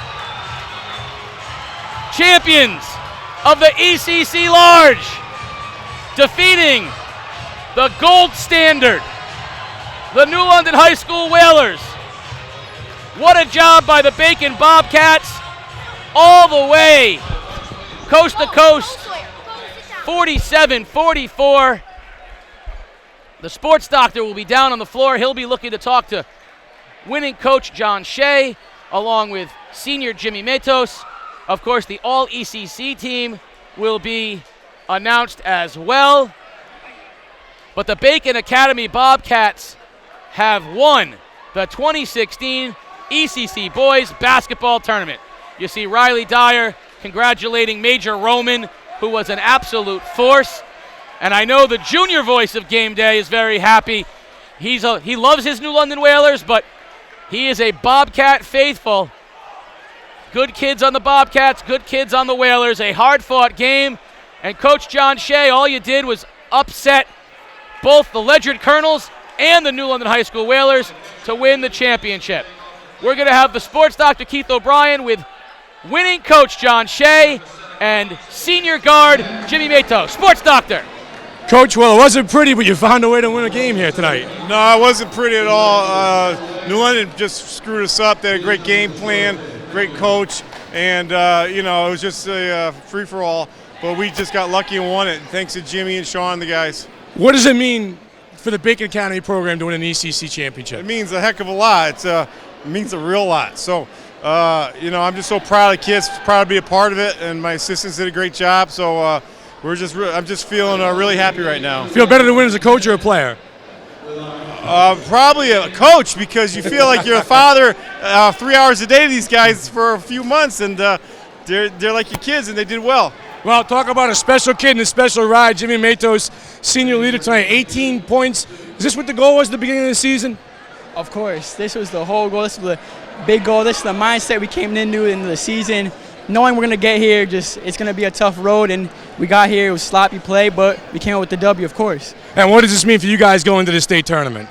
Champions of the ECC Large, defeating the gold standard, the New London High School Whalers. What a job by the Bacon Bobcats, all the way coast to coast, 47-44. The sports doctor will be down on the floor. He'll be looking to talk to winning coach John Shea, along with senior Jimmy Matos. Of course, the all-ECC team will be announced as well. But the Bacon Academy Bobcats have won the 2016 ECC Boys Basketball Tournament. You see Riley Dyer congratulating Major Roman, who was an absolute force. And I know the junior voice of Game Day is very happy. He loves his New London Whalers, but he is a Bobcat faithful. Good kids on the Bobcats, good kids on the Whalers. A hard-fought game. And Coach John Shea, all you did was upset both the Ledyard Colonels and the New London High School Whalers to win the championship. We're going to have the sports doctor Keith O'Brien with winning coach John Shea and senior guard Jimmy Matos. Sports doctor. Coach, well, it wasn't pretty, but you found a way to win a game here tonight. No, it wasn't pretty at all. New London just screwed us up. They had a great game plan, great coach, and, it was just a free-for-all. But we just got lucky and won it, thanks to Jimmy and Sean, the guys. What does it mean for the Bacon Academy program to win an ECC championship? It means a heck of a lot. It means a real lot. So, I'm just so proud of the kids, proud to be a part of it, and my assistants did a great job. So I'm just feeling really happy right now. Feel better to win as a coach or a player? Probably a coach, because you feel like you're a father 3 hours a day to these guys for a few months, and they're like your kids, and they did well. Well, talk about a special kid and a special ride. Jimmy Matos, senior leader tonight, 18 points. Is this what the goal was at the beginning of the season? Of course. This was the whole goal. This was the big goal. This is the mindset we came into the season. Knowing we're going to get here, it's going to be a tough road, and we got here. It was sloppy play, but we came out with the W, of course. And what does this mean for you guys going to the state tournament?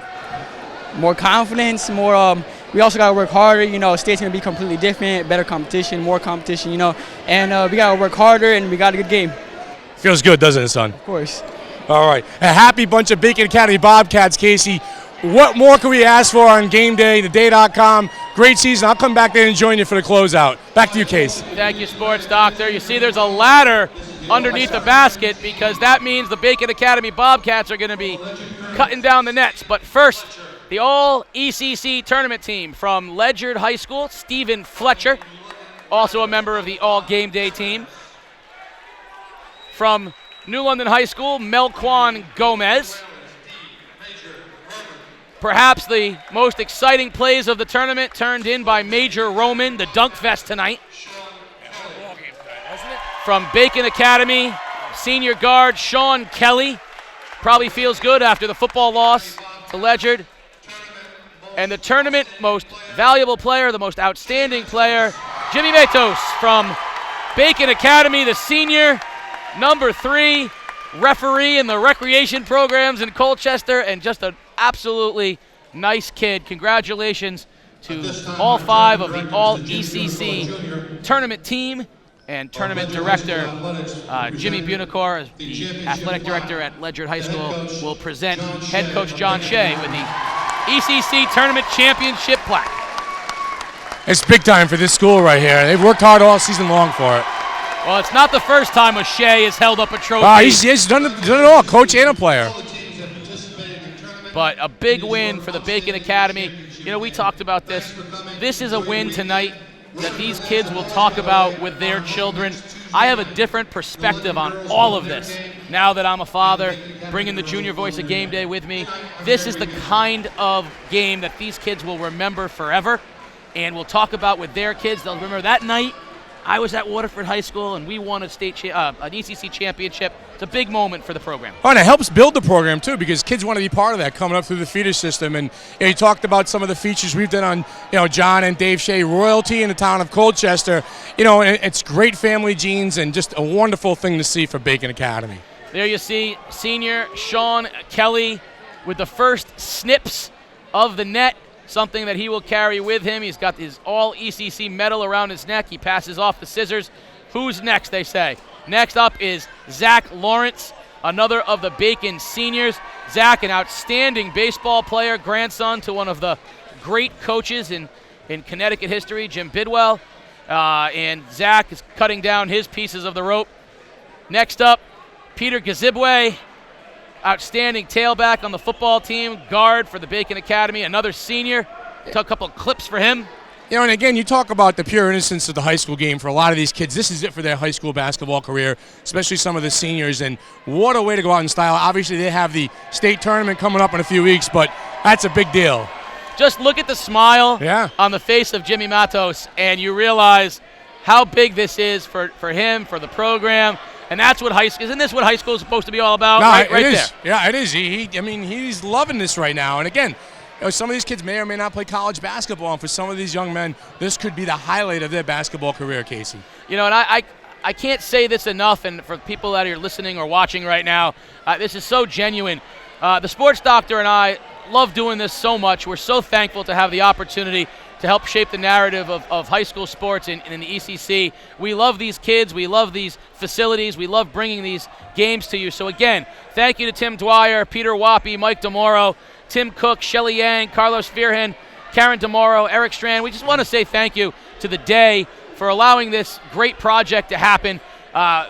More confidence, more. We also got to work harder. State's going to be completely different, better competition, more competition, and we got to work harder, and we got a good game. Feels good, doesn't it, son? Of course. All right. A happy bunch of Bacon Academy Bobcats, Casey. What more can we ask for on game day, theday.com? Great season. I'll come back there and join you for the closeout. Back to you, Case. Thank you, Sports Doctor. You see there's a ladder underneath the basket because that means the Bacon Academy Bobcats are going to be cutting down the nets. But first, the All-ECC tournament team from Ledyard High School, Stephen Fletcher, also a member of the All-Game Day team. From New London High School, Melquan Gomez. Perhaps the most exciting plays of the tournament turned in by Major Roman, the dunk fest tonight. From Bacon Academy, senior guard Sean Kelly. Probably feels good after the football loss to Ledyard. And the tournament most valuable player, the most outstanding player, Jimmy Matos from Bacon Academy, the senior, number 3, referee in the recreation programs in Colchester, and just an absolutely nice kid. Congratulations to all 5 of the All-ECC tournament team and tournament director Jimmy Bunicor, as the athletic director at Ledyard High School, will present head coach John Shea with the ECC tournament championship plaque. It's big time for this school right here. They've worked hard all season long for it. Well, it's not the first time a Shea has held up a trophy. He's done it all, coach and a player. But a big win for the Bacon Academy. We talked about this. This is a win tonight that these kids will talk about with their children. I have a different perspective on all of this now that I'm a father, bringing the junior voice of Game Day with me. This is the kind of game that these kids will remember forever and will talk about with their kids. They'll remember that night I was at Waterford High School and we won an ECC championship. It's a big moment for the program. Oh, and it helps build the program too, because kids want to be part of that coming up through the feeder system. And you talked about some of the features we've done on John and Dave Shea, royalty in the town of Colchester. And it's great family genes and just a wonderful thing to see for Bacon Academy. There you see senior Sean Kelly with the first snips of the net. Something that he will carry with him. He's got his All-ECC medal around his neck. He passes off the scissors. Who's next, they say? Next up is Zach Lawrence, another of the Bacon seniors. Zach, an outstanding baseball player, grandson to one of the great coaches in Connecticut history, Jim Bidwell. And Zach is cutting down his pieces of the rope. Next up, Peter Gazibwe, outstanding tailback on the football team, guard for the Bacon Academy, another senior. Took a couple of clips for him. And again, you talk about the pure innocence of the high school game. For a lot of these kids, this is it for their high school basketball career, especially some of the seniors. And what a way to go out in style. Obviously, they have the state tournament coming up in a few weeks, but that's a big deal. Just look at the smile on the face of Jimmy Matos, and you realize how big this is for him, for the program. And that's what isn't this what high school is supposed to be all about? No, right it is. There. Yeah, it is. He's loving this right now. And again, some of these kids may or may not play college basketball, and for some of these young men, this could be the highlight of their basketball career, Casey. And I can't say this enough, and for people that are listening or watching right now, this is so genuine. The sports doctor and I love doing this so much. We're so thankful to have the opportunity to help shape the narrative of high school sports in the ECC. We love these kids. We love these facilities. We love bringing these games to you. So again, thank you to Tim Dwyer, Peter Wappy, Mike DeMoro, Tim Cook, Shelly Yang, Carlos Fearhan, Karen DeMoro, Eric Strand. We just want to say thank you to the Day for allowing this great project to happen.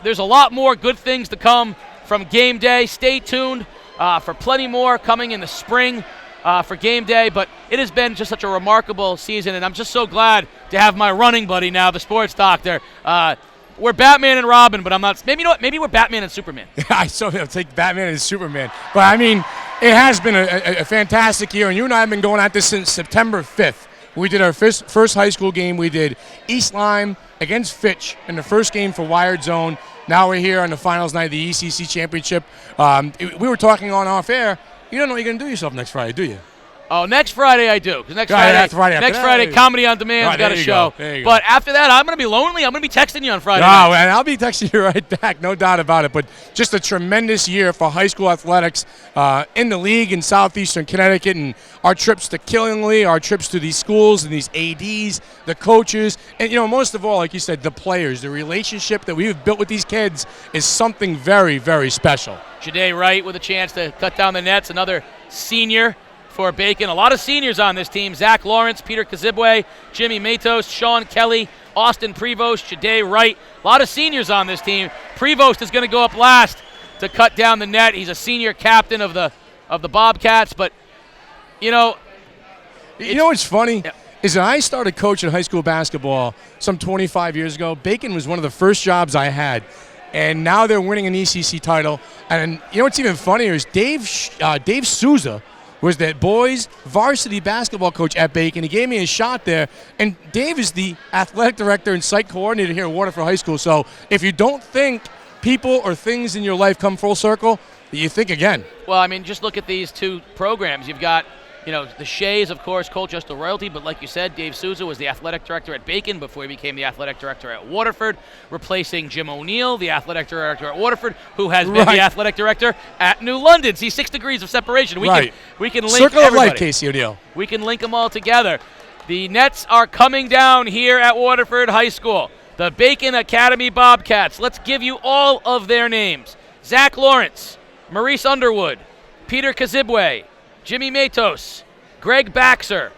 There's a lot more good things to come from Game Day. Stay tuned for plenty more coming in the spring. For Game Day, but it has been just such a remarkable season, and I'm just so glad to have my running buddy now, the sports doctor. We're Batman and Robin, but I'm not. Maybe maybe we're Batman and Superman. I take Batman and Superman, but I mean, it has been a fantastic year, and you and I have been going at this since September 5th. We did our first high school game. We did East Lyme against Fitch in the first game for Wired Zone. Now we're here on the finals night of the ECC championship. We were talking on off air. You don't know what you're going to do yourself next Friday, do you? Oh, next Friday I do. 'Cause next that's Friday after next that. Friday, Comedy on Demand's got a show. There you But after that, I'm going to be lonely. I'm going to be texting you on Friday. Oh, and I'll be texting you right back, no doubt about it. But just a tremendous year for high school athletics in the league in southeastern Connecticut, and our trips to Killingly, our trips to these schools and these ADs, the coaches, and most of all, like you said, the players. The relationship that we've built with these kids is something very, very special. Ja'Day Wright with a chance to cut down the nets, another senior for Bacon. A lot of seniors on this team. Zach Lawrence, Peter Kazibwe, Jimmy Matos, Sean Kelly, Austin Prevost, Ja'Day Wright. A lot of seniors on this team. Prevost is going to go up last to cut down the net. He's a senior captain of the Bobcats, but what's funny is that I started coaching high school basketball some 25 years ago. Bacon was one of the first jobs I had, and now they're winning an ECC title. And what's even funnier is Dave Souza was that boys varsity basketball coach at Bacon. He gave me a shot there, and Dave is the athletic director and site coordinator here at Waterford High School. So if you don't think people or things in your life come full circle, you think again. Well, I mean, just look at these two programs. You've got the Shays, of course, Colchester Royalty, but like you said, Dave Souza was the athletic director at Bacon before he became the athletic director at Waterford, replacing Jim O'Neill, the athletic director at Waterford, who has been the athletic director at New London. See, 6 degrees of separation. We can link Circle everybody. of life, Casey O'Neill. We can link them all together. The Nets are coming down here at Waterford High School. The Bacon Academy Bobcats. Let's give you all of their names. Zach Lawrence, Maurice Underwood, Peter Kazibwe, Jimmy Matos, Greg Baxter,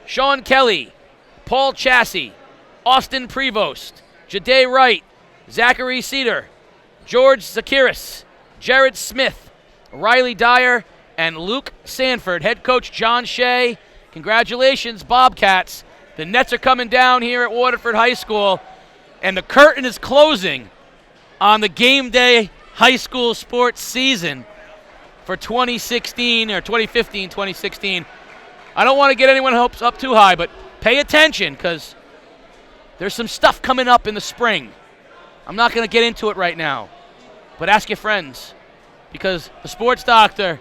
Sean Kelly, Paul Chassie, Austin Prevost, Ja'Day Wright, Zachary Cedar, George Zakiris, Jared Smith, Riley Dyer, and Luke Sanford. Head coach John Shea. Congratulations, Bobcats. The Nets are coming down here at Waterford High School, and the curtain is closing on the GameDay high school sports season for 2016 or 2015-2016. I don't want to get anyone hopes up too high, but pay attention because there's some stuff coming up in the spring. I'm not going to get into it right now, but ask your friends because the sports doctor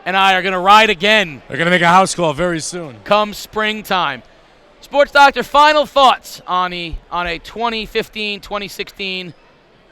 and I are going to ride again. They're going to make a house call very soon. Come springtime. Sports doctor, final thoughts on a 2015-2016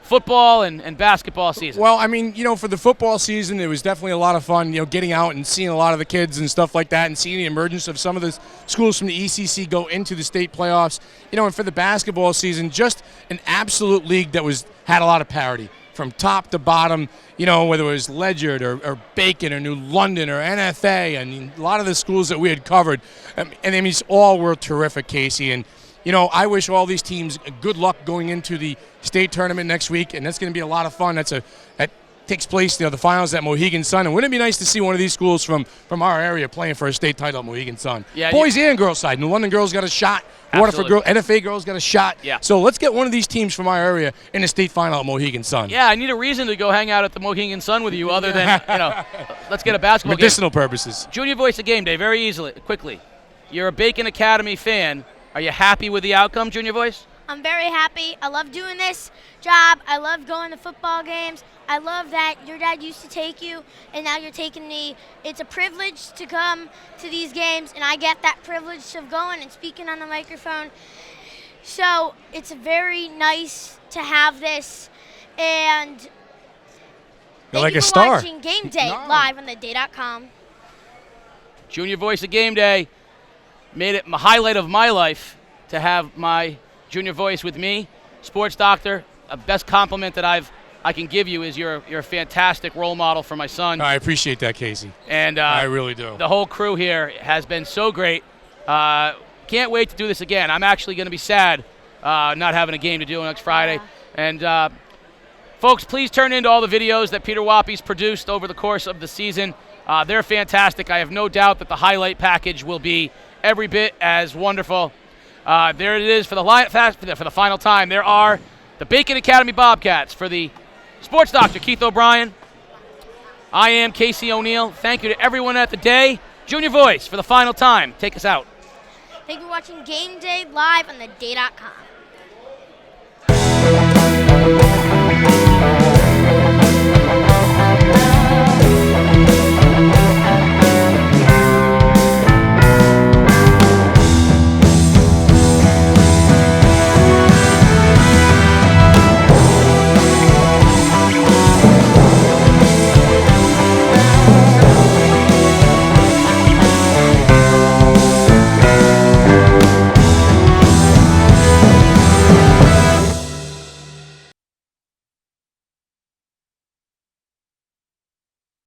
football and basketball season. Well, I mean, for the football season, it was definitely a lot of fun, getting out and seeing a lot of the kids and stuff like that and seeing the emergence of some of the schools from the ECC go into the state playoffs. And for the basketball season, just an absolute league that had a lot of parity from top to bottom, whether it was Ledyard or Bacon or New London or NFA. I mean, a lot of the schools that we had covered. And I mean, all were terrific, Casey. And I wish all these teams good luck going into the state tournament next week, and that's going to be a lot of fun. That takes place, the finals at Mohegan Sun. And wouldn't it be nice to see one of these schools from our area playing for a state title at Mohegan Sun? Yeah, boys and girls side. New London girls got a shot. Waterford girls, NFA girls got a shot. Yeah. So let's get one of these teams from our area in the state final at Mohegan Sun. Yeah, I need a reason to go hang out at the Mohegan Sun with you other than, let's get a basketball medicinal game. purposes. Junior Voice of Game Day, very quickly. You're a Bacon Academy fan. Are you happy with the outcome, Junior Voice? I'm very happy. I love doing this job. I love going to football games. I love that your dad used to take you, and now you're taking me. It's a privilege to come to these games, and I get that privilege of going and speaking on the microphone. So it's very nice to have this, and You're like you a for star. watching Game Day live on theday.com. Junior Voice of Game Day made it a highlight of my life to have my Junior Voice with me. Sports doctor, a best compliment that I can give you is you're a fantastic role model for my son. I appreciate that, Casey. And I really do. The whole crew here has been so great. Can't wait to do this again. I'm actually going to be sad not having a game to do next Friday. And folks, please turn into all the videos that Peter Wappy's produced over the course of the season. They're fantastic. I have no doubt that the highlight package will be every bit as wonderful. There it is for the final time. There are the Bacon Academy Bobcats for the sports doctor, Keith O'Brien. I am Casey O'Neill. Thank you to everyone at the day. Junior Voice for the final time. Take us out. Thank you for watching Game Day live on theday.com.